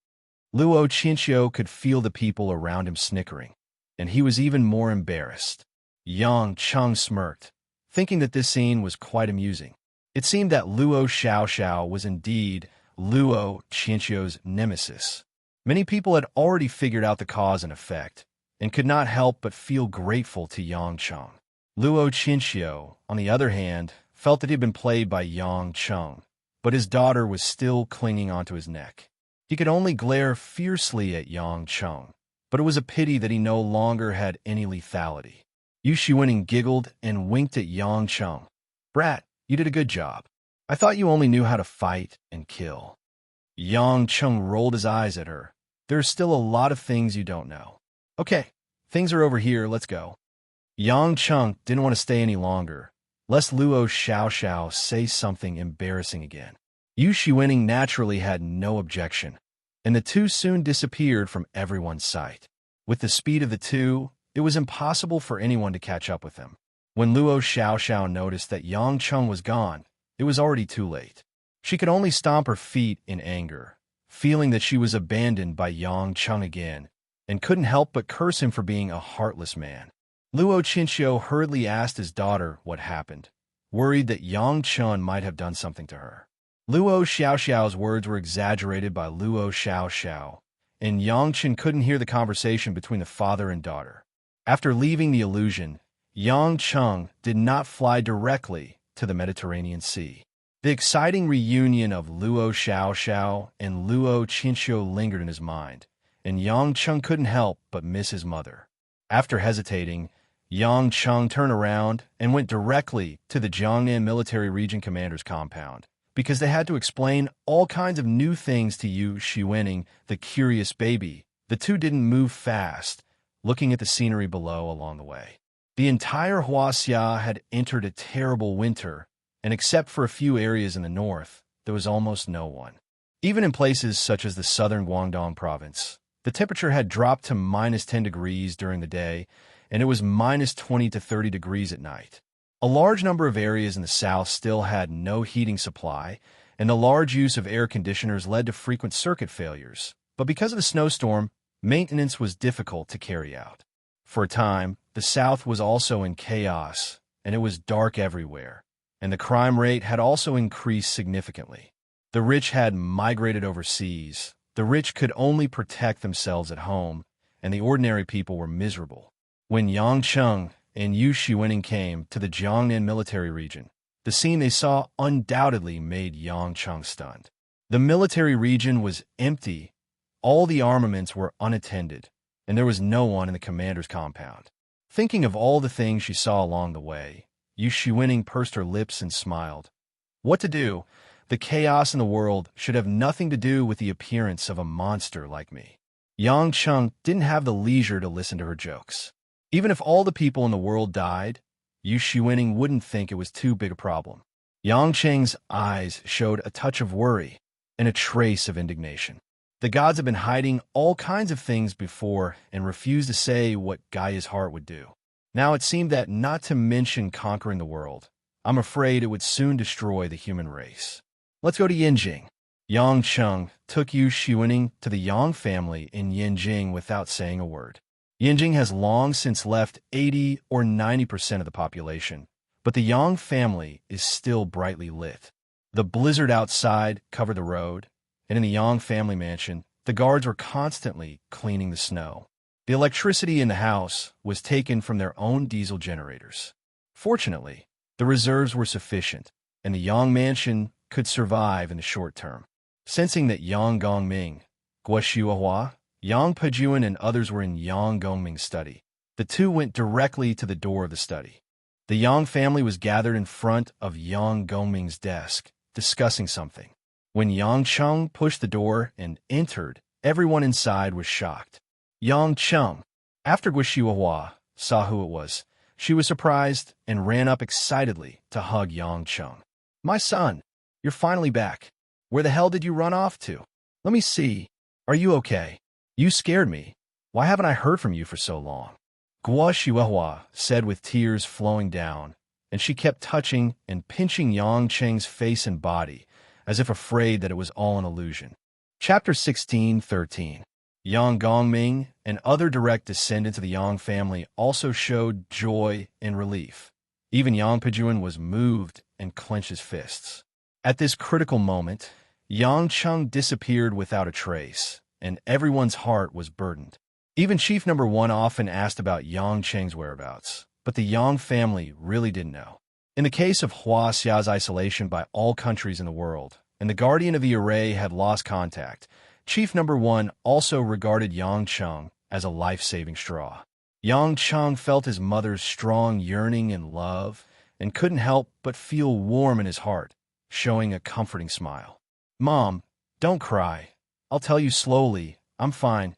Luo Qinxiu could feel the people around him snickering, and he was even more embarrassed. Yang Cheng smirked, thinking that this scene was quite amusing. It seemed that Luo Xiaoxiao was indeed Luo Qinxiu's nemesis. Many people had already figured out the cause and effect, and could not help but feel grateful to Yang Cheng. Luo Qinxiu, on the other hand, felt that he had been played by Yang Cheng, but his daughter was still clinging onto his neck. He could only glare fiercely at Yang Cheng, but it was a pity that he no longer had any lethality. Yu Shiwening giggled and winked at Yang Cheng. Brat, you did a good job. I thought you only knew how to fight and kill. Yang Cheng rolled his eyes at her. There are still a lot of things you don't know. Okay, things are over here, let's go. Yang Cheng didn't want to stay any longer, lest Luo Xiaoxiao say something embarrassing again. Yu Shiwening naturally had no objection, and the two soon disappeared from everyone's sight. With the speed of the two, it was impossible for anyone to catch up with them. When Luo Xiaoxiao noticed that Yang Cheng was gone, it was already too late. She could only stomp her feet in anger, feeling that she was abandoned by Yang Cheng again, and couldn't help but curse him for being a heartless man. Luo Qinxiu hurriedly asked his daughter what happened, worried that Yang Cheng might have done something to her. Luo Xiaoxiao's words were exaggerated by Luo Xiaoxiao, and Yang Cheng couldn't hear the conversation between the father and daughter. After leaving the illusion, Yang Cheng did not fly directly to the Mediterranean Sea. The exciting reunion of Luo Xiaoxiao and Luo Qinxiu lingered in his mind, and Yang Cheng couldn't help but miss his mother. After hesitating, Yang Cheng turned around and went directly to the Jiangnan Military Region Commander's compound, because they had to explain all kinds of new things to Yu Shiwening, the curious baby. The two didn't move fast, looking at the scenery below along the way. The entire Huaxia had entered a terrible winter, and except for a few areas in the north, there was almost no one. Even in places such as the southern Guangdong province, the temperature had dropped to -10 degrees during the day, and it was -20 to 30 degrees at night. A large number of areas in the south still had no heating supply, and the large use of air conditioners led to frequent circuit failures. But because of the snowstorm, maintenance was difficult to carry out. For a time, the south was also in chaos, and it was dark everywhere, and the crime rate had also increased significantly. The rich had migrated overseas. The rich could only protect themselves at home, and the ordinary people were miserable. When Yang Cheng and Yu Shiwening came to the Jiangnan military region, the scene they saw undoubtedly made Yang Cheng stunned. The military region was empty, all the armaments were unattended, and there was no one in the commander's compound. Thinking of all the things she saw along the way, Yu Shiwening pursed her lips and smiled. What to do? The chaos in the world should have nothing to do with the appearance of a monster like me. Yang Cheng didn't have the leisure to listen to her jokes. Even if all the people in the world died, Yu Shiwening wouldn't think it was too big a problem. Yang Cheng's eyes showed a touch of worry and a trace of indignation. The gods had been hiding all kinds of things before and refused to say what Gaia's heart would do. Now it seemed that not to mention conquering the world, I'm afraid it would soon destroy the human race. Let's go to Yinjing. Yang Cheng took Yu Shiwening to the Yang family in Yinjing without saying a word. Yinjing has long since left 80 or 90% of the population, but the Yang family is still brightly lit. The blizzard outside covered the road, and in the Yang family mansion, the guards were constantly cleaning the snow. The electricity in the house was taken from their own diesel generators. Fortunately, the reserves were sufficient, and the Yang mansion could survive in the short term. Sensing that Yang Gongming, Guo Shuahua, Yang Pejuan, and others were in Yang Gongming's study, the two went directly to the door of the study. The The Yang family was gathered in front of Yang Gongming's desk, discussing something. When Yang Cheng pushed the door and entered, everyone inside was shocked. Yang Cheng. After Guo saw who it was, she was surprised and ran up excitedly to hug Yang Cheng. "My son, you're finally back. Where the hell did you run off to? Let me see. Are you okay? You scared me. Why haven't I heard from you for so long?" Guo said with tears flowing down, and she kept touching and pinching Yang Cheng's face and body, as if afraid that it was all an illusion. Chapter 16:13. Yang Gongming and other direct descendants of the Yang family also showed joy and relief. Even Yang Pejuan was moved and clenched his fists. At this critical moment, Yang Cheng disappeared without a trace, and everyone's heart was burdened. Even Chief Number 1 often asked about Yang Cheng's whereabouts, but the Yang family really didn't know. In the case of Hua Xia's isolation by all countries in the world, and the guardian of the array had lost contact, Chief Number 1 also regarded Yang Cheng as a life-saving straw. Yang Cheng felt his mother's strong yearning and love, and couldn't help but feel warm in his heart, showing a comforting smile. "Mom, don't cry. I'll tell you slowly. I'm fine."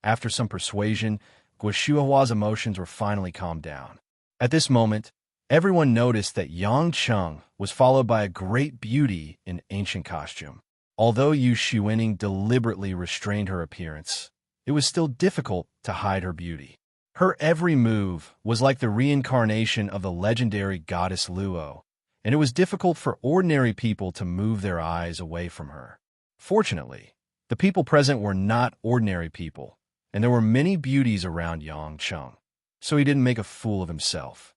After some persuasion, Guo emotions were finally calmed down. At this moment, everyone noticed that Yang Cheng was followed by a great beauty in ancient costume. Although Yu Shiwening deliberately restrained her appearance, it was still difficult to hide her beauty. Her every move was like the reincarnation of the legendary goddess Luo, and it was difficult for ordinary people to move their eyes away from her. Fortunately, the people present were not ordinary people, and there were many beauties around Yang Cheng, so he didn't make a fool of himself.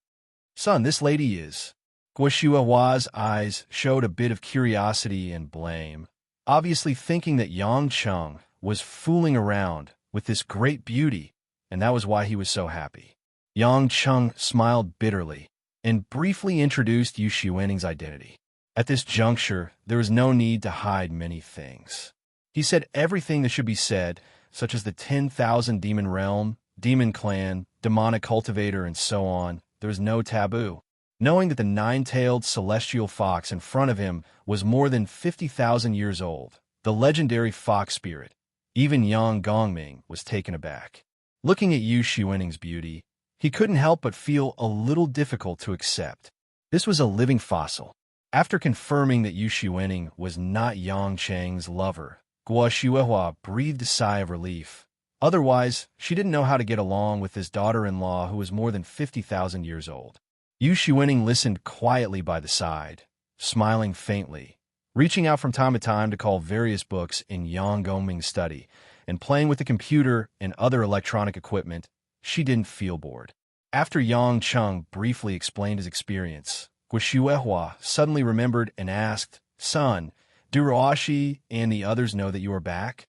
"Son, this lady is..." Guo eyes showed a bit of curiosity and blame, obviously thinking that Yang Cheng was fooling around with this great beauty, and that was why he was so happy. Yang Cheng smiled bitterly and briefly introduced Yu Shiwening's identity. At this juncture, there was no need to hide many things. He said everything that should be said, such as the 10,000 demon realm, demon clan, demonic cultivator, and so on. There was no taboo. Knowing that the nine-tailed celestial fox in front of him was more than 50,000 years old, the legendary fox spirit, even Yang Gongming was taken aback. Looking at Yu Shiwening's beauty, he couldn't help but feel a little difficult to accept. This was a living fossil. After confirming that Yu Shiwening was not Yang Cheng's lover, Guo breathed a sigh of relief. Otherwise, she didn't know how to get along with this daughter-in-law who was more than 50,000 years old. Yu Shiwening listened quietly by the side, smiling faintly, reaching out from time to time to call various books in Yang Gongming's study, and playing with the computer and other electronic equipment. She didn't feel bored. After Yang Cheng briefly explained his experience, Guo suddenly remembered and asked, "Son, do Ruoshi and the others know that you are back?"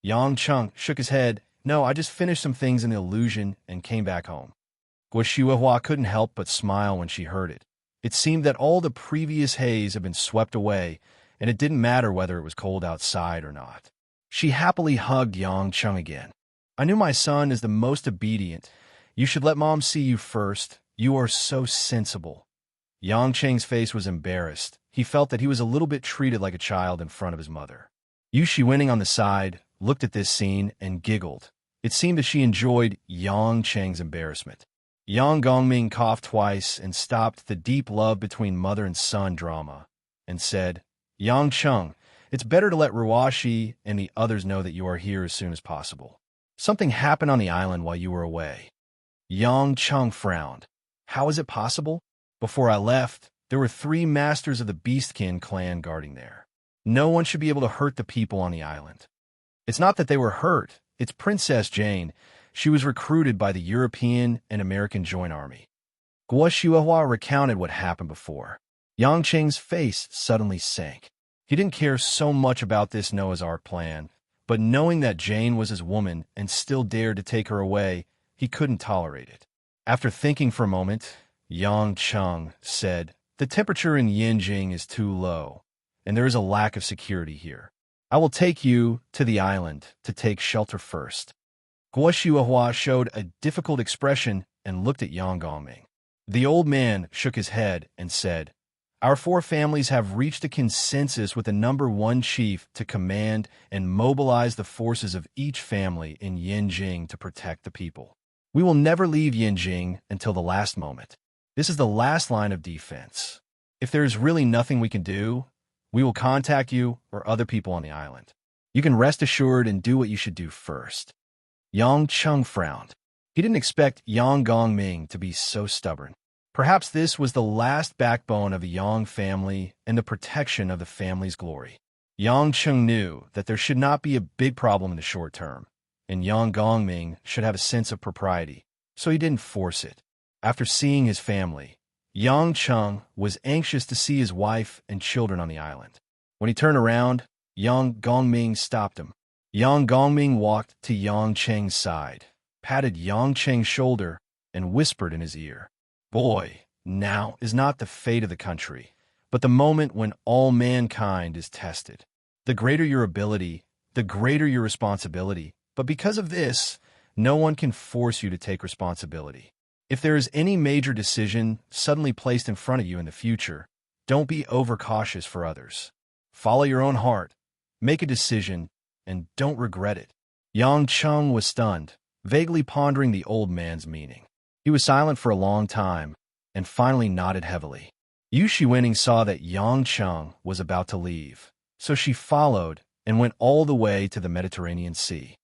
Yang Cheng shook his head. "No, I just finished some things in the illusion and came back home." Guo couldn't help but smile when she heard it. It seemed that all the previous haze had been swept away, and it didn't matter whether it was cold outside or not. She happily hugged Yang Cheng again. "I knew my son is the most obedient. You should let Mom see you first. You are so sensible." Yang Cheng's face was embarrassed. He felt that he was a little bit treated like a child in front of his mother. Yu Shiwening on the side looked at this scene and giggled. It seemed that she enjoyed Yang Cheng's embarrassment. Yang Gongming coughed twice and stopped the deep love between mother and son drama, and said, "Yang Cheng, it's better to let Ruoshi and the others know that you are here as soon as possible. Something happened on the island while you were away." Yang Cheng frowned. "How is it possible? Before I left, there were 3 masters of the Beastkin clan guarding there. No one should be able to hurt the people on the island." "It's not that they were hurt. It's Princess Jane. She was recruited by the European and American Joint Army." Guo recounted what happened before. Yang Cheng's face suddenly sank. He didn't care so much about this Noah's Ark plan, but knowing that Jane was his woman and still dared to take her away, he couldn't tolerate it. After thinking for a moment, Yang Cheng said, "The temperature in Yinjing is too low, and there is a lack of security here. I will take you to the island to take shelter first." Guo showed a difficult expression and looked at Yang Gongming. The old man shook his head and said, "Our four families have reached a consensus with the number one chief to command and mobilize the forces of each family in Yinjing to protect the people. We will never leave Yinjing until the last moment. This is the last line of defense. If there is really nothing we can do, we will contact you or other people on the island. You can rest assured and do what you should do first." Yang Cheng frowned. He didn't expect Yang Gongming to be so stubborn. Perhaps this was the last backbone of the Yang family and the protection of the family's glory. Yang Cheng knew that there should not be a big problem in the short term, and Yang Gongming should have a sense of propriety, so he didn't force it. After seeing his family, Yang Cheng was anxious to see his wife and children on the island. When he turned around, Yang Gongming stopped him. Yang Gongming walked to Yang Cheng's side, patted Yang Cheng's shoulder, and whispered in his ear, "Boy, now is not the fate of the country, but the moment when all mankind is tested. The greater your ability, the greater your responsibility, but because of this, no one can force you to take responsibility. If there is any major decision suddenly placed in front of you in the future, don't be overcautious for others. Follow your own heart, make a decision, and don't regret it." Yang Cheng was stunned, vaguely pondering the old man's meaning. He was silent for a long time, and finally nodded heavily. Yu Shiwening saw that Yang Cheng was about to leave, so she followed and went all the way to the Mediterranean Sea.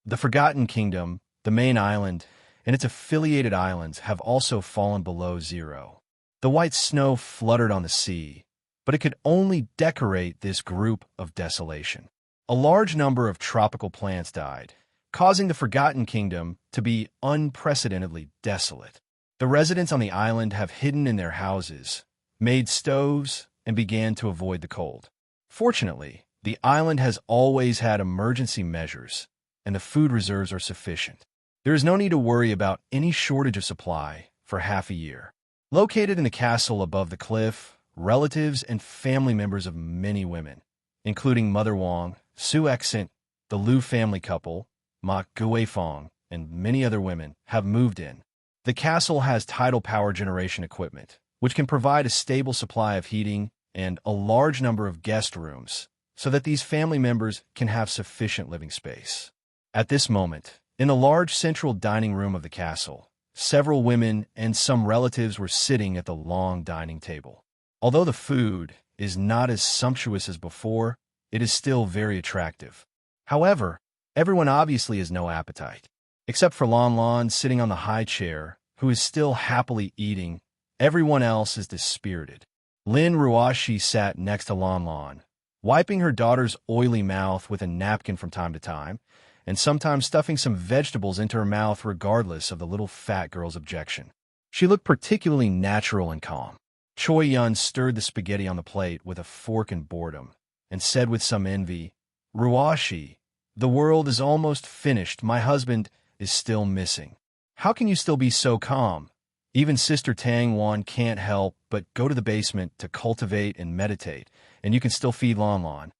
The Forgotten Kingdom, the main island, and its affiliated islands have also fallen below zero. The white snow fluttered on the sea, but it could only decorate this group of desolation. A large number of tropical plants died, causing the Forgotten Kingdom to be unprecedentedly desolate. The residents on the island have hidden in their houses, made stoves, and began to avoid the cold. Fortunately, the island has always had emergency measures, and the food reserves are sufficient. There is no need to worry about any shortage of supply for half a year. Located in the castle above the cliff, relatives and family members of many women, including Mother Wang, Su Exent, the Liu family couple, Ma Guifeng, and many other women, have moved in. The castle has tidal power generation equipment, which can provide a stable supply of heating and a large number of guest rooms, so that these family members can have sufficient living space. At this moment, in the large central dining room of the castle, several women and some relatives were sitting at the long dining table. Although the food is not as sumptuous as before, it is still very attractive. However, everyone obviously has no appetite. Except for Lon Lon sitting on the high chair, who is still happily eating, everyone else is dispirited. Lin Ruashi sat next to Lon Lon, wiping her daughter's oily mouth with a napkin from time to time, and sometimes stuffing some vegetables into her mouth regardless of the little fat girl's objection. She looked particularly natural and calm. Choi Yun stirred the spaghetti on the plate with a fork in boredom, and said with some envy, "Ruashi, the world is almost finished. My husband is still missing. How can you still be so calm? Even Sister Tang Wan can't help but go to the basement to cultivate and meditate, and you can still feed Lon Lon."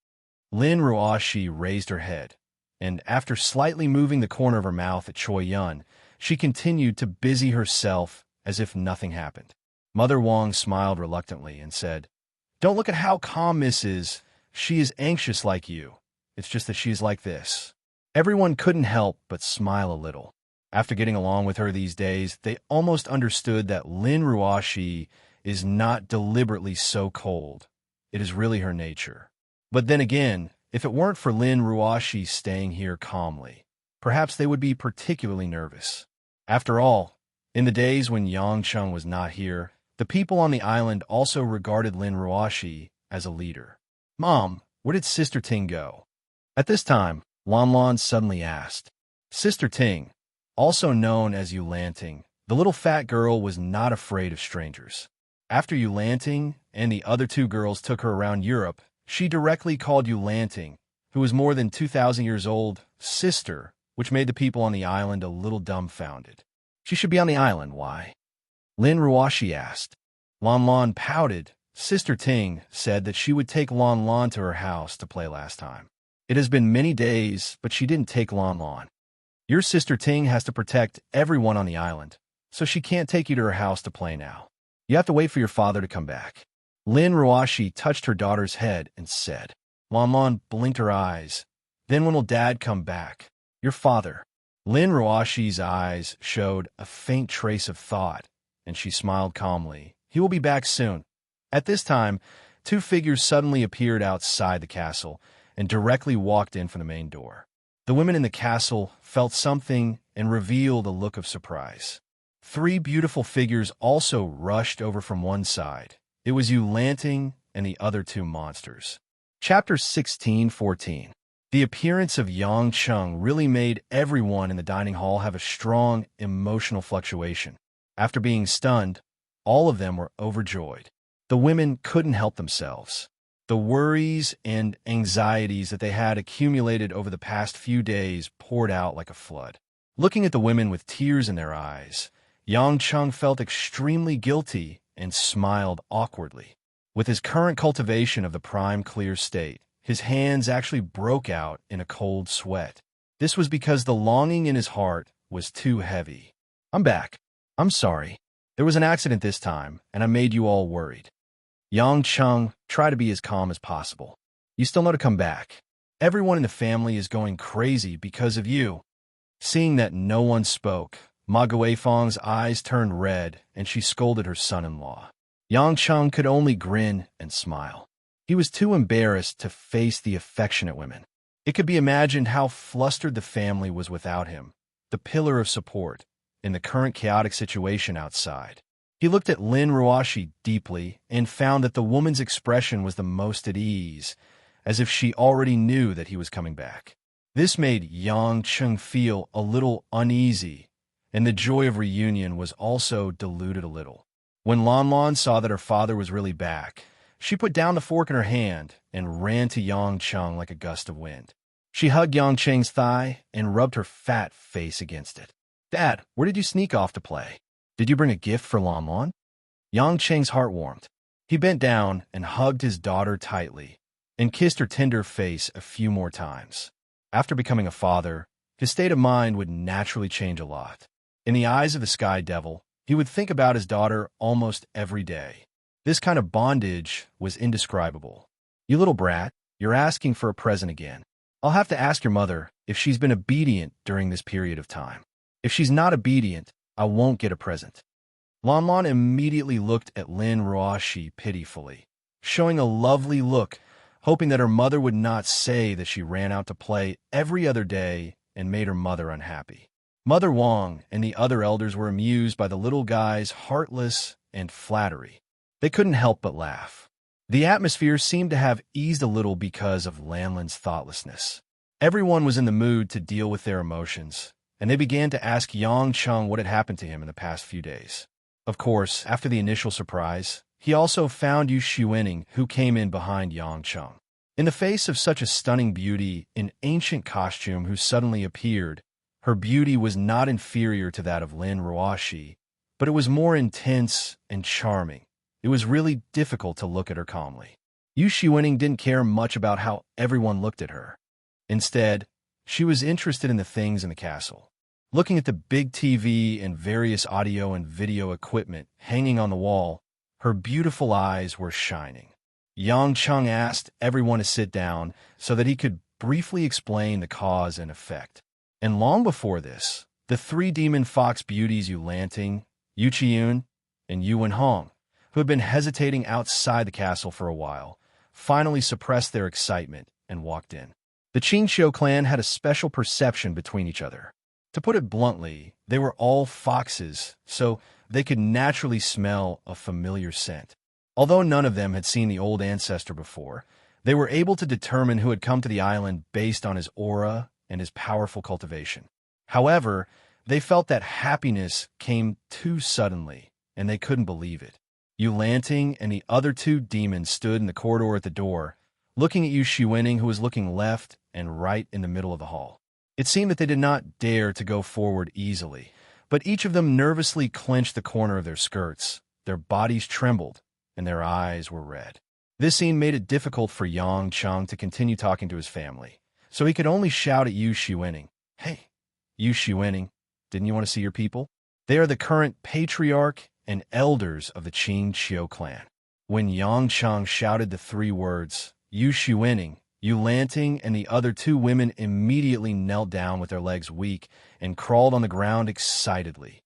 Lin Ruashi raised her head, and after slightly moving the corner of her mouth at Choi Yun, she continued to busy herself as if nothing happened. Mother Wang smiled reluctantly and said, "Don't look at how calm Miss is. She is anxious like you. It's just that she is like this." Everyone couldn't help but smile a little. After getting along with her these days, they almost understood that Lin Ruashi is not deliberately so cold. It is really her nature. But then again, if it weren't for Lin Ruashi staying here calmly, perhaps they would be particularly nervous. After all, in the days when Yang Cheng was not here, the people on the island also regarded Lin Ruashi as a leader. "Mom, where did Sister Ting go?" At this time, Lon Lon suddenly asked. Sister Ting, also known as Yulanting, the little fat girl, was not afraid of strangers. After Yulanting and the other two girls took her around Europe, she directly called Yulanting, who was more than 2,000 years old, sister, which made the people on the island a little dumbfounded. "She should be on the island, why?" Lin Ruashi asked. Lon Lon pouted. Sister Ting said that she would take Lon Lon to her house to play last time. It has been many days, but she didn't take Lon Lon. "Your Sister Ting has to protect everyone on the island, so she can't take you to her house to play now. You have to wait for your father to come back. Lin Ruashi touched her daughter's head and said. Lanlan blinked her eyes. Then when will Dad come back? Your father. Lin Ruashi's eyes showed a faint trace of thought, and she smiled calmly. He will be back soon. At this time, two figures suddenly appeared outside the castle and directly walked in from the main door. The women in the castle felt something and revealed a look of surprise. Three beautiful figures also rushed over from one side. It was Yulanting and the other two monsters. Chapter 16:14. The appearance of Yang Cheng really made everyone in the dining hall have a strong emotional fluctuation. After being stunned, all of them were overjoyed. The women couldn't help themselves. The worries and anxieties that they had accumulated over the past few days poured out like a flood. Looking at the women with tears in their eyes, Yang Cheng felt extremely guilty and smiled awkwardly. With his current cultivation of the prime clear state, his hands actually broke out in a cold sweat. This was because the longing in his heart was too heavy. I'm back. I'm sorry. There was an accident this time, and I made you all worried. Yang Cheng tried to be as calm as possible. You still know to come back. Everyone in the family is going crazy because of you. Seeing that no one spoke, Ma Guifeng's eyes turned red, and she scolded her son-in-law. Yang Cheng could only grin and smile. He was too embarrassed to face the affectionate women. It could be imagined how flustered the family was without him, the pillar of support, in the current chaotic situation outside. He looked at Lin Ruashi deeply and found that the woman's expression was the most at ease, as if she already knew that he was coming back. This made Yang Cheng feel a little uneasy, and the joy of reunion was also diluted a little. When Lanlan saw that her father was really back, she put down the fork in her hand and ran to Yang Cheng like a gust of wind. She hugged Yang Cheng's thigh and rubbed her fat face against it. Dad, where did you sneak off to play? Did you bring a gift for Lanlan? Yang Cheng's heart warmed. He bent down and hugged his daughter tightly and kissed her tender face a few more times. After becoming a father, his state of mind would naturally change a lot. In the eyes of the Sky Devil, he would think about his daughter almost every day. This kind of bondage was indescribable. You little brat, you're asking for a present again. I'll have to ask your mother if she's been obedient during this period of time. If she's not obedient, I won't get a present. Lanlan immediately looked at Lin Ruashi pitifully, showing a lovely look, hoping that her mother would not say that she ran out to play every other day and made her mother unhappy. Mother Wang and the other elders were amused by the little guy's heartless and flattery. They couldn't help but laugh. The atmosphere seemed to have eased a little because of Lanlan's thoughtlessness. Everyone was in the mood to deal with their emotions, and they began to ask Yang Cheng what had happened to him in the past few days. Of course, after the initial surprise, he also found Yu Shiwening, who came in behind Yang Cheng. In the face of such a stunning beauty in ancient costume who suddenly appeared, her beauty was not inferior to that of Lin Ruashi, but it was more intense and charming. It was really difficult to look at her calmly. Yu Shiwening didn't care much about how everyone looked at her. Instead, she was interested in the things in the castle. Looking at the big TV and various audio and video equipment hanging on the wall, her beautiful eyes were shining. Yang Cheng asked everyone to sit down so that he could briefly explain the cause and effect. And long before this, the three demon fox beauties Yulanting, Yu Qiyun, and Yu Wenhong, who had been hesitating outside the castle for a while, finally suppressed their excitement and walked in. The Qingxiu clan had a special perception between each other. To put it bluntly, they were all foxes, so they could naturally smell a familiar scent. Although none of them had seen the old ancestor before, they were able to determine who had come to the island based on his aura and his powerful cultivation. However, they felt that happiness came too suddenly, and they couldn't believe it. Yulanting and the other two demons stood in the corridor at the door, looking at Yu Shiwening, who was looking left and right in the middle of the hall. It seemed that they did not dare to go forward easily, but each of them nervously clenched the corner of their skirts. Their bodies trembled, and their eyes were red. This scene made it difficult for Yang Cheng to continue talking to his family, so he could only shout at Yu Shiwening, "Hey, Yu Shiwening, didn't you want to see your people?" They are the current patriarch and elders of the Qing Qiu clan. When Yang Cheng shouted the three words, Yu Xuening, Yu Lanting, and the other two women immediately knelt down with their legs weak and crawled on the ground excitedly.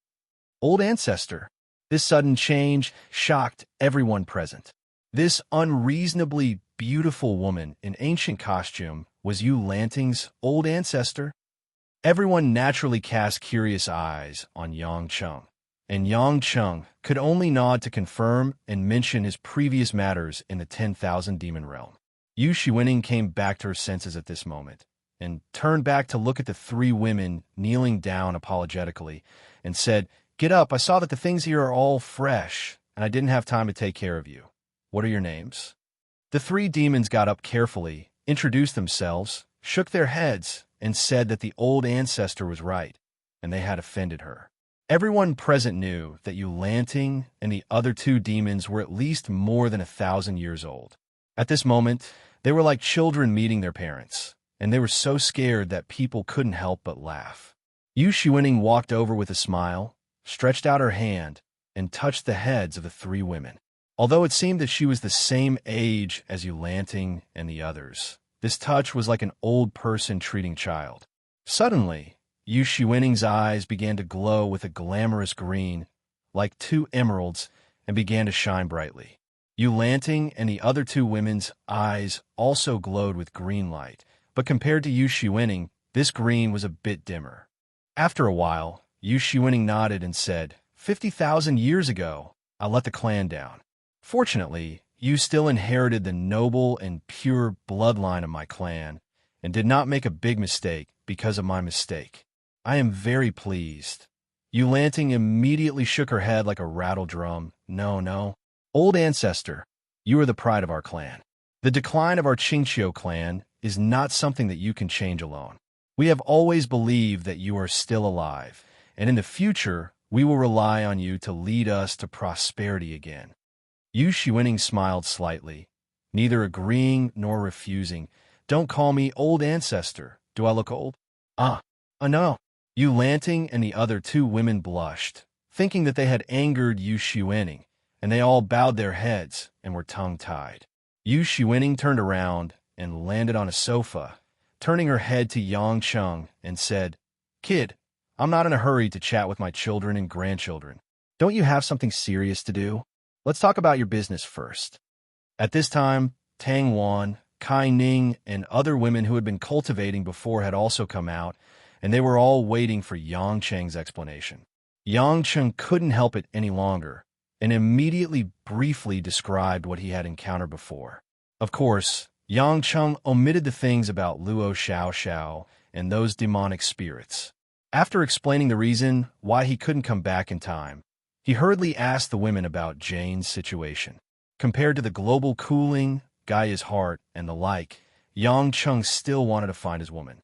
Old ancestor. This sudden change shocked everyone present. This unreasonably beautiful woman in ancient costume was Yu Lanting's old ancestor. Everyone naturally cast curious eyes on Yang Cheng, and Yang Cheng could only nod to confirm and mention his previous matters in the 10,000 demon realm. Yu Xuening came back to her senses at this moment, and turned back to look at the three women kneeling down apologetically, and said, "Get up, I saw that the things here are all fresh, and I didn't have time to take care of you. What are your names?" The three demons got up carefully, introduced themselves, shook their heads, and said that the old ancestor was right, and they had offended her. Everyone present knew that Yu Lanting and the other two demons were at least more than 1,000 years old. At this moment, they were like children meeting their parents, and they were so scared that people couldn't help but laugh. Yu Xuening walked over with a smile, stretched out her hand, and touched the heads of the three women. Although it seemed that she was the same age as Yu Lanting and the others, this touch was like an old person treating a child. Suddenly, Yu Xuening's eyes began to glow with a glamorous green, like two emeralds, and began to shine brightly. Yu Lanting and the other two women's eyes also glowed with green light, but compared to Yu Xuening, this green was a bit dimmer. After a while, Yu Xuening nodded and said, 50,000 years ago, I let the clan down. Fortunately, you still inherited the noble and pure bloodline of my clan, and did not make a big mistake because of my mistake. I am very pleased. Yu Lanting immediately shook her head like a rattle drum. No. Old ancestor, you are the pride of our clan. The decline of our Qingqiu clan is not something that you can change alone. We have always believed that you are still alive, and in the future, we will rely on you to lead us to prosperity again. Yu Xuening smiled slightly, neither agreeing nor refusing. Don't call me old ancestor. Do I look old? No. Yu Lanting and the other two women blushed, thinking that they had angered Yu Xuening, and they all bowed their heads and were tongue-tied. Yu Xuening turned around and landed on a sofa, turning her head to Yang Cheng and said, Kid, I'm not in a hurry to chat with my children and grandchildren. Don't you have something serious to do? Let's talk about your business first. At this time, Tang Wan, Kai Ning, and other women who had been cultivating before had also come out, and they were all waiting for Yang Cheng's explanation. Yang Cheng couldn't help it any longer, and immediately briefly described what he had encountered before. Of course, Yang Cheng omitted the things about Luo Xiao and those demonic spirits. After explaining the reason why he couldn't come back in time, he hurriedly asked the women about Jane's situation. Compared to the global cooling, Gaia's heart, and the like, Yang Cheng still wanted to find his woman.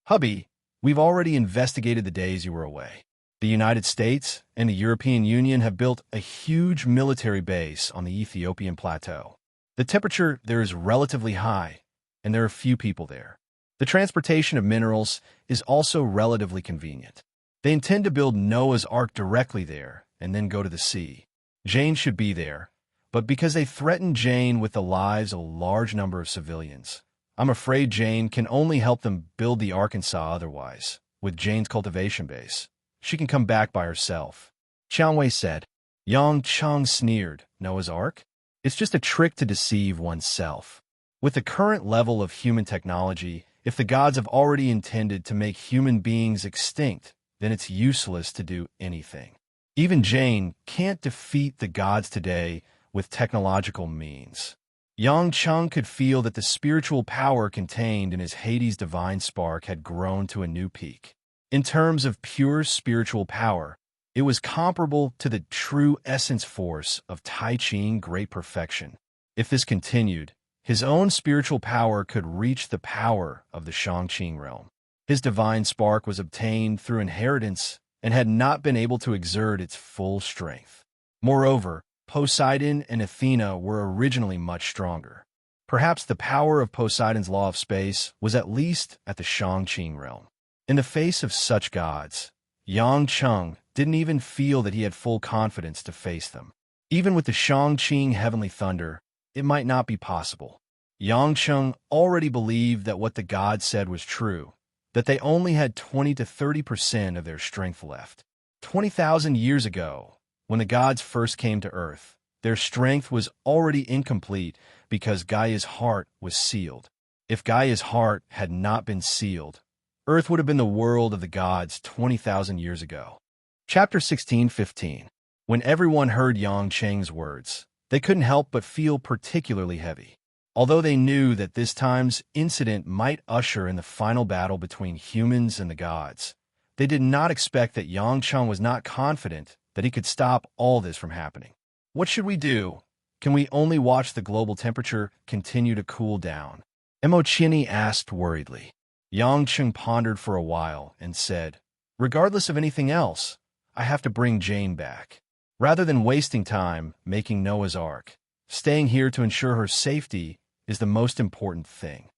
Hubby, we've already investigated the days you were away. The United States and the European Union have built a huge military base on the Ethiopian plateau. The temperature there is relatively high, and there are few people there. The transportation of minerals is also relatively convenient. They intend to build Noah's Ark directly there and then go to the sea. Jane should be there, but because they threatened Jane with the lives of a large number of civilians, I'm afraid Jane can only help them build the Arkansas otherwise. With Jane's cultivation base, she can come back by herself. Qiang Wei said. Yang Cheng sneered. Noah's Ark? It's just a trick to deceive oneself. With the current level of human technology, if the gods have already intended to make human beings extinct, then it's useless to do anything. Even Jane can't defeat the gods today with technological means. Yang Cheng could feel that the spiritual power contained in his Hades divine spark had grown to a new peak. In terms of pure spiritual power, it was comparable to the true essence force of Tai Ching great perfection. If this continued, his own spiritual power could reach the power of the Shangqing realm. His divine spark was obtained through inheritance and had not been able to exert its full strength. Moreover, Poseidon and Athena were originally much stronger. Perhaps the power of Poseidon's law of space was at least at the Shangqing realm. In the face of such gods, Yang Cheng didn't even feel that he had full confidence to face them. Even with the Shang-Qing heavenly thunder, it might not be possible. Yang Cheng already believed that what the gods said was true, that they only had 20 to 30% of their strength left. 20,000 years ago, when the gods first came to Earth, their strength was already incomplete because Gaia's heart was sealed. If Gaia's heart had not been sealed, Earth would have been the world of the gods 20,000 years ago. Chapter 16:15. When everyone heard Yang Cheng's words, they couldn't help but feel particularly heavy. Although they knew that this time's incident might usher in the final battle between humans and the gods, they did not expect that Yang Cheng was not confident that he could stop all this from happening. What should we do? Can we only watch the global temperature continue to cool down? Mo Chini asked worriedly. Yang Cheng pondered for a while and said, regardless of anything else, I have to bring Jane back. Rather than wasting time making Noah's Ark, staying here to ensure her safety is the most important thing.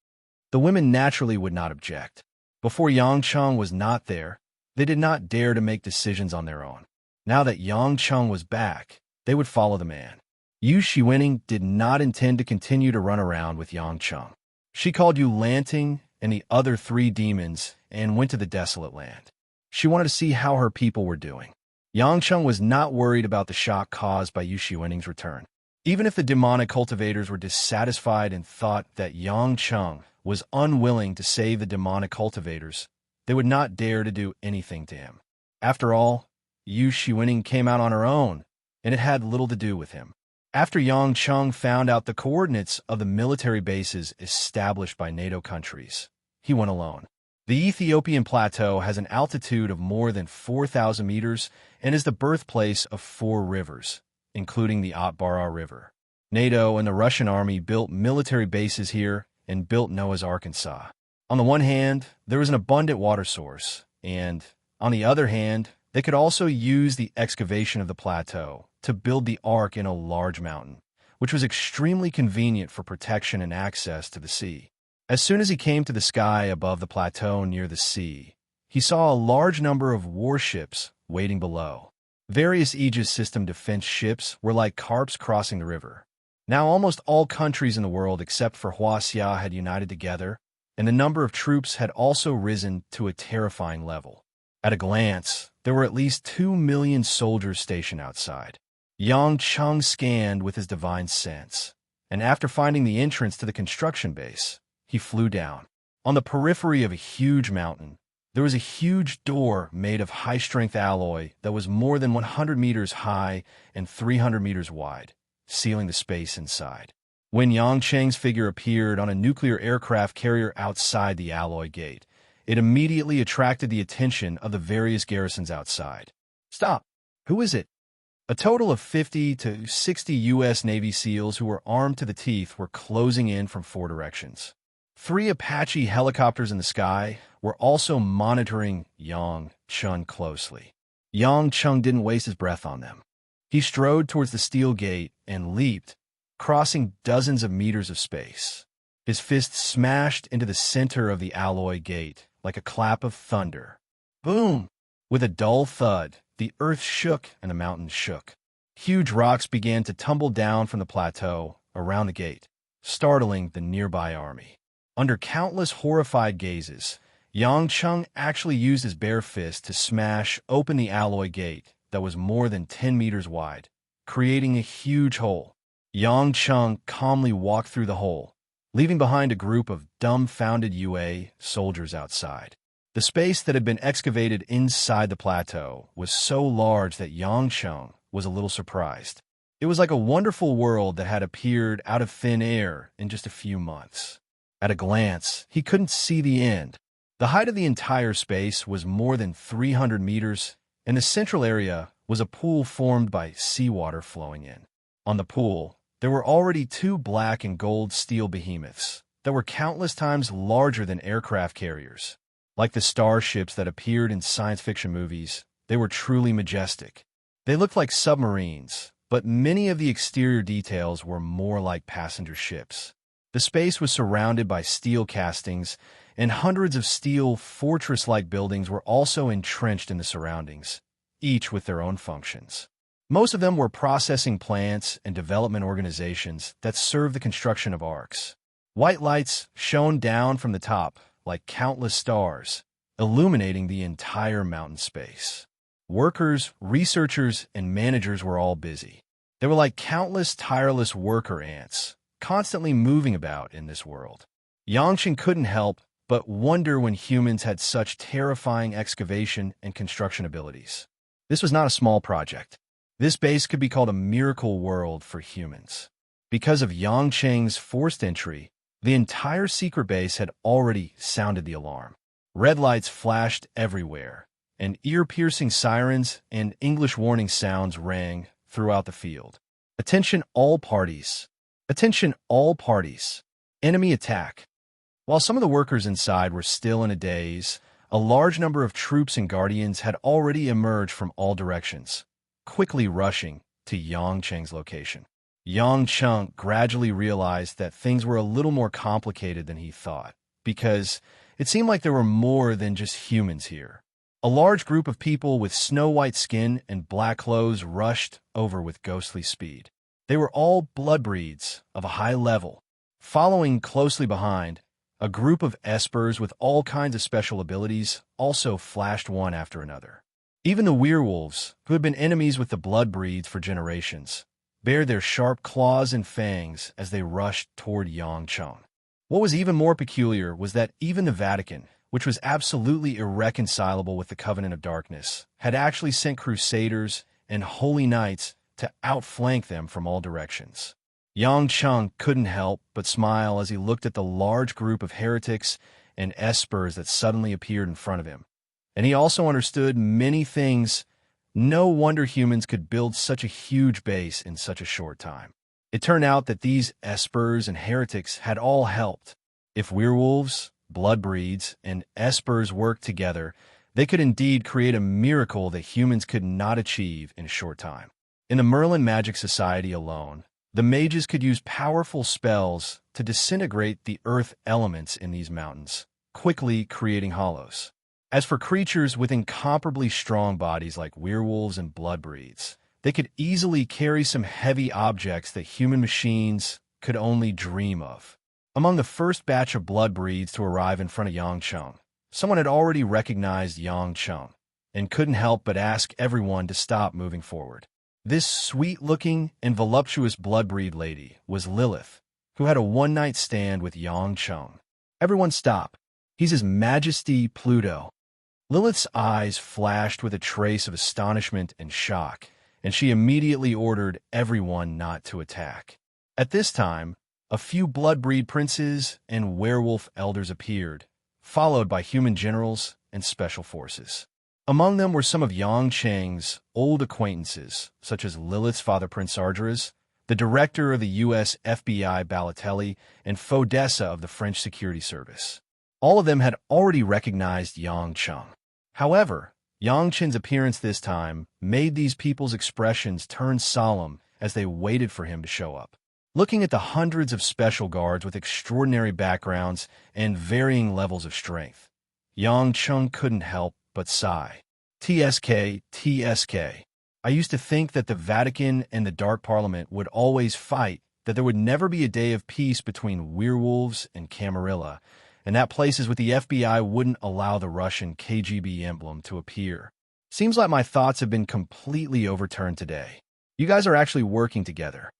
The women naturally would not object. Before Yang Cheng was not there, they did not dare to make decisions on their own. Now that Yang Cheng was back, they would follow the man. Yu Shiwening did not intend to continue to run around with Yang Cheng. She called Yu Lanting and the other 3 demons and went to the desolate land. She wanted to see how her people were doing. Yang Cheng was not worried about the shock caused by Yu Shiwening's return. Even if the demonic cultivators were dissatisfied and thought that Yang Cheng was unwilling to save the demonic cultivators, they would not dare to do anything to him. After all, Yu Shiwening came out on her own, and it had little to do with him. After Yang Cheng found out the coordinates of the military bases established by NATO countries, he went alone. The Ethiopian plateau has an altitude of more than 4,000 meters and is the birthplace of 4 rivers, including the Atbara River. NATO and the Russian army built military bases here and built Noah's Ark. On the one hand, there was an abundant water source, and, on the other hand, they could also use the excavation of the plateau to build the Ark in a large mountain, which was extremely convenient for protection and access to the sea. As soon as he came to the sky above the plateau near the sea, he saw a large number of warships waiting below. Various Aegis system defense ships were like carps crossing the river. Now almost all countries in the world except for Huaxia had united together, and the number of troops had also risen to a terrifying level. At a glance, there were at least 2 million soldiers stationed outside. Yang Cheng scanned with his divine sense, and after finding the entrance to the construction base, he flew down. On the periphery of a huge mountain, there was a huge door made of high-strength alloy that was more than 100 meters high and 300 meters wide, sealing the space inside. When Yang Cheng's figure appeared on a nuclear aircraft carrier outside the alloy gate, it immediately attracted the attention of the various garrisons outside. Stop! Who is it? A total of 50 to 60 U.S. Navy SEALs who were armed to the teeth were closing in from 4 directions. 3 Apache helicopters in the sky were also monitoring Yang Cheng closely. Yang Cheng didn't waste his breath on them. He strode towards the steel gate and leaped, crossing dozens of meters of space. His fist smashed into the center of the alloy gate like a clap of thunder. Boom! With a dull thud, the earth shook and the mountains shook. Huge rocks began to tumble down from the plateau around the gate, startling the nearby army. Under countless horrified gazes, Yang Cheng actually used his bare fist to smash open the alloy gate that was more than 10 meters wide, creating a huge hole. Yang Cheng calmly walked through the hole, leaving behind a group of dumbfounded UA soldiers outside. The space that had been excavated inside the plateau was so large that Yang Cheng was a little surprised. It was like a wonderful world that had appeared out of thin air in just a few months. At a glance, he couldn't see the end. The height of the entire space was more than 300 meters, and the central area was a pool formed by seawater flowing in. On the pool, there were already 2 black and gold steel behemoths that were countless times larger than aircraft carriers. Like the starships that appeared in science fiction movies, they were truly majestic. They looked like submarines, but many of the exterior details were more like passenger ships. The space was surrounded by steel castings, and hundreds of steel fortress-like buildings were also entrenched in the surroundings. each with their own functions. Most of them were processing plants and development organizations that serve the construction of arcs. White lights shone down from the top like countless stars, illuminating the entire mountain space. Workers, researchers, and managers were all busy. They were like countless tireless worker ants, constantly moving about in this world. Yangqing couldn't help but wonder when humans had such terrifying excavation and construction abilities. This was not a small project. This base could be called a miracle world for humans. Because of Yangqing's forced entry, the entire secret base had already sounded the alarm. Red lights flashed everywhere, and ear-piercing sirens and English warning sounds rang throughout the field. Attention all parties. Attention all parties. Enemy attack. While some of the workers inside were still in a daze, a large number of troops and guardians had already emerged from all directions, quickly rushing to Yangqing's location. Yangqing gradually realized that things were a little more complicated than he thought, because it seemed like there were more than just humans here. A large group of people with snow-white skin and black clothes rushed over with ghostly speed. They were all bloodbreeds of a high level. Following closely behind, a group of espers with all kinds of special abilities also flashed one after another. Even the werewolves, who had been enemies with the bloodbreeds for generations, bared their sharp claws and fangs as they rushed toward Yangqing. What was even more peculiar was that even the Vatican, which was absolutely irreconcilable with the Covenant of Darkness, had actually sent crusaders and holy knights to outflank them from all directions. Yangqing couldn't help but smile as he looked at the large group of heretics and espers that suddenly appeared in front of him. And he also understood many things. No wonder humans could build such a huge base in such a short time. It turned out that these espers and heretics had all helped. If werewolves, bloodbreeds, and espers worked together, they could indeed create a miracle that humans could not achieve in a short time. In the Merlin Magic Society alone, the mages could use powerful spells to disintegrate the earth elements in these mountains, quickly creating hollows. As for creatures with incomparably strong bodies like werewolves and bloodbreeds, they could easily carry some heavy objects that human machines could only dream of. Among the first batch of bloodbreeds to arrive in front of Yangqing, someone had already recognized Yangqing and couldn't help but ask everyone to stop moving forward. This sweet-looking and voluptuous bloodbreed lady was Lilith, who had a one-night stand with Yangqing. Everyone stop. He's His Majesty Pluto. Lilith's eyes flashed with a trace of astonishment and shock, and she immediately ordered everyone not to attack. At this time, a few bloodbreed princes and werewolf elders appeared, followed by human generals and special forces. Among them were some of Yangqing's old acquaintances, such as Lilith's father Prince Sargeras, the director of the U.S. FBI Balotelli, and Fodessa of the French Security Service. All of them had already recognized Yangqing. However, Yangqing's appearance this time made these people's expressions turn solemn as they waited for him to show up. Looking at the hundreds of special guards with extraordinary backgrounds and varying levels of strength, Yangqing couldn't help but sigh. TSK, TSK. I used to think that the Vatican and the Dark Parliament would always fight, that there would never be a day of peace between werewolves and Camarilla, and that places with the FBI wouldn't allow the Russian KGB emblem to appear. Seems like my thoughts have been completely overturned today. You guys are actually working together.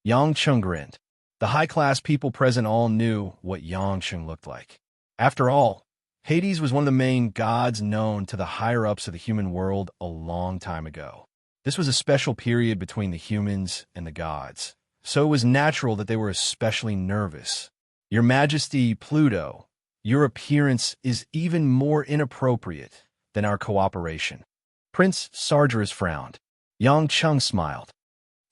Yangqing grinned. The high-class people present all knew what Yangqing looked like. After all, Hades was one of the main gods known to the higher-ups of the human world a long time ago. This was a special period between the humans and the gods, so it was natural that they were especially nervous. Your Majesty Pluto, your appearance is even more inappropriate than our cooperation. Prince Sargeras frowned. Yangqing smiled.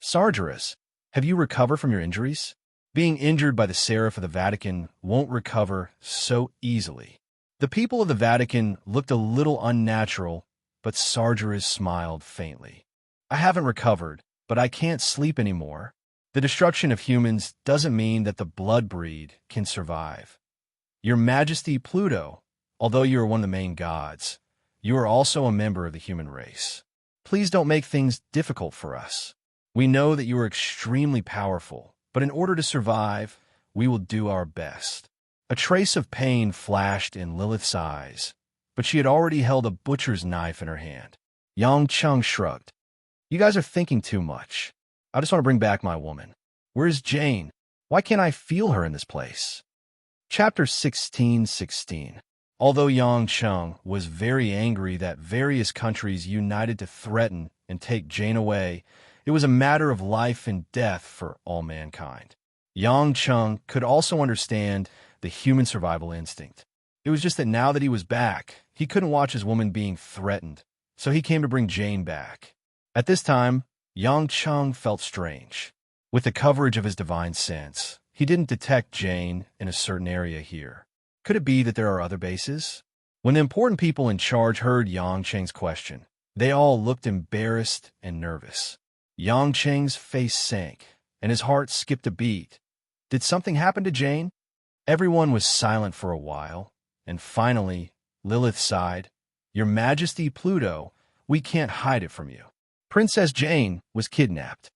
Sargeras, have you recovered from your injuries? Being injured by the Seraph of the Vatican won't recover so easily. The people of the Vatican looked a little unnatural, but Sargeras smiled faintly. I haven't recovered, but I can't sleep anymore. The destruction of humans doesn't mean that the bloodbreed can survive. Your Majesty Pluto, although you are one of the main gods, you are also a member of the human race. Please don't make things difficult for us. We know that you are extremely powerful, but in order to survive, we will do our best." A trace of pain flashed in Lilith's eyes, but she had already held a butcher's knife in her hand. Yang Chung shrugged. "You guys are thinking too much. I just want to bring back my woman. Where's Jane? Why can't I feel her in this place?" Chapter 16:16. Although Yang Chung was very angry that various countries united to threaten and take Jane away, it was a matter of life and death for all mankind. Yang Chung could also understand the human survival instinct. It was just that now that he was back, he couldn't watch his woman being threatened, so he came to bring Jane back. At this time, Yang Chung felt strange. With the coverage of his divine sense, he didn't detect Jane in a certain area here. Could it be that there are other bases? When the important people in charge heard Yang Cheng's question, they all looked embarrassed and nervous. Yang Cheng's face sank, and his heart skipped a beat. Did something happen to Jane? Everyone was silent for a while, and finally, Lilith sighed. "Your Majesty Pluto, we can't hide it from you. Princess Jane was kidnapped."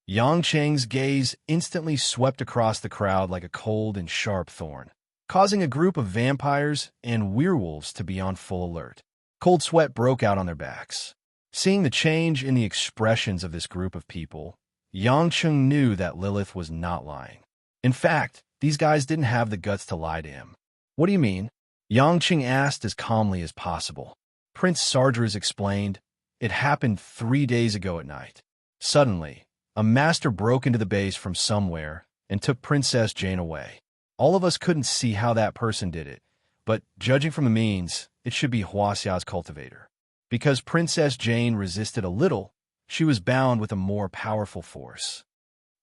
Yang Cheng's gaze instantly swept across the crowd like a cold and sharp thorn, causing a group of vampires and werewolves to be on full alert. Cold sweat broke out on their backs. Seeing the change in the expressions of this group of people, Yang Cheng knew that Lilith was not lying. In fact, these guys didn't have the guts to lie to him. "What do you mean?" Yang Cheng asked as calmly as possible. Prince Sardras explained, "It happened 3 days ago at night. Suddenly, a master broke into the base from somewhere and took Princess Jane away. All of us couldn't see how that person did it, but judging from the means, it should be Huaxia's cultivator. Because Princess Jane resisted a little, she was bound with a more powerful force."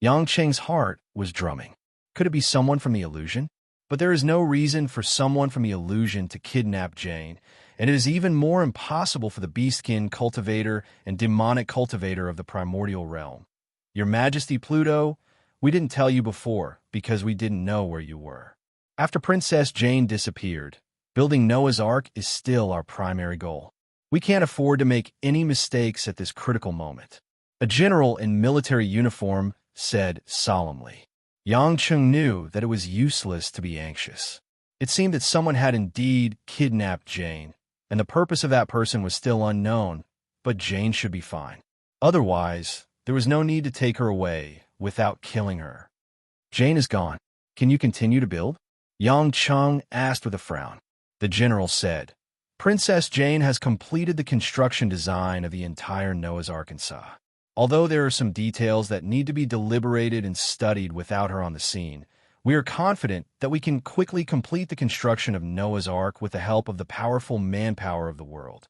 Yang Cheng's heart was drumming. Could it be someone from the illusion? But there is no reason for someone from the illusion to kidnap Jane, and it is even more impossible for the beastkin cultivator and demonic cultivator of the primordial realm. "Your Majesty Pluto, we didn't tell you before because we didn't know where you were. After Princess Jane disappeared, building Noah's Ark is still our primary goal. We can't afford to make any mistakes at this critical moment," a general in military uniform said solemnly. Yang Chung knew that it was useless to be anxious. It seemed that someone had indeed kidnapped Jane, and the purpose of that person was still unknown, but Jane should be fine. Otherwise, there was no need to take her away without killing her. "Jane is gone. Can you continue to build?" Yang Chung asked with a frown. The general said, "Princess Jane has completed the construction design of the entire Noah's Ark. Although there are some details that need to be deliberated and studied without her on the scene, we are confident that we can quickly complete the construction of Noah's Ark with the help of the powerful manpower of the world."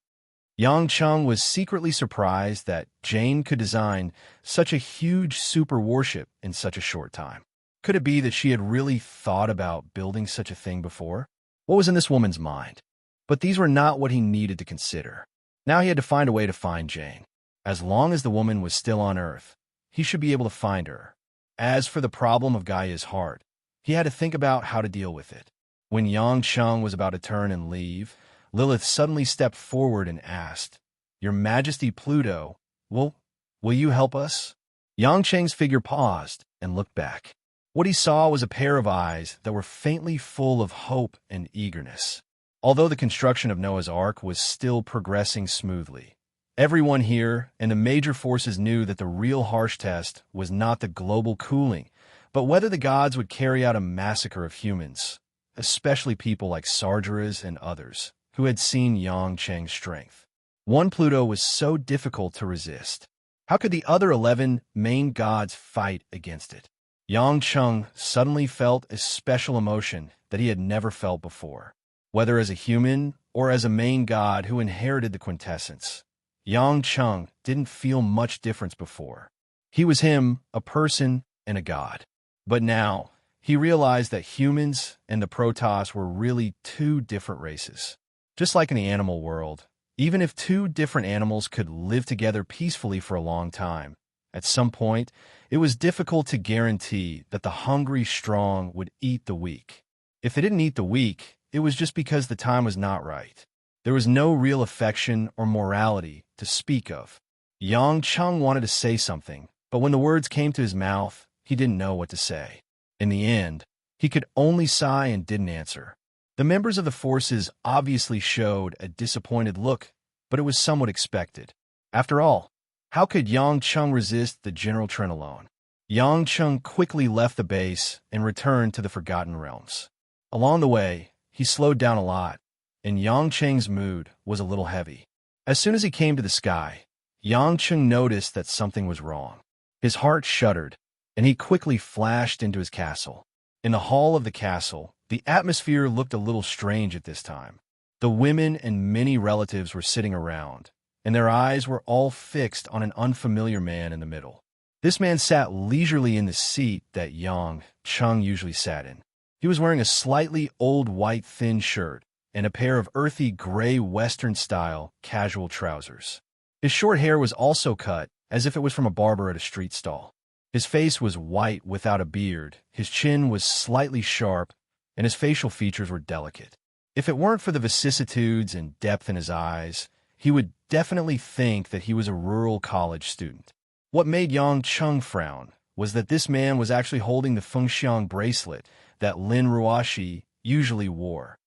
Yang Chung was secretly surprised that Jane could design such a huge super warship in such a short time. Could it be that she had really thought about building such a thing before? What was in this woman's mind? But these were not what he needed to consider. Now he had to find a way to find Jane. As long as the woman was still on Earth, he should be able to find her. As for the problem of Gaia's heart, he had to think about how to deal with it. When Yang Chung was about to turn and leave, Lilith suddenly stepped forward and asked, "Your Majesty Pluto, will you help us?" Yang Cheng's figure paused and looked back. What he saw was a pair of eyes that were faintly full of hope and eagerness. Although the construction of Noah's Ark was still progressing smoothly, everyone here and the major forces knew that the real harsh test was not the global cooling, but whether the gods would carry out a massacre of humans, especially people like Sardras and others, who had seen Yang Cheng's strength. One Pluto was so difficult to resist. How could the other 11 main gods fight against it? Yang Chung suddenly felt a special emotion that he had never felt before. Whether as a human or as a main god who inherited the quintessence, Yang Chung didn't feel much difference before. He was him, a person and a god. But now, he realized that humans and the Protoss were really two different races. Just like in the animal world, even if two different animals could live together peacefully for a long time, at some point, it was difficult to guarantee that the hungry strong would eat the weak. If they didn't eat the weak, it was just because the time was not right. There was no real affection or morality to speak of. Yang Chung wanted to say something, but when the words came to his mouth, he didn't know what to say. In the end, he could only sigh and didn't answer. The members of the forces obviously showed a disappointed look, but it was somewhat expected. After all, how could Yang Chung resist the General Trent alone? Yang Chung quickly left the base and returned to the Forgotten Realms. Along the way, he slowed down a lot, and Yang Cheng's mood was a little heavy. As soon as he came to the sky, Yang Chung noticed that something was wrong. His heart shuddered, and he quickly flashed into his castle. In the hall of the castle, the atmosphere looked a little strange at this time. The women and many relatives were sitting around, and their eyes were all fixed on an unfamiliar man in the middle. This man sat leisurely in the seat that Yang Chung usually sat in. He was wearing a slightly old white thin shirt and a pair of earthy gray Western-style casual trousers. His short hair was also cut as if it was from a barber at a street stall. His face was white without a beard, his chin was slightly sharp, and his facial features were delicate. If it weren't for the vicissitudes and depth in his eyes, he would definitely think that he was a rural college student. What made Yang Chung frown was that this man was actually holding the Fengxiang bracelet that Lin Ruoxi usually wore.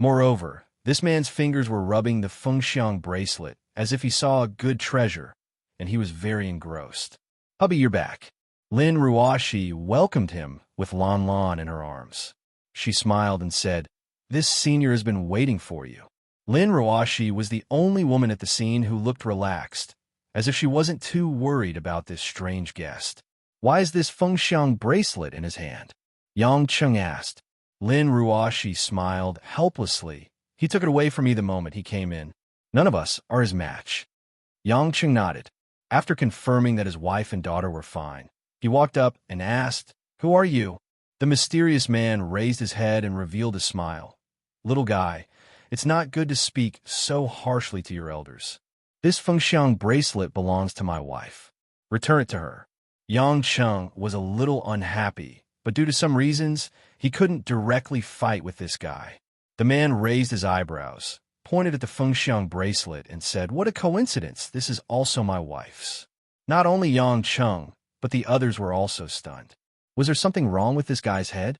Moreover, this man's fingers were rubbing the Fengxiang bracelet as if he saw a good treasure, and he was very engrossed. "Hubby, you're back." Lin Ruoxi welcomed him with Lan Lan in her arms. She smiled and said, "This senior has been waiting for you." Lin Ruoxi was the only woman at the scene who looked relaxed, as if she wasn't too worried about this strange guest. "Why is this Fengxiang bracelet in his hand?" Yang Chung asked. Lin Ruoxi smiled helplessly. "He took it away from me the moment he came in. None of us are his match." Yang Chung nodded. After confirming that his wife and daughter were fine, he walked up and asked, "Who are you?" The mysterious man raised his head and revealed a smile. "Little guy, it's not good to speak so harshly to your elders. This Fengxiang bracelet belongs to my wife. Return it to her." Yang Chung was a little unhappy, but due to some reasons, he couldn't directly fight with this guy. The man raised his eyebrows, pointed at the Fengxiang bracelet, and said, "What a coincidence, this is also my wife's." Not only Yang Chung, but the others were also stunned. Was there something wrong with this guy's head?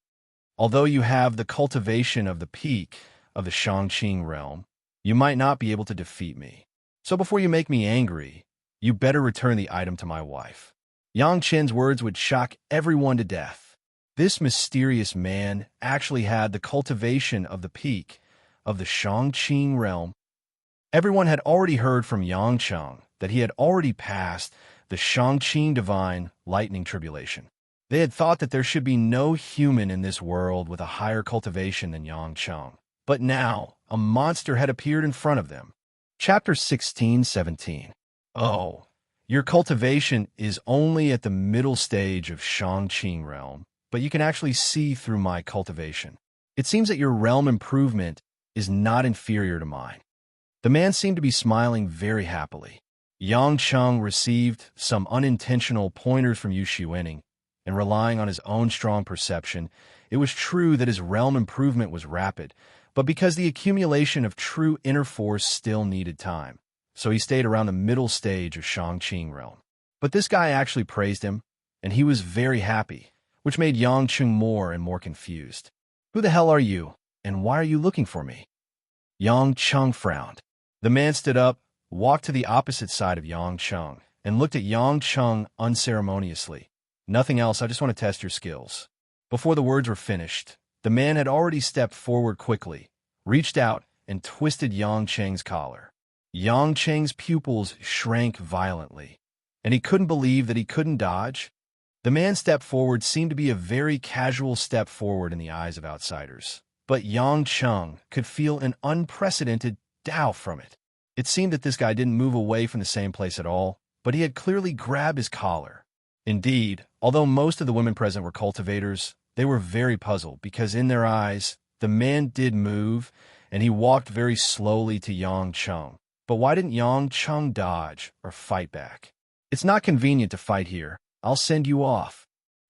Although you have the cultivation of the peak of the Shangqing realm, you might not be able to defeat me. So before you make me angry, you better return the item to my wife. Yang Chen's words would shock everyone to death. This mysterious man actually had the cultivation of the peak of the Shangqing realm. Everyone had already heard from Yang Chung that he had already passed the Shangqing divine lightning tribulation. They had thought that there should be no human in this world with a higher cultivation than Yang Chung. But now, a monster had appeared in front of them. Chapter 16-17. "Oh, your cultivation is only at the middle stage of Shangqing realm, but you can actually see through my cultivation. It seems that your realm improvement is not inferior to mine." The man seemed to be smiling very happily. Yang Chung received some unintentional pointers from Yu Shiwening, and relying on his own strong perception, it was true that his realm improvement was rapid, but because the accumulation of true inner force still needed time, so he stayed around the middle stage of Shangqing realm. But this guy actually praised him, and he was very happy, which made Yang Chung more and more confused. "Who the hell are you, and why are you looking for me?" Yang Chung frowned. The man stood up, walked to the opposite side of Yang Chung, and looked at Yang Chung unceremoniously. "Nothing else, I just want to test your skills." Before the words were finished, the man had already stepped forward quickly, reached out, and twisted Yang Cheng's collar. Yang Cheng's pupils shrank violently, and he couldn't believe that he couldn't dodge. The man's step forward seemed to be a very casual step forward in the eyes of outsiders, but Yang Chung could feel an unprecedented Tao from it. It seemed that this guy didn't move away from the same place at all, but he had clearly grabbed his collar. Indeed, although most of the women present were cultivators, they were very puzzled because in their eyes, the man did move, and he walked very slowly to Yang Chung. But why didn't Yang Chung dodge or fight back? "It's not convenient to fight here. I'll send you off."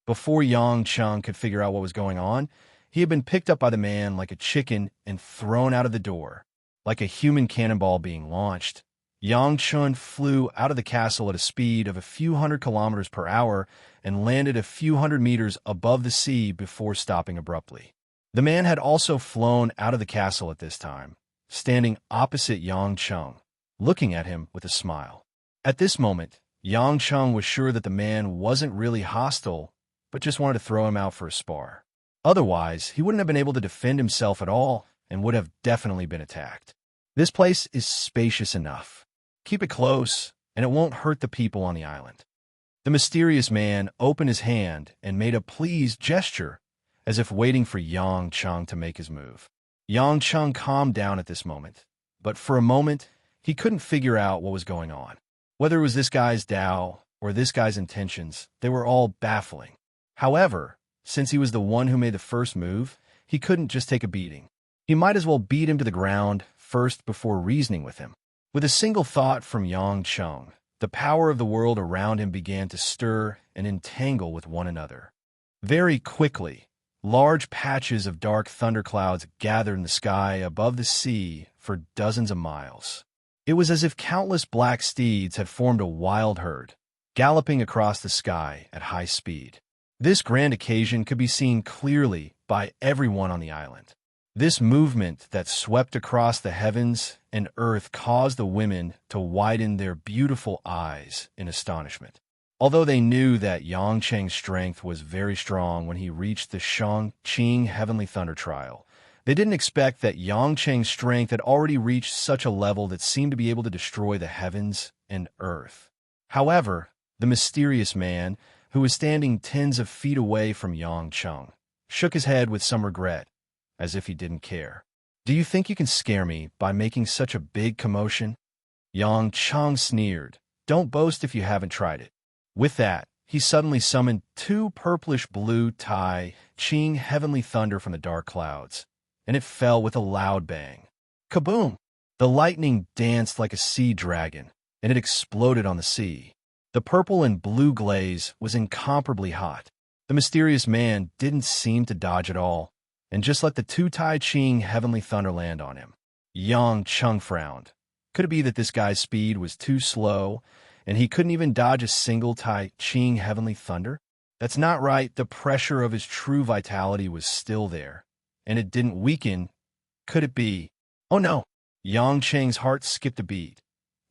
Before Yang Chung could figure out what was going on, he had been picked up by the man like a chicken and thrown out of the door. Like a human cannonball being launched, Yang Chun flew out of the castle at a speed of a few hundred kilometers per hour and landed a few hundred meters above the sea before stopping abruptly. The man had also flown out of the castle at this time, standing opposite Yang Chung, looking at him with a smile. At this moment, Yang Chung was sure that the man wasn't really hostile, but just wanted to throw him out for a spar. Otherwise, he wouldn't have been able to defend himself at all and would have definitely been attacked. This place is spacious enough. Keep it close, and it won't hurt the people on the island. The mysterious man opened his hand and made a pleased gesture, as if waiting for Yang Chung to make his move. Yang Chung calmed down at this moment, but for a moment, he couldn't figure out what was going on. Whether it was this guy's Tao or this guy's intentions, they were all baffling. However, since he was the one who made the first move, he couldn't just take a beating. He might as well beat him to the ground first before reasoning with him. With a single thought from Yang Chung, the power of the world around him began to stir and entangle with one another. Very quickly, large patches of dark thunderclouds gathered in the sky above the sea for dozens of miles. It was as if countless black steeds had formed a wild herd, galloping across the sky at high speed. This grand occasion could be seen clearly by everyone on the island. This movement that swept across the heavens and earth caused the women to widen their beautiful eyes in astonishment. Although they knew that Yang Cheng's strength was very strong when he reached the Shang-Qing Heavenly Thunder Trial, they didn't expect that Yang Cheng's strength had already reached such a level that seemed to be able to destroy the heavens and earth. However, the mysterious man, who was standing tens of feet away from Yang Chung, shook his head with some regret, as if he didn't care. "Do you think you can scare me by making such a big commotion?" Yang Chung sneered. "Don't boast if you haven't tried it." With that, he suddenly summoned two purplish-blue Tai Ching heavenly thunder from the dark clouds, and it fell with a loud bang. Kaboom! The lightning danced like a sea dragon, and it exploded on the sea. The purple and blue glaze was incomparably hot. The mysterious man didn't seem to dodge at all, and just let the two Tai Ching heavenly thunder land on him. Yang Chung frowned. Could it be that this guy's speed was too slow, and he couldn't even dodge a single Tai Ching heavenly thunder? That's not right. The pressure of his true vitality was still there, and it didn't weaken. Could it be? Oh no! Yang Cheng's heart skipped a beat,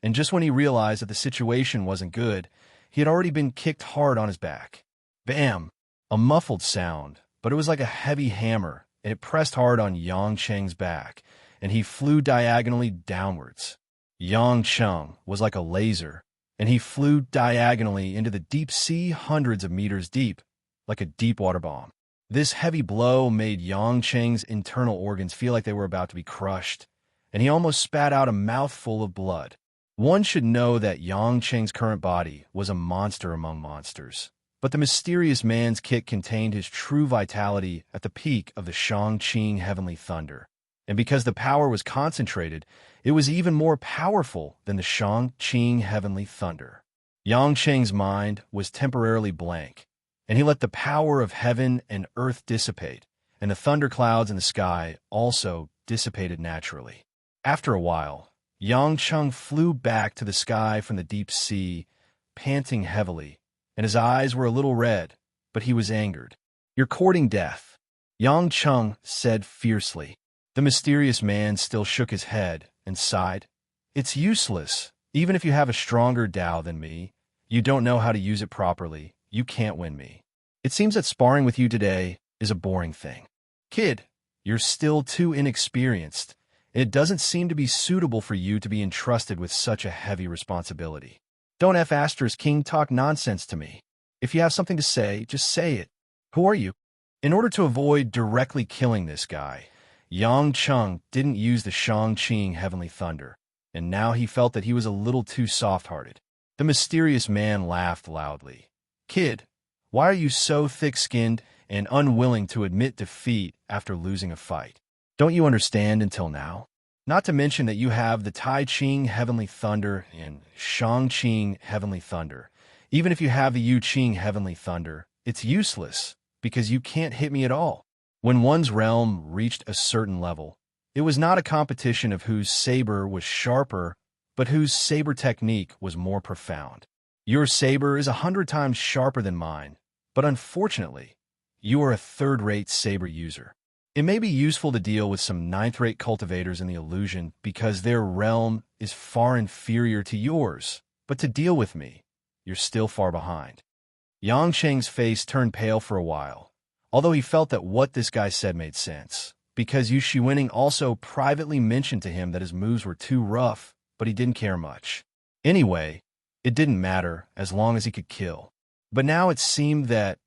and just when he realized that the situation wasn't good, he had already been kicked hard on his back. Bam! A muffled sound, but it was like a heavy hammer, and it pressed hard on Yang Cheng's back, and he flew diagonally downwards. Yang Cheng was like a laser, and he flew diagonally into the deep sea hundreds of meters deep, like a deep water bomb. This heavy blow made Yang Cheng's internal organs feel like they were about to be crushed, and he almost spat out a mouthful of blood. One should know that Yang Cheng's current body was a monster among monsters. But the mysterious man's kick contained his true vitality at the peak of the Shang-Qing Heavenly Thunder. And because the power was concentrated, it was even more powerful than the Shang-Qing Heavenly Thunder. Yang Cheng's mind was temporarily blank, and he let the power of heaven and earth dissipate, and the thunderclouds in the sky also dissipated naturally. After a while, Yang Cheng flew back to the sky from the deep sea, panting heavily, and his eyes were a little red, but he was angered. "You're courting death," Yang Chung said fiercely. The mysterious man still shook his head and sighed. "It's useless. Even if you have a stronger Tao than me, you don't know how to use it properly. You can't win me. It seems that sparring with you today is a boring thing. Kid, you're still too inexperienced, and it doesn't seem to be suitable for you to be entrusted with such a heavy responsibility. Don't King talk nonsense to me. If you have something to say, just say it. Who are you?" In order to avoid directly killing this guy, Yang Chung didn't use the Shang-Qing Heavenly Thunder, and now he felt that he was a little too soft-hearted. The mysterious man laughed loudly. "Kid, why are you so thick-skinned and unwilling to admit defeat after losing a fight? Don't you understand until now? Not to mention that you have the Tai Ching Heavenly Thunder and Shang-Qing Heavenly Thunder. Even if you have the Yu Qing Heavenly Thunder, it's useless, because you can't hit me at all." When one's realm reached a certain level, it was not a competition of whose saber was sharper but whose saber technique was more profound. Your saber is 100 times sharper than mine, but unfortunately, you are a third-rate saber user. It may be useful to deal with some ninth-rate cultivators in the illusion because their realm is far inferior to yours, but to deal with me, you're still far behind. Yang Cheng's face turned pale for a while, although he felt that what this guy said made sense, because Yu Shiwening also privately mentioned to him that his moves were too rough, but he didn't care much. Anyway, it didn't matter as long as he could kill. But now it seemed that,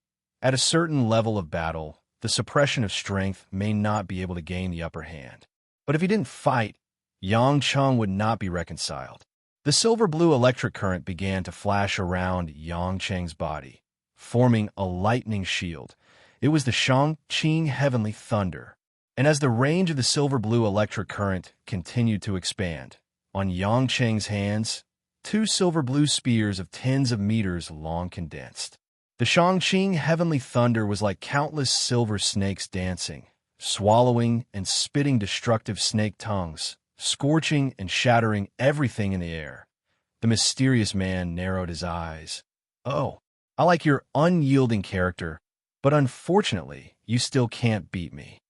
at a certain level of battle, the suppression of strength may not be able to gain the upper hand. But if he didn't fight, Yang Cheng would not be reconciled. The silver-blue electric current began to flash around Yang Cheng's body, forming a lightning shield. It was the Shang-Qing Heavenly Thunder. And as the range of the silver-blue electric current continued to expand, on Yang Cheng's hands, two silver-blue spears of tens of meters long condensed. The Shang-Qing Heavenly Thunder was like countless silver snakes dancing, swallowing and spitting destructive snake tongues, scorching and shattering everything in the air. The mysterious man narrowed his eyes. "Oh, I like your unyielding character, but unfortunately, you still can't beat me."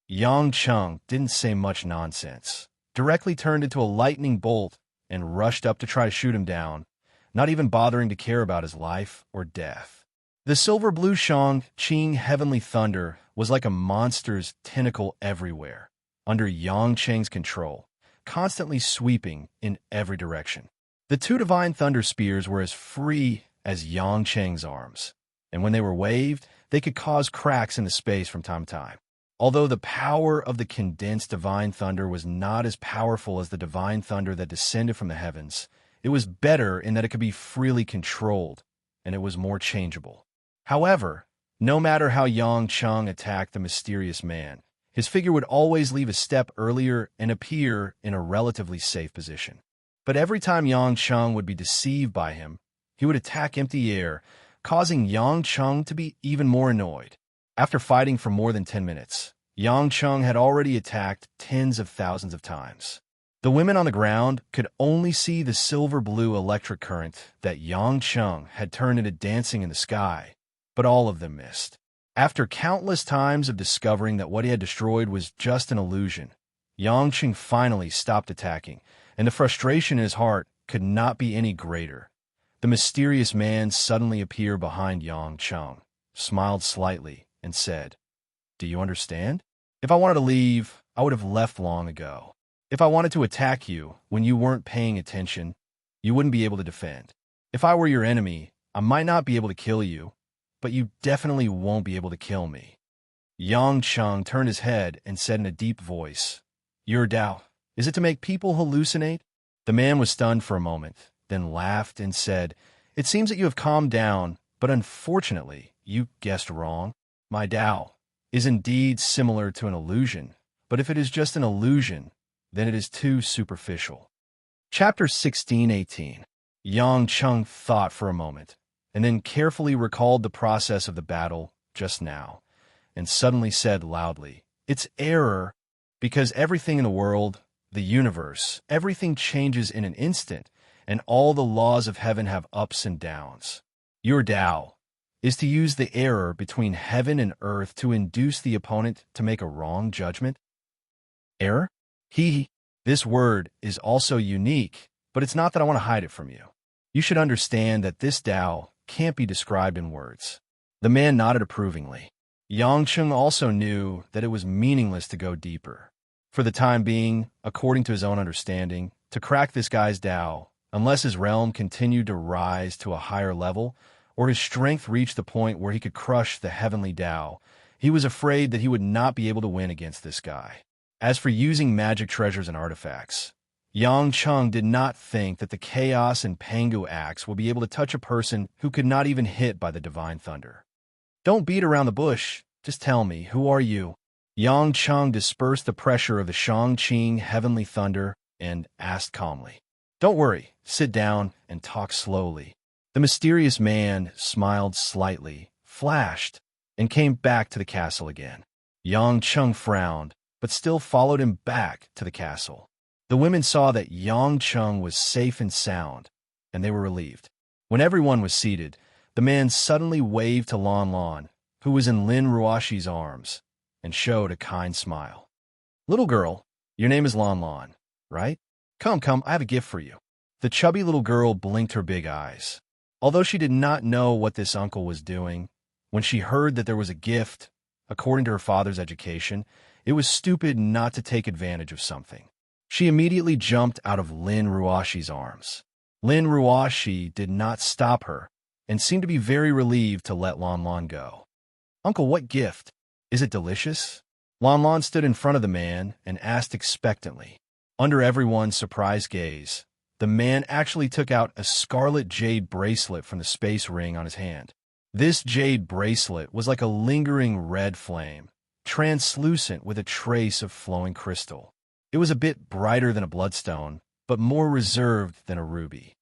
Yang Cheng didn't say much nonsense, directly turned into a lightning bolt and rushed up to try to shoot him down, not even bothering to care about his life or death. The silver-blue Shang-Qing Heavenly Thunder was like a monster's tentacle everywhere, under Yang Cheng's control, constantly sweeping in every direction. The two divine thunder spears were as free as Yang Cheng's arms, and when they were waved, they could cause cracks in the space from time to time. Although the power of the condensed divine thunder was not as powerful as the divine thunder that descended from the heavens, it was better in that it could be freely controlled, and it was more changeable. However, no matter how Yang Cheng attacked the mysterious man, his figure would always leave a step earlier and appear in a relatively safe position. But every time Yang Cheng would be deceived by him, he would attack empty air, causing Yang Cheng to be even more annoyed. After fighting for more than 10 minutes, Yang Cheng had already attacked tens of thousands of times. The women on the ground could only see the silver-blue electric current that Yang Cheng had turned into dancing in the sky, but all of them missed. After countless times of discovering that what he had destroyed was just an illusion, Yang Cheng finally stopped attacking, and the frustration in his heart could not be any greater. The mysterious man suddenly appeared behind Yang Cheng, smiled slightly, and said, "Do you understand? If I wanted to leave, I would have left long ago. If I wanted to attack you when you weren't paying attention, you wouldn't be able to defend. If I were your enemy, I might not be able to kill you, but you definitely won't be able to kill me." Yang Cheng turned his head and said in a deep voice, "Your Tao, is it to make people hallucinate?" The man was stunned for a moment, then laughed and said, "It seems that you have calmed down, but unfortunately, you guessed wrong. My Tao is indeed similar to an illusion, but if it is just an illusion, then it is too superficial." Chapter 16:18. Yang Cheng thought for a moment, and then carefully recalled the process of the battle just now, and suddenly said loudly, "It's error, because everything in the world, the universe, everything changes in an instant, and all the laws of heaven have ups and downs. Your Tao is to use the error between heaven and earth to induce the opponent to make a wrong judgment." Error? This word is also unique, but it's not that I want to hide it from you. You should understand that this Tao can't be described in words. The man nodded approvingly. Yang Cheng also knew that it was meaningless to go deeper. For the time being, according to his own understanding, to crack this guy's Tao, unless his realm continued to rise to a higher level, or his strength reached the point where he could crush the heavenly Tao, he was afraid that he would not be able to win against this guy. As for using magic treasures and artifacts, Yang Cheng did not think that the Chaos and Pangu axe would be able to touch a person who could not even hit by the divine thunder. "Don't beat around the bush, just tell me, who are you?" Yang Cheng dispersed the pressure of the Shang-Qing Heavenly Thunder and asked calmly. "Don't worry, sit down and talk slowly." The mysterious man smiled slightly, flashed, and came back to the castle again. Yang Cheng frowned, but still followed him back to the castle. The women saw that Yang Chung was safe and sound, and they were relieved. When everyone was seated, the man suddenly waved to Lan Lan, who was in Lin Ruoshi's arms, and showed a kind smile. "Little girl, your name is Lan Lan, right? Come, I have a gift for you." The chubby little girl blinked her big eyes. Although she did not know what this uncle was doing, when she heard that there was a gift, according to her father's education, it was stupid not to take advantage of something. She immediately jumped out of Lin Ruoshi's arms. Lin Ruoshi did not stop her and seemed to be very relieved to let Lan Lan go. "Uncle, what gift? Is it delicious?" Lan Lan stood in front of the man and asked expectantly. Under everyone's surprised gaze, the man actually took out a scarlet jade bracelet from the space ring on his hand. This jade bracelet was like a lingering red flame, translucent with a trace of flowing crystal. It was a bit brighter than a bloodstone, but more reserved than a ruby.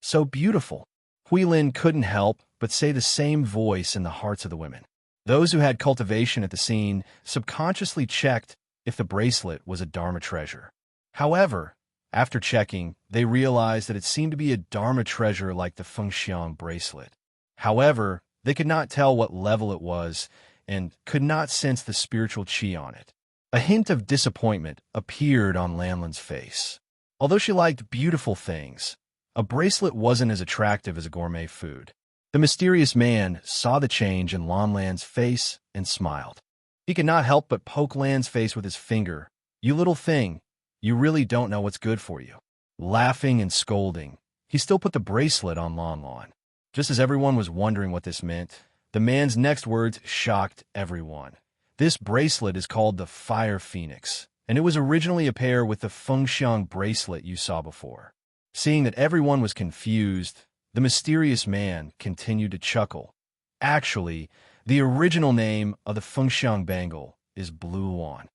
So beautiful. Huilin couldn't help but say the same voice in the hearts of the women. Those who had cultivation at the scene subconsciously checked if the bracelet was a Dharma treasure. However, after checking, they realized that it seemed to be a Dharma treasure like the Fengxiang bracelet. However, they could not tell what level it was and could not sense the spiritual qi on it. A hint of disappointment appeared on Lanlan's face. Although she liked beautiful things, a bracelet wasn't as attractive as a gourmet food. The mysterious man saw the change in Lan's face and smiled. He could not help but poke Lan's face with his finger. "You little thing, you really don't know what's good for you." Laughing and scolding, he still put the bracelet on Lan. Just as everyone was wondering what this meant, the man's next words shocked everyone. "This bracelet is called the Fire Phoenix, and it was originally a pair with the Fengxiang bracelet you saw before." Seeing that everyone was confused, the mysterious man continued to chuckle. "Actually, the original name of the Fengxiang bangle is Blue Yuan.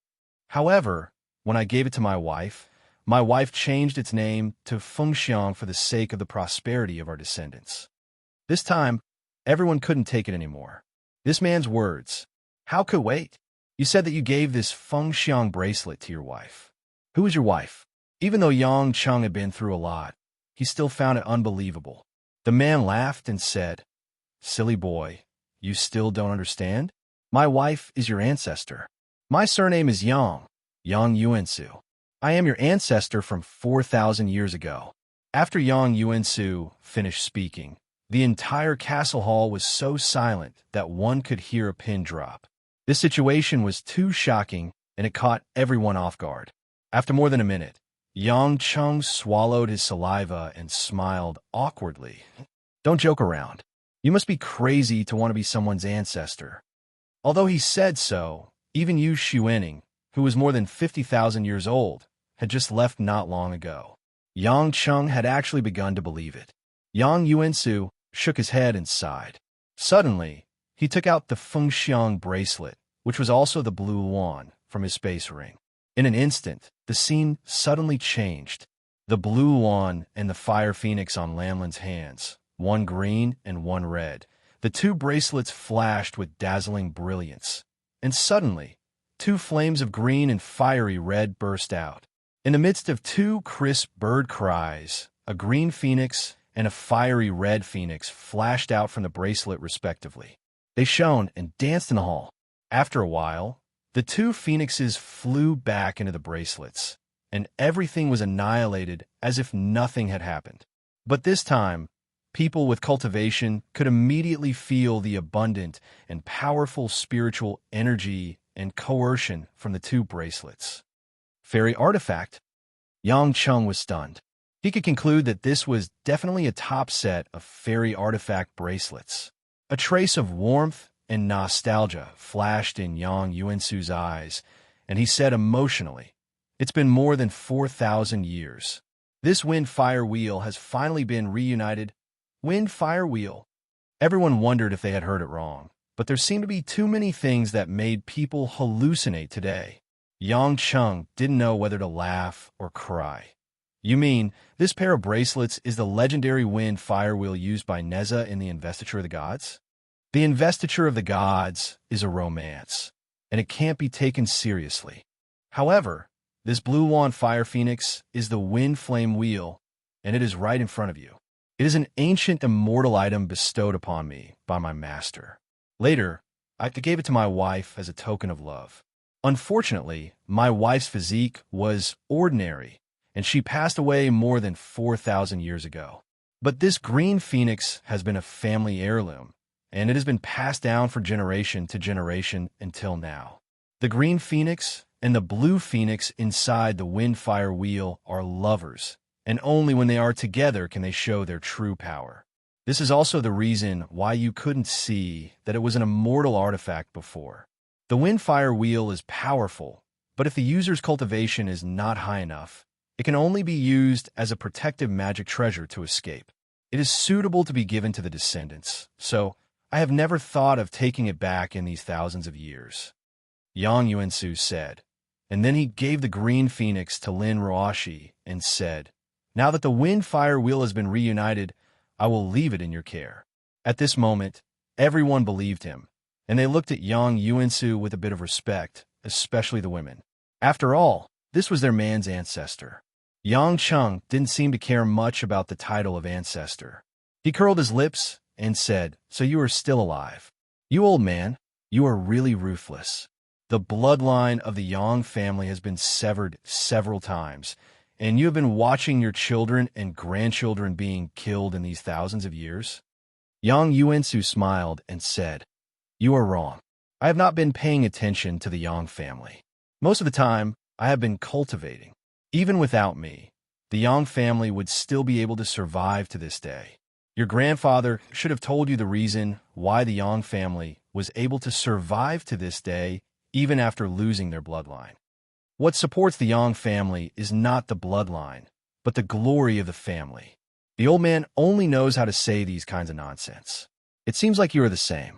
However, when I gave it to my wife changed its name to Fengxiang for the sake of the prosperity of our descendants." This time, everyone couldn't take it anymore. This man's words. "How could wait? You said that you gave this Fengxiang bracelet to your wife. Who is your wife?" Even though Yang Chung had been through a lot, he still found it unbelievable. The man laughed and said, "Silly boy, you still don't understand? My wife is your ancestor. My surname is Yang Yuansu. I am your ancestor from 4,000 years ago." After Yang Yuansu finished speaking, the entire castle hall was so silent that one could hear a pin drop. This situation was too shocking, and it caught everyone off guard. After more than a minute, Yang Chung swallowed his saliva and smiled awkwardly. "Don't joke around. You must be crazy to want to be someone's ancestor." Although he said so, even Yu Xuening, who was more than 50,000 years old, had just left not long ago. Yang Chung had actually begun to believe it. Yang Yuansu shook his head and sighed. Suddenly, he took out the Fengxiang bracelet, which was also the Blue Yuan, from his space ring. In an instant, the scene suddenly changed. The Blue Yuan and the Fire Phoenix on Lanlan's hands, one green and one red. The two bracelets flashed with dazzling brilliance, and suddenly, two flames of green and fiery red burst out. In the midst of two crisp bird cries, a green phoenix and a fiery red phoenix flashed out from the bracelet respectively. They shone and danced in the hall. After a while, the two phoenixes flew back into the bracelets, and everything was annihilated as if nothing had happened. But this time, people with cultivation could immediately feel the abundant and powerful spiritual energy and coercion from the two bracelets. Fairy artifact. Yang Chung was stunned. He could conclude that this was definitely a top set of fairy artifact bracelets. A trace of warmth and nostalgia flashed in Yang Yuansu's eyes, and he said emotionally, "It's been more than 4,000 years. This wind-fire wheel has finally been reunited." Wind-fire wheel. Everyone wondered if they had heard it wrong, but there seemed to be too many things that made people hallucinate today. Yang Chung didn't know whether to laugh or cry. "You mean, this pair of bracelets is the legendary wind-fire wheel used by Neza in the Investiture of the Gods?" The Investiture of the Gods is a romance, and it can't be taken seriously. However, This blue wand fire phoenix is the wind flame wheel, and it is right in front of you. It is an ancient immortal item bestowed upon me by my master. Later, I gave it to my wife as a token of love. Unfortunately, my wife's physique was ordinary, and she passed away more than 4,000 years ago. But this green phoenix has been a family heirloom, and it has been passed down from generation to generation until now. The green phoenix and the blue phoenix inside the wind fire wheel are lovers, and only when they are together can they show their true power. This is also the reason why you couldn't see that it was an immortal artifact before. The wind fire wheel is powerful, but if the user's cultivation is not high enough, it can only be used as a protective magic treasure to escape. It is suitable to be given to the descendants, so I have never thought of taking it back in these thousands of years. Yang Yuansu said, and then he gave the green phoenix to Lin Roashi and said, "Now that the wind fire wheel has been reunited, I will leave it in your care." At this moment, everyone believed him, and they looked at Yang Yuansu with a bit of respect, especially the women. After all, this was their man's ancestor. Yang Cheng didn't seem to care much about the title of ancestor. He curled his lips and said, "So you are still alive. You old man, you are really ruthless. The bloodline of the Yang family has been severed several times, and you have been watching your children and grandchildren being killed in these thousands of years?" Yang Yuansu smiled and said, "You are wrong. I have not been paying attention to the Yang family. Most of the time, I have been cultivating. Even without me, the Yang family would still be able to survive to this day. Your grandfather should have told you the reason why the Yang family was able to survive to this day even after losing their bloodline. What supports the Yang family is not the bloodline, but the glory of the family. The old man only knows how to say these kinds of nonsense. It seems like you are the same."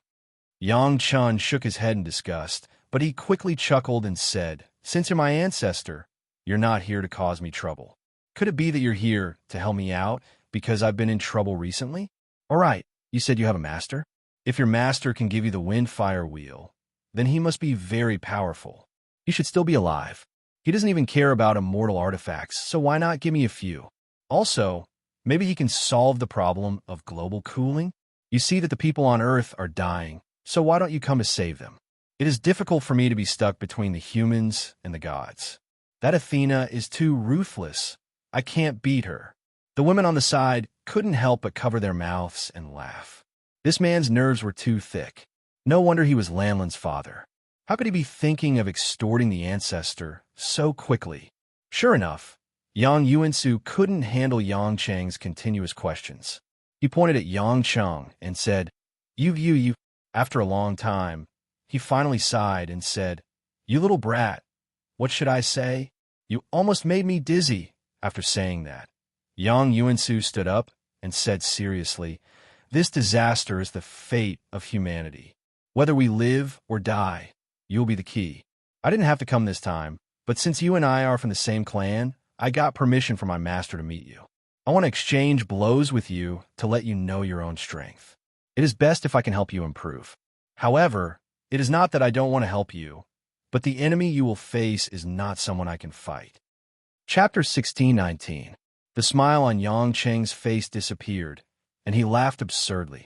Yang Chun shook his head in disgust, but he quickly chuckled and said, "Since you're my ancestor, you're not here to cause me trouble. Could it be that you're here to help me out because I've been in trouble recently? All right, you said you have a master? If your master can give you the wind fire wheel, then he must be very powerful. He should still be alive. He doesn't even care about immortal artifacts, so why not give me a few? Also, maybe he can solve the problem of global cooling? You see that the people on Earth are dying, so why don't you come to save them? It is difficult for me to be stuck between the humans and the gods. That Athena is too ruthless. I can't beat her." The women on the side couldn't help but cover their mouths and laugh. This man's nerves were too thick. No wonder he was Lanlin's father. How could he be thinking of extorting the ancestor so quickly? Sure enough, Yang Yuansu couldn't handle Yang Cheng's continuous questions. He pointed at Yang Cheng and said, You. After a long time, he finally sighed and said, "You little brat, what should I say? You almost made me dizzy." After saying that, Yang Yuansu stood up and said seriously, "This disaster is the fate of humanity. Whether we live or die, you'll be the key. I didn't have to come this time, but since you and I are from the same clan, I got permission from my master to meet you. I want to exchange blows with you to let you know your own strength. It is best if I can help you improve. However, it is not that I don't want to help you, but the enemy you will face is not someone I can fight." Chapter 16:19. The smile on Yang Cheng's face disappeared, and he laughed absurdly.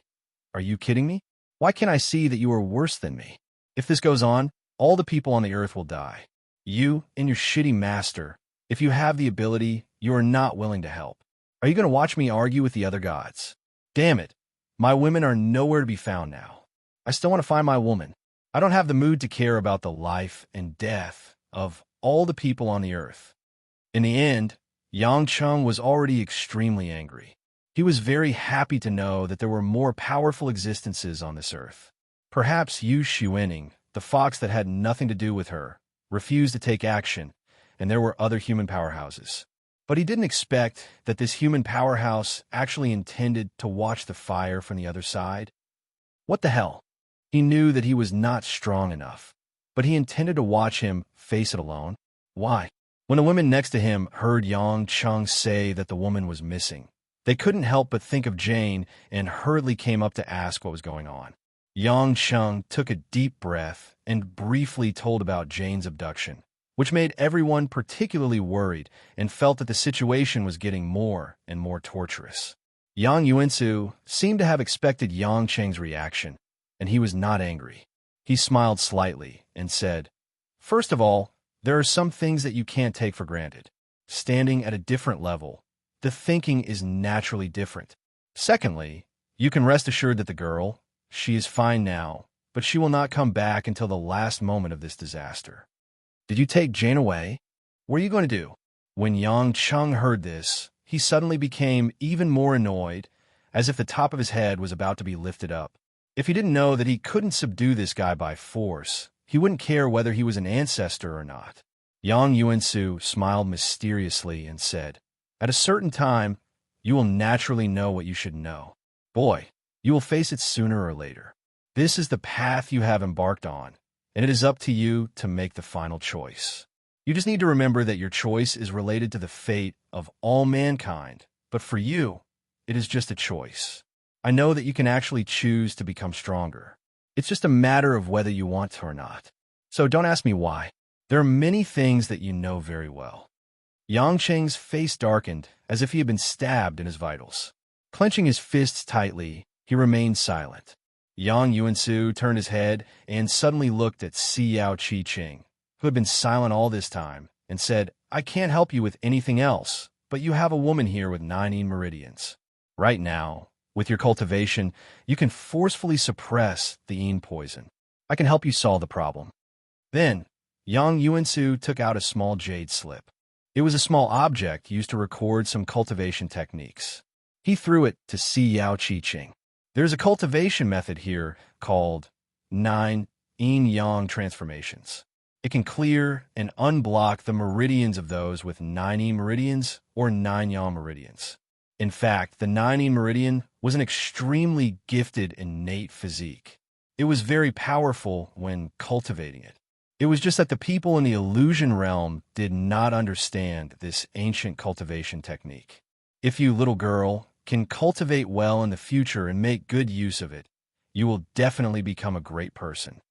"Are you kidding me? Why can't I see that you are worse than me? If this goes on, all the people on the earth will die. You and your shitty master, if you have the ability, you are not willing to help. Are you going to watch me argue with the other gods? Damn it, my women are nowhere to be found now. I still want to find my woman. I don't have the mood to care about the life and death of all the people on the earth." In the end, Yang Cheng was already extremely angry. He was very happy to know that there were more powerful existences on this earth. Perhaps Yu Xuening, the fox that had nothing to do with her, refused to take action, and there were other human powerhouses. But he didn't expect that this human powerhouse actually intended to watch the fire from the other side. What the hell? He knew that he was not strong enough, but he intended to watch him face it alone. Why? When the women next to him heard Yang Cheng say that the woman was missing, they couldn't help but think of Jane and hurriedly came up to ask what was going on. Yang Cheng took a deep breath and briefly told about Jane's abduction, which made everyone particularly worried and felt that the situation was getting more and more torturous. Yang Yuansu seemed to have expected Yang Cheng's reaction, and he was not angry. He smiled slightly and said, "First of all, there are some things that you can't take for granted. Standing at a different level, the thinking is naturally different. Secondly, you can rest assured that the girl, she is fine now, but she will not come back until the last moment of this disaster." "Did you take Jane away? What are you going to do?" When Yang Cheng heard this, he suddenly became even more annoyed, as if the top of his head was about to be lifted up. If he didn't know that he couldn't subdue this guy by force, he wouldn't care whether he was an ancestor or not. Yang Yuansu smiled mysteriously and said, "At a certain time, you will naturally know what you should know. Boy, you will face it sooner or later. This is the path you have embarked on, and it is up to you to make the final choice. You just need to remember that your choice is related to the fate of all mankind, but for you, it is just a choice. I know that you can actually choose to become stronger. It's just a matter of whether you want to or not. So don't ask me why. There are many things that you know very well." Yang Cheng's face darkened as if he had been stabbed in his vitals. Clenching his fists tightly, he remained silent. Yang Yuansu turned his head and suddenly looked at Xiao Qi-Ching, who had been silent all this time, and said, "I can't help you with anything else, but you have a woman here with 9 meridians. Right now, with your cultivation, you can forcefully suppress the Yin poison. I can help you solve the problem." Then, Yang Yuansu took out a small jade slip. It was a small object used to record some cultivation techniques. He threw it to Xiao Qi-Ching. "There's a cultivation method here called 9 yin-yang transformations. It can clear and unblock the meridians of those with 9 yin meridians or 9 yang meridians. In fact, the 9 yin meridian was an extremely gifted innate physique. It was very powerful when cultivating it. It was just that the people in the illusion realm did not understand this ancient cultivation technique. If you, little girl, can cultivate well in the future and make good use of it, you will definitely become a great person."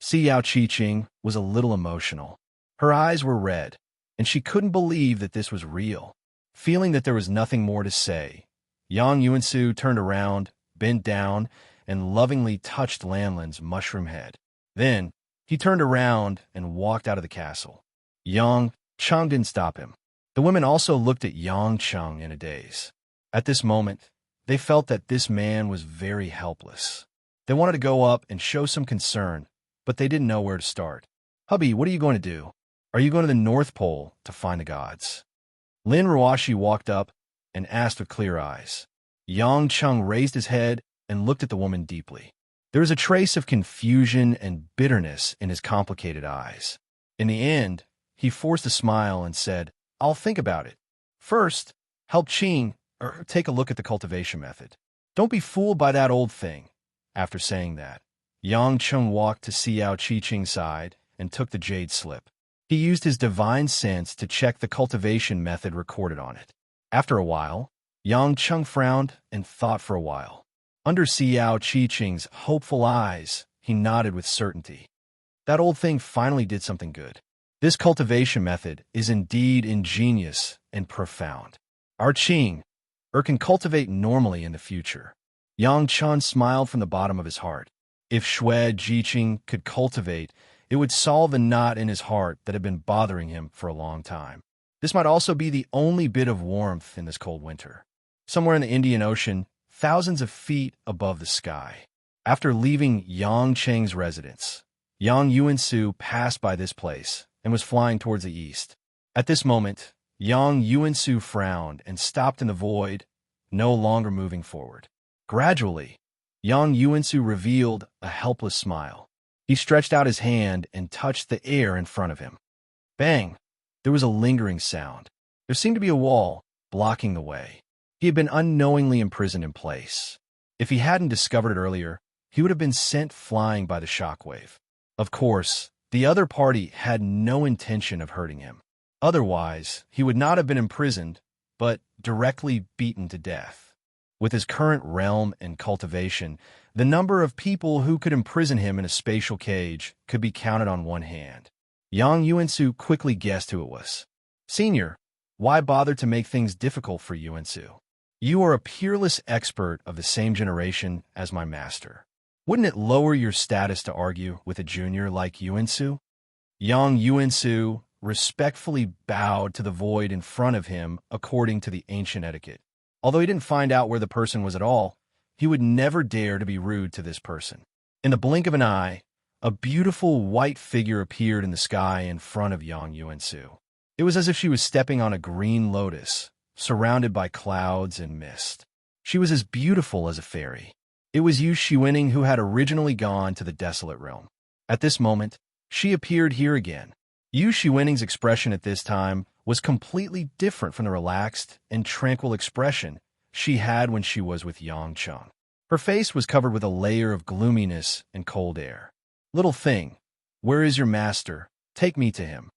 Xiao Qi-Ching was a little emotional. Her eyes were red, and she couldn't believe that this was real. Feeling that there was nothing more to say, Yang Yuansu turned around, bent down, and lovingly touched Lanlin's mushroom head. Then, he turned around and walked out of the castle. Yang Cheng didn't stop him. The women also looked at Yang Cheng in a daze. At this moment, they felt that this man was very helpless. They wanted to go up and show some concern, but they didn't know where to start. "Hubby, what are you going to do? Are you going to the North Pole to find the gods?" Lin Ruoshi walked up and asked with clear eyes. Yang Cheng raised his head and looked at the woman deeply. There was a trace of confusion and bitterness in his complicated eyes. In the end, he forced a smile and said, "I'll think about it. First, help Qing, or take a look at the cultivation method. Don't be fooled by that old thing." After saying that, Yang Cheng walked to Xiao Qi-Ching's side and took the jade slip. He used his divine sense to check the cultivation method recorded on it. After a while, Yang Cheng frowned and thought for a while. Under Xiao Qi-Ching's hopeful eyes, he nodded with certainty. That old thing finally did something good. This cultivation method is indeed ingenious and profound. Our Qing, can cultivate normally in the future. Yang Cheng smiled from the bottom of his heart. If Xue Jiqing could cultivate, it would solve a knot in his heart that had been bothering him for a long time. This might also be the only bit of warmth in this cold winter. Somewhere in the Indian Ocean, thousands of feet above the sky. After leaving Yang Cheng's residence, Yang Yuansu passed by this place and was flying towards the east. At this moment, Yang Yuansu frowned and stopped in the void, no longer moving forward. Gradually, Yang Yuansu revealed a helpless smile. He stretched out his hand and touched the air in front of him. Bang! There was a lingering sound. There seemed to be a wall blocking the way. He had been unknowingly imprisoned in place. If he hadn't discovered it earlier, he would have been sent flying by the shockwave. Of course, the other party had no intention of hurting him. Otherwise, he would not have been imprisoned, but directly beaten to death. With his current realm and cultivation, the number of people who could imprison him in a spatial cage could be counted on one hand. Yang Yuansu quickly guessed who it was. Senior, why bother to make things difficult for Yuansu? You are a peerless expert of the same generation as my master. Wouldn't it lower your status to argue with a junior like Yuansu? Yang Yuansu respectfully bowed to the void in front of him according to the ancient etiquette. Although he didn't find out where the person was at all, he would never dare to be rude to this person. In the blink of an eye, a beautiful white figure appeared in the sky in front of Yang Yuansu. It was as if she was stepping on a green lotus, surrounded by clouds and mist. She was as beautiful as a fairy. It was Yu Shiwening who had originally gone to the desolate realm. At this moment, she appeared here again. Yu Shiwening's expression at this time was completely different from the relaxed and tranquil expression she had when she was with Yang Cheng. Her face was covered with a layer of gloominess and cold air. Little thing, where is your master? Take me to him.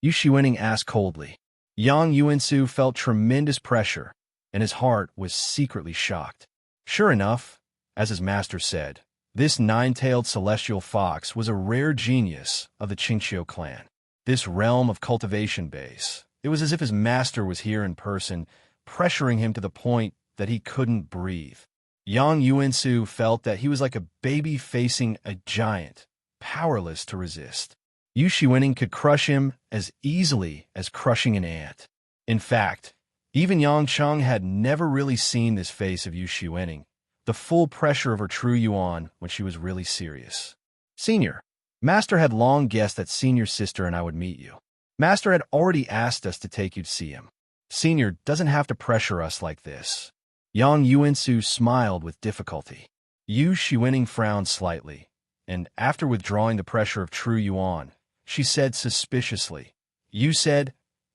Yu Shiwening asked coldly. Yang Yuansu felt tremendous pressure, and his heart was secretly shocked. Sure enough, as his master said, this nine-tailed celestial fox was a rare genius of the Qingqiu clan. This realm of cultivation base. It was as if his master was here in person, pressuring him to the point that he couldn't breathe. Yang Yuansu felt that he was like a baby facing a giant, powerless to resist. Yu Shiwening could crush him as easily as crushing an ant. In fact, even Yang Cheng had never really seen this face of Yu Shiwening, the full pressure of her true yuan when she was really serious. Senior, Master had long guessed that Senior's sister and I would meet you. Master had already asked us to take you to see him. Senior doesn't have to pressure us like this. Yang Yuansu smiled with difficulty. Yu Shiwening frowned slightly, and after withdrawing the pressure of true yuan, she said suspiciously, You said,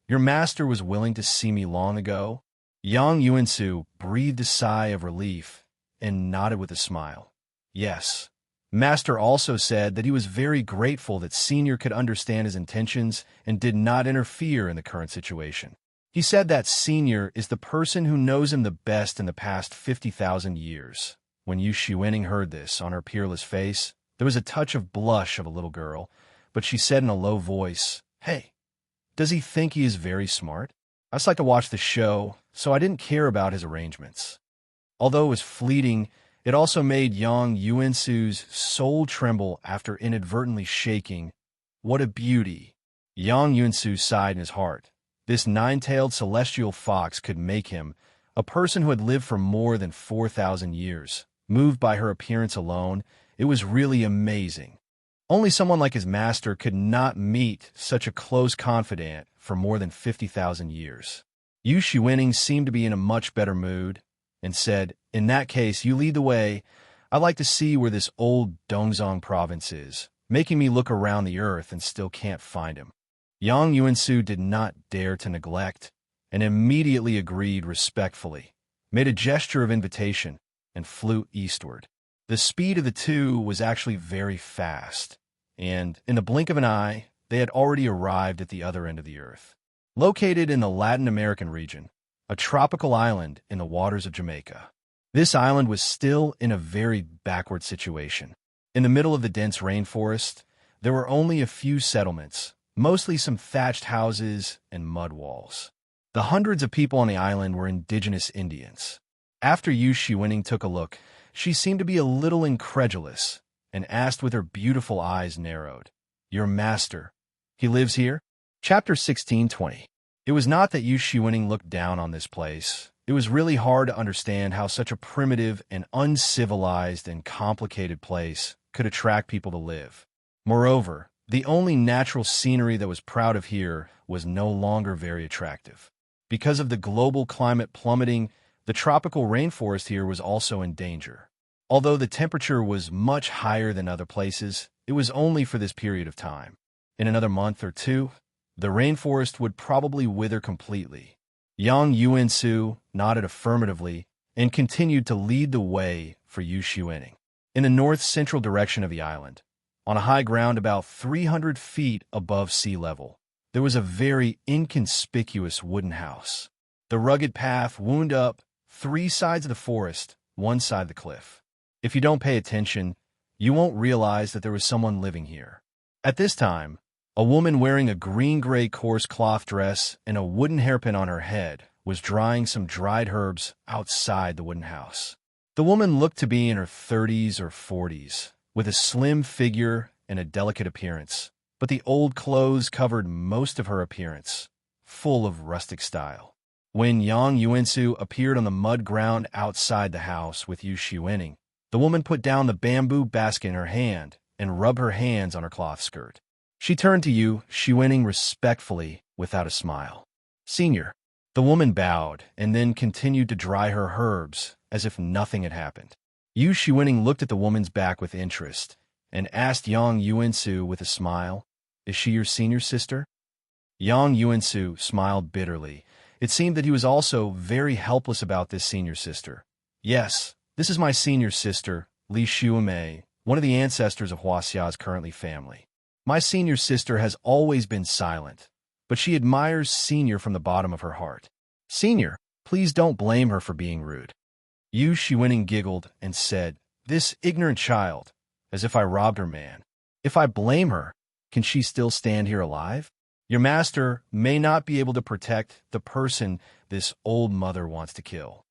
your master was willing to see me long ago? Yang Yuansu breathed a sigh of relief and nodded with a smile. Yes. Master also said that he was very grateful that Senior could understand his intentions and did not interfere in the current situation. He said that Senior is the person who knows him the best in the past 50,000 years. When Yu Shiwening heard this, on her peerless face, there was a touch of blush of a little girl, but she said in a low voice, Hey, does he think he is very smart? I just like to watch the show, so I didn't care about his arrangements. Although it was fleeting, it also made Yang Yuansu's soul tremble after inadvertently shaking. What a beauty! Yang Yuansu sighed in his heart. This nine-tailed celestial fox could make him, a person who had lived for more than 4,000 years, moved by her appearance alone. It was really amazing. Only someone like his master could not meet such a close confidant for more than 50,000 years. Yu Shiwening seemed to be in a much better mood, and said, In that case, you lead the way. I'd like to see where this old Dongzong province is, making me look around the earth and still can't find him. Yang Yuansu did not dare to neglect, and immediately agreed respectfully, made a gesture of invitation, and flew eastward. The speed of the two was actually very fast, and in the blink of an eye, they had already arrived at the other end of the earth. Located in the Latin American region, a tropical island in the waters of Jamaica. This island was still in a very backward situation. In the middle of the dense rainforest, there were only a few settlements, mostly some thatched houses and mud walls. The hundreds of people on the island were indigenous Indians. After Yu Shiwening took a look, she seemed to be a little incredulous and asked with her beautiful eyes narrowed, Your master, he lives here? Chapter 16:20. It was not that Yu Shiwening looked down on this place. It was really hard to understand how such a primitive and uncivilized and complicated place could attract people to live. Moreover, the only natural scenery that was proud of here was no longer very attractive. Because of the global climate plummeting, the tropical rainforest here was also in danger. Although the temperature was much higher than other places, it was only for this period of time. In another month or two, the rainforest would probably wither completely. Yang Yuansu nodded affirmatively and continued to lead the way for Yu Shiwening. In the north-central direction of the island, on a high ground about 300 feet above sea level, there was a very inconspicuous wooden house. The rugged path wound up 3 sides of the forest, 1 side of the cliff. If you don't pay attention, you won't realize that there was someone living here. At this time, A woman wearing a green-gray coarse cloth dress and a wooden hairpin on her head was drying some dried herbs outside the wooden house. The woman looked to be in her 30s or 40s, with a slim figure and a delicate appearance, but the old clothes covered most of her appearance, full of rustic style. When Yang Yuansu appeared on the mud ground outside the house with Yu Shiwening, the woman put down the bamboo basket in her hand and rubbed her hands on her cloth skirt. She turned to Yu Shiwening respectfully without a smile. "Senior." The woman bowed and then continued to dry her herbs as if nothing had happened. Yu Shiwening looked at the woman's back with interest and asked Yang Yuansu with a smile, "Is she your senior sister?" Yang Yuansu smiled bitterly. It seemed that he was also very helpless about this senior sister. "Yes, this is my senior sister, Li Shuamei, one of the ancestors of Huaxia's currently family. My senior sister has always been silent, but she admires Senior from the bottom of her heart. Senior, please don't blame her for being rude." Yu Shiwening giggled and said, "This ignorant child, as if I robbed her man. If I blame her, can she still stand here alive? Your master may not be able to protect the person this old mother wants to kill."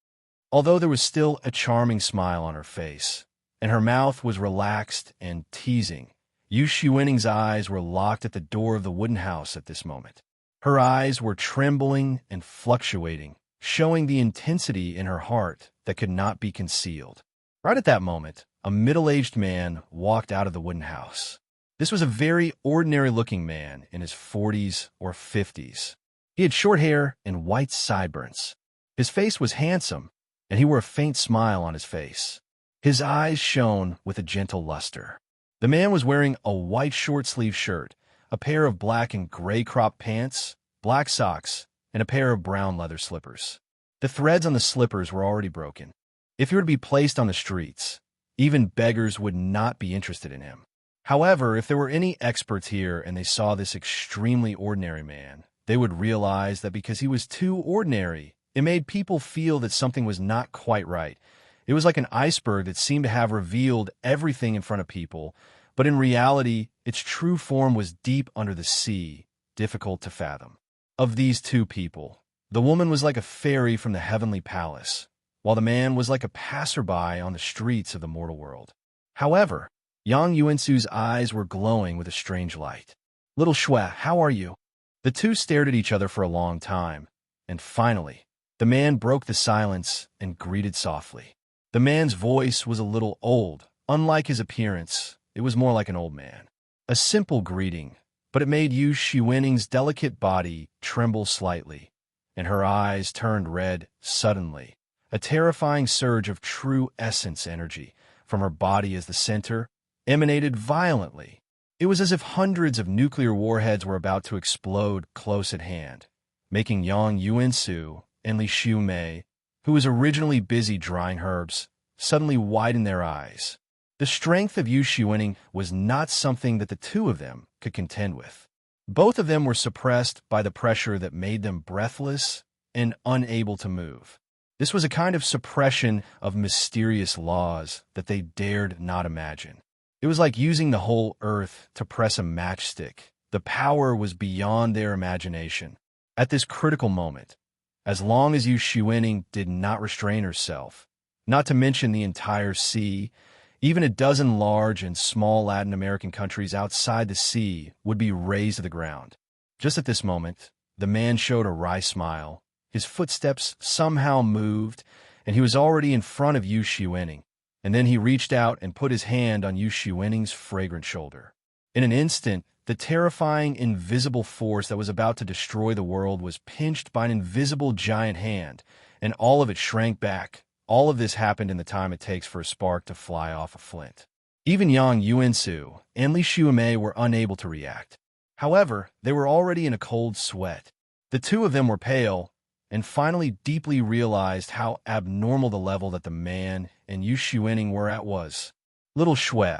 Although there was still a charming smile on her face, and her mouth was relaxed and teasing, Yu Shiwening's eyes were locked at the door of the wooden house at this moment. Her eyes were trembling and fluctuating, showing the intensity in her heart that could not be concealed. Right at that moment, a middle-aged man walked out of the wooden house. This was a very ordinary-looking man in his 40s or 50s. He had short hair and white sideburns. His face was handsome, and he wore a faint smile on his face. His eyes shone with a gentle luster. The man was wearing a white short-sleeved shirt, a pair of black and gray crop pants, black socks, and a pair of brown leather slippers. The threads on the slippers were already broken. If he were to be placed on the streets, even beggars would not be interested in him. However, if there were any experts here and they saw this extremely ordinary man, they would realize that because he was too ordinary, it made people feel that something was not quite right. It was like an iceberg that seemed to have revealed everything in front of people, but in reality, its true form was deep under the sea, difficult to fathom. Of these two people, the woman was like a fairy from the heavenly palace, while the man was like a passerby on the streets of the mortal world. However, Yang Yuansu's eyes were glowing with a strange light. "Little Shui, how are you?" The two stared at each other for a long time, and finally, the man broke the silence and greeted softly. The man's voice was a little old. Unlike his appearance, it was more like an old man. A simple greeting, but it made Yu Shiwening's delicate body tremble slightly, and her eyes turned red suddenly. A terrifying surge of true essence energy from her body as the center emanated violently. It was as if hundreds of nuclear warheads were about to explode close at hand, making Yang Yuansu and Li Xiumei, who was originally busy drying herbs, suddenly widen their eyes. The strength of Yu Shiwening was not something that the two of them could contend with. Both of them were suppressed by the pressure that made them breathless and unable to move. This was a kind of suppression of mysterious laws that they dared not imagine. It was like using the whole earth to press a matchstick. The power was beyond their imagination. At this critical moment, as long as Yu Shiwening did not restrain herself, not to mention the entire sea, even a dozen large and small Latin American countries outside the sea would be razed to the ground. Just at this moment, the man showed a wry smile. His footsteps somehow moved, and he was already in front of Yu Shiwening. And then he reached out and put his hand on Yu Shiwening's fragrant shoulder. In an instant, the terrifying invisible force that was about to destroy the world was pinched by an invisible giant hand, and all of it shrank back. All of this happened in the time it takes for a spark to fly off a flint. Even Yang Yuansu and Li Xiumei were unable to react. However, they were already in a cold sweat. The two of them were pale, and finally deeply realized how abnormal the level that the man and Yu Shiwening were at was. "Little Shui,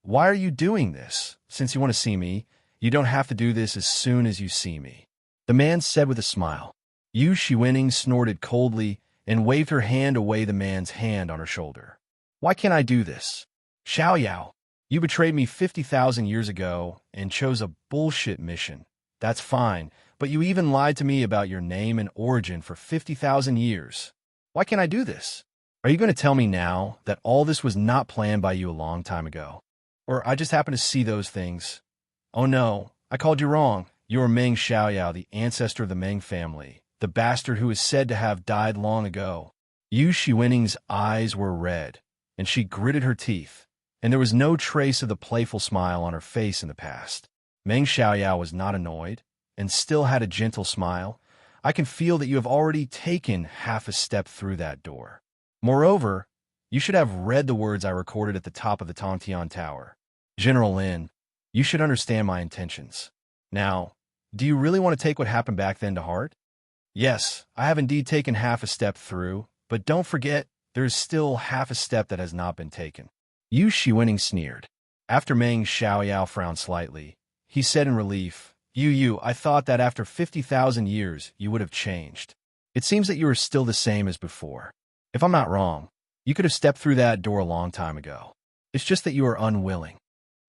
why are you doing this? Since you want to see me, you don't have to do this as soon as you see me," the man said with a smile. Yu Shiwening snorted coldly and waved her hand away the man's hand on her shoulder. "Why can't I do this? Xiao Yao." You betrayed me 50,000 years ago and chose a bullshit mission. That's fine, but you even lied to me about your name and origin for 50,000 years. Why can't I do this? Are you going to tell me now that all this was not planned by you a long time ago? Or I just happened to see those things? Oh no, I called you wrong. You are Meng Xiaoyao, the ancestor of the Meng family, the bastard who is said to have died long ago. Yu Shiwening's eyes were red, and she gritted her teeth, and there was no trace of the playful smile on her face in the past. Meng Xiaoyao was not annoyed, and still had a gentle smile. I can feel that you have already taken half a step through that door. Moreover, you should have read the words I recorded at the top of the Tongtian Tower. General Lin, you should understand my intentions. Now, do you really want to take what happened back then to heart? Yes, I have indeed taken half a step through, but don't forget, there is still half a step that has not been taken. Yu Shiwening sneered. After Meng Xiaoyao frowned slightly, he said in relief, Yu, I thought that after 50,000 years you would have changed. It seems that you are still the same as before. If I'm not wrong, you could have stepped through that door a long time ago. It's just that you are unwilling.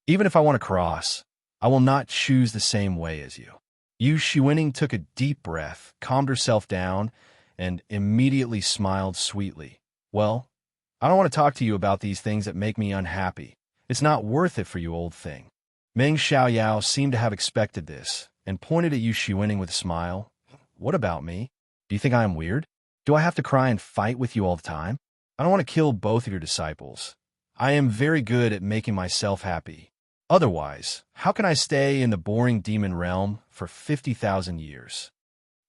Even if I want to cross, I will not choose the same way as you. Yu Shiwening took a deep breath, calmed herself down, and immediately smiled sweetly. Well, I don't want to talk to you about these things that make me unhappy. It's not worth it for you, old thing. Meng Xiaoyao seemed to have expected this, and pointed at Yu Shiwening with a smile. What about me? Do you think I am weird? Do I have to cry and fight with you all the time? I don't want to kill both of your disciples. I am very good at making myself happy. Otherwise, how can I stay in the boring demon realm for 50,000 years?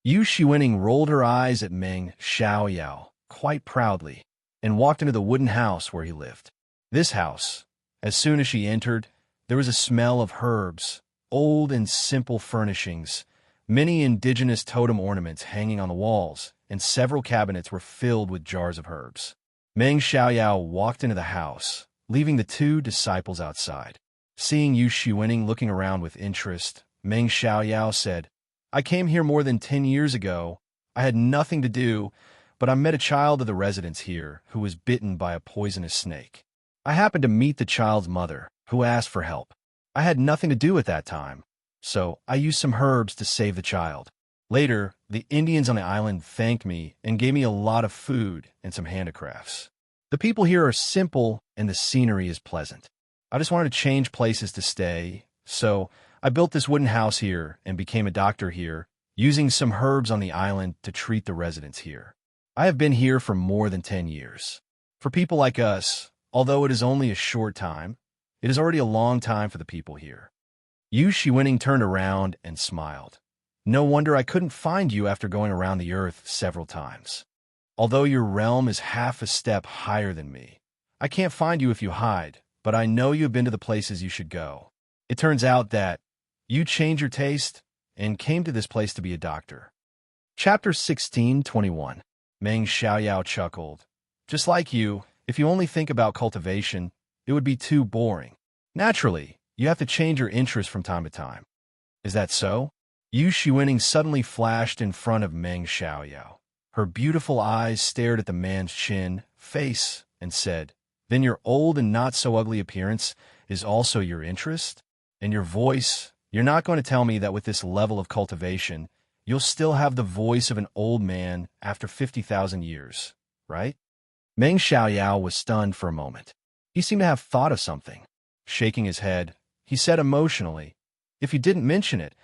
Yu Shiwening rolled her eyes at Meng Xiaoyao quite proudly and walked into the wooden house where he lived. This house, as soon as she entered, there was a smell of herbs, old and simple furnishings, many indigenous totem ornaments hanging on the walls, and several cabinets were filled with jars of herbs. Meng Xiaoyao walked into the house, leaving the two disciples outside. Seeing Yu Shiwening looking around with interest, Meng Xiaoyao said, I came here more than 10 years ago. I had nothing to do, but I met a child of the residents here who was bitten by a poisonous snake. I happened to meet the child's mother, who asked for help. I had nothing to do at that time, so I used some herbs to save the child. Later, the Indians on the island thanked me and gave me a lot of food and some handicrafts. The people here are simple and the scenery is pleasant. I just wanted to change places to stay, so I built this wooden house here and became a doctor here, using some herbs on the island to treat the residents here. I have been here for more than 10 years. For people like us, although it is only a short time, it is already a long time for the people here. Yu Shiwening turned around and smiled. No wonder I couldn't find you after going around the earth several times. Although your realm is half a step higher than me, I can't find you if you hide, but I know you have been to the places you should go. It turns out that you changed your taste and came to this place to be a doctor. Chapter 16:21. Meng Xiaoyao chuckled. Just like you, if you only think about cultivation, it would be too boring. Naturally, you have to change your interest from time to time. Is that so? Yu Shiwening suddenly flashed in front of Meng Xiaoyao. Her beautiful eyes stared at the man's chin, face, and said, Then your old and not-so-ugly appearance is also your interest? And your voice? You're not going to tell me that with this level of cultivation, you'll still have the voice of an old man after 50,000 years, right? Meng Xiaoyao was stunned for a moment. He seemed to have thought of something. Shaking his head, he said emotionally, If you didn't mention it,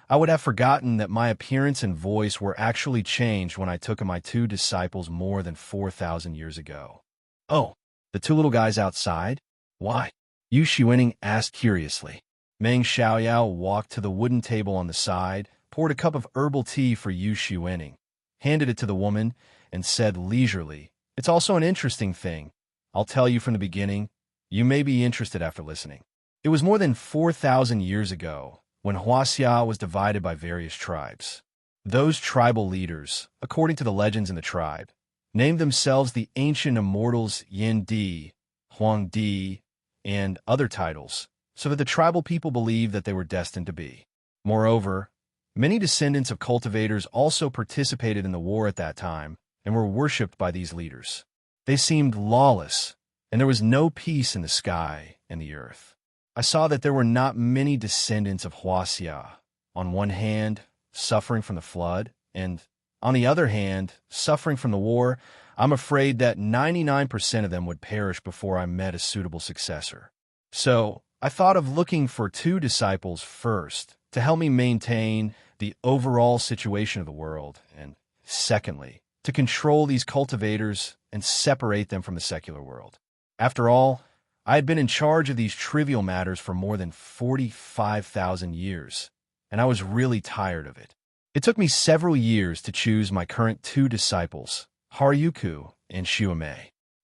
I would have forgotten that my appearance and voice were actually changed when I took my two disciples more than 4,000 years ago. Oh, the two little guys outside? Why? Yu Shiwening asked curiously. Meng Xiaoyao walked to the wooden table on the side, poured a cup of herbal tea for Yu Shiwening, handed it to the woman, and said leisurely, It's also an interesting thing. I'll tell you from the beginning. You may be interested after listening. It was more than 4,000 years ago when Huaxia was divided by various tribes. Those tribal leaders, according to the legends in the tribe, named themselves the ancient immortals Yin Di, Huang Di, and other titles, so that the tribal people believed that they were destined to be. Moreover, many descendants of cultivators also participated in the war at that time and were worshipped by these leaders. They seemed lawless, and there was no peace in the sky and the earth. I saw that there were not many descendants of Huaxia. On one hand, suffering from the flood, and on the other hand, suffering from the war. I'm afraid that 99% of them would perish before I met a suitable successor. So I thought of looking for 2 disciples first to help me maintain the overall situation of the world, and secondly, to control these cultivators and separate them from the secular world. After all, I had been in charge of these trivial matters for more than 45,000 years, and I was really tired of it. It took me several years to choose my current 2 disciples, Haruyuku and Shiume,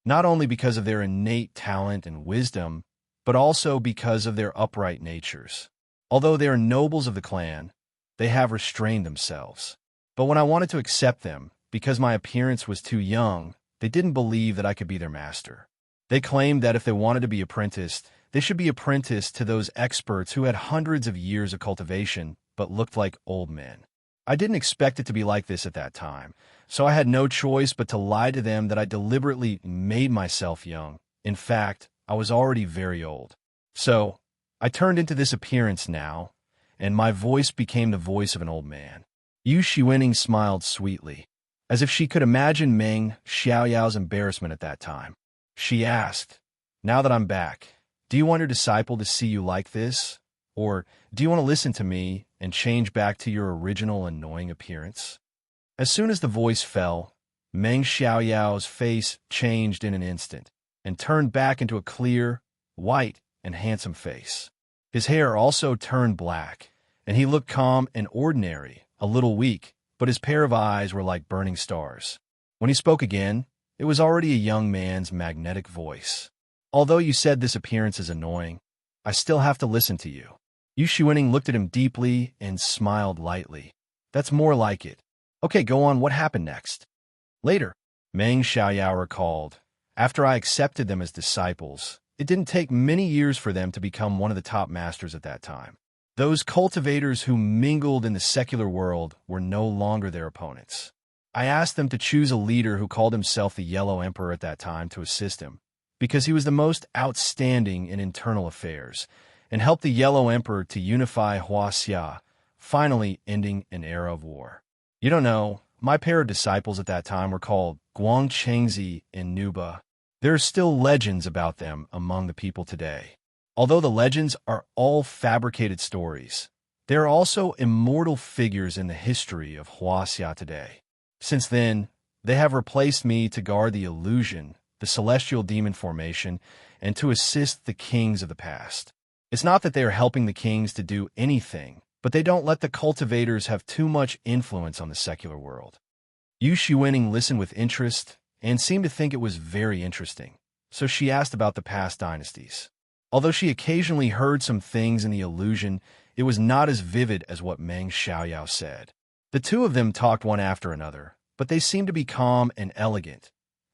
not only because of their innate talent and wisdom, but also because of their upright natures. Although they are nobles of the clan, they have restrained themselves. But when I wanted to accept them, because my appearance was too young, they didn't believe that I could be their master. They claimed that if they wanted to be apprenticed, they should be apprenticed to those experts who had hundreds of years of cultivation but looked like old men. I didn't expect it to be like this at that time, so I had no choice but to lie to them that I deliberately made myself young. In fact, I was already very old. So I turned into this appearance now, and my voice became the voice of an old man. Yu Shiwening smiled sweetly, as if she could imagine Meng Xiaoyao's embarrassment at that time. She asked, "Now that I'm back, do you want your disciple to see you like this? Or do you want to listen to me and change back to your original annoying appearance?" As soon as the voice fell, Meng Xiaoyao's face changed in an instant and turned back into a clear, white, and handsome face. His hair also turned black, and he looked calm and ordinary, a little weak, but his pair of eyes were like burning stars. When he spoke again, it was already a young man's magnetic voice. "Although you said this appearance is annoying, I still have to listen to you." Yu Shiwening looked at him deeply and smiled lightly. "That's more like it. Okay, go on, what happened next?" Later, Meng Xiaoyao recalled, "After I accepted them as disciples, it didn't take many years for them to become one of the top masters at that time. Those cultivators who mingled in the secular world were no longer their opponents. I asked them to choose a leader who called himself the Yellow Emperor at that time to assist him, because he was the most outstanding in internal affairs, and help the Yellow Emperor to unify Huaxia, finally ending an era of war. You don't know, my pair of disciples at that time were called Guangchengzi and Nuba. There are still legends about them among the people today. Although the legends are all fabricated stories, there are also immortal figures in the history of Huaxia today. Since then, they have replaced me to guard the illusion, the celestial demon formation, and to assist the kings of the past. It's not that they are helping the kings to do anything, but they don't let the cultivators have too much influence on the secular world." Yu Shiwening listened with interest and seemed to think it was very interesting, so she asked about the past dynasties. Although she occasionally heard some things in the illusion, it was not as vivid as what Meng Xiaoyao said. The 2 of them talked one after another, but they seemed to be calm and elegant,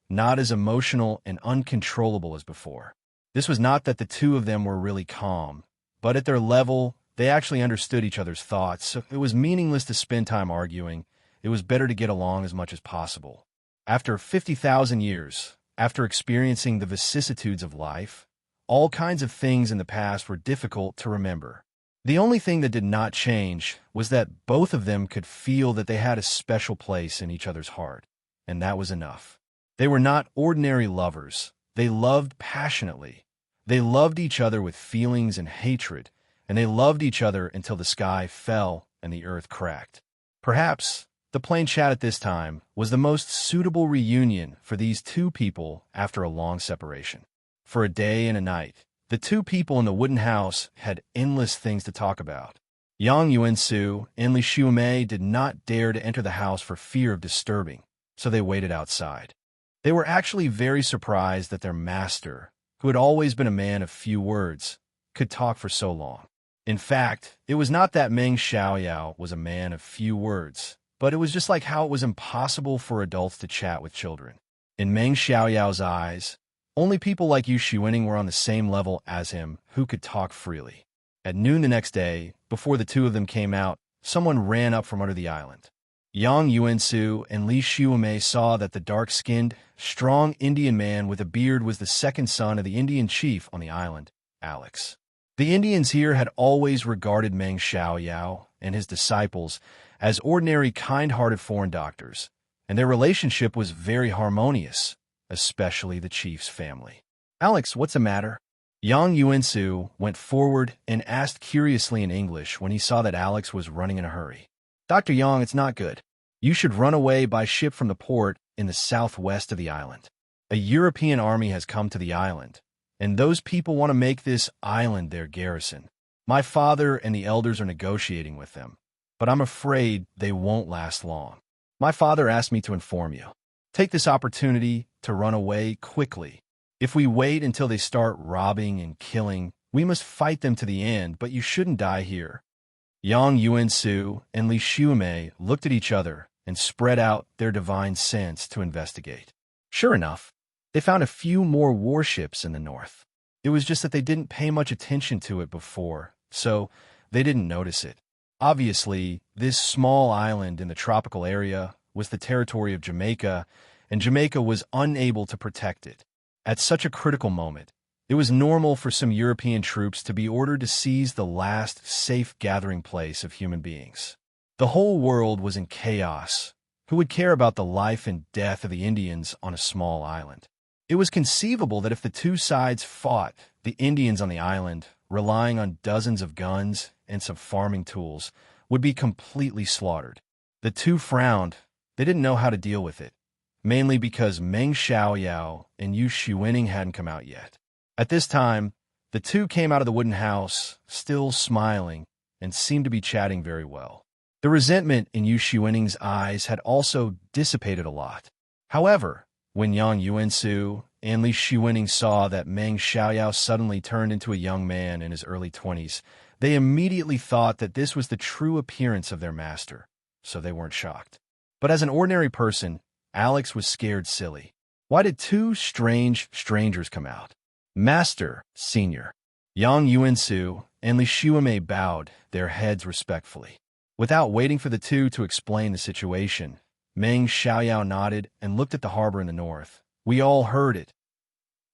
not as emotional and uncontrollable as before. This was not that the 2 of them were really calm, but at their level, they actually understood each other's thoughts, so it was meaningless to spend time arguing. It was better to get along as much as possible. After 50,000 years, after experiencing the vicissitudes of life, all kinds of things in the past were difficult to remember. The only thing that did not change was that both of them could feel that they had a special place in each other's heart, and that was enough. They were not ordinary lovers. They loved passionately. They loved each other with feelings and hatred, and they loved each other until the sky fell and the earth cracked. Perhaps the plain chat at this time was the most suitable reunion for these 2 people after a long separation. For a day and a night, the 2 people in the wooden house had endless things to talk about. Yang Yuansu and Li Xiumei did not dare to enter the house for fear of disturbing, so they waited outside. They were actually very surprised that their master, who had always been a man of few words, could talk for so long. In fact, it was not that Meng Xiaoyao was a man of few words, but it was just like how it was impossible for adults to chat with children. In Meng Xiaoyao's eyes, only people like Yu Shiwening were on the same level as him who could talk freely. At noon the next day, before the 2 of them came out, someone ran up from under the island. Yang Yuansu and Li Xiumei saw that the dark-skinned, strong Indian man with a beard was the second son of the Indian chief on the island, Alex. The Indians here had always regarded Meng Xiaoyao and his disciples as ordinary, kind-hearted foreign doctors, and their relationship was very harmonious, especially the chief's family. "Alex, what's the matter?" Yang Yuansu went forward and asked curiously in English when he saw that Alex was running in a hurry. "Dr. Yang, it's not good. You should run away by ship from the port in the southwest of the island. A European army has come to the island, and those people want to make this island their garrison. My father and the elders are negotiating with them, but I'm afraid they won't last long. My father asked me to inform you. Take this opportunity to run away quickly. If we wait until they start robbing and killing, we must fight them to the end, but you shouldn't die here." Yang Yuansu and Li Xiumei looked at each other and spread out their divine sense to investigate. Sure enough, they found a few more warships in the north. It was just that they didn't pay much attention to it before, so they didn't notice it. Obviously, this small island in the tropical area was the territory of Jamaica, and Jamaica was unable to protect it. At such a critical moment, it was normal for some European troops to be ordered to seize the last safe gathering place of human beings. The whole world was in chaos. Who would care about the life and death of the Indians on a small island? It was conceivable that if the two sides fought, the Indians on the island, relying on dozens of guns and some farming tools, would be completely slaughtered. The two frowned. They didn't know how to deal with it, mainly because Meng Xiaoyao and Yu Shiwening hadn't come out yet. At this time, the two came out of the wooden house, still smiling, and seemed to be chatting very well. The resentment in Yu Shiwening's eyes had also dissipated a lot. However, when Yang Yuansu and Li Shiwening saw that Meng Xiaoyao suddenly turned into a young man in his early 20s, they immediately thought that this was the true appearance of their master, so they weren't shocked. But as an ordinary person, Alex was scared silly. Why did two strange strangers come out? "Master, Senior." Yang Yuansu and Li Xiumei bowed their heads respectfully. Without waiting for the two to explain the situation, Meng Xiaoyao nodded and looked at the harbor in the north. "We all heard it.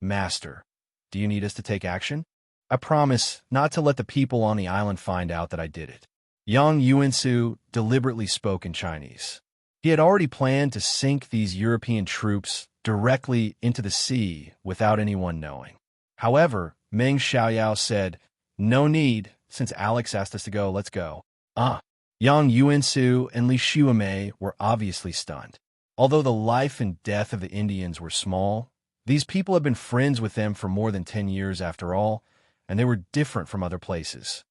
Master, do you need us to take action?" "I promise not to let the people on the island find out that I did it." Yang Yuansu deliberately spoke in Chinese. He had already planned to sink these European troops directly into the sea without anyone knowing. However, Meng Xiaoyao said, "No need, since Alex asked us to go, let's go." Yang Yuansu and Li Xiumei were obviously stunned. Although the life and death of the Indians were small, these people had been friends with them for more than 10 years after all, and they were different from other places.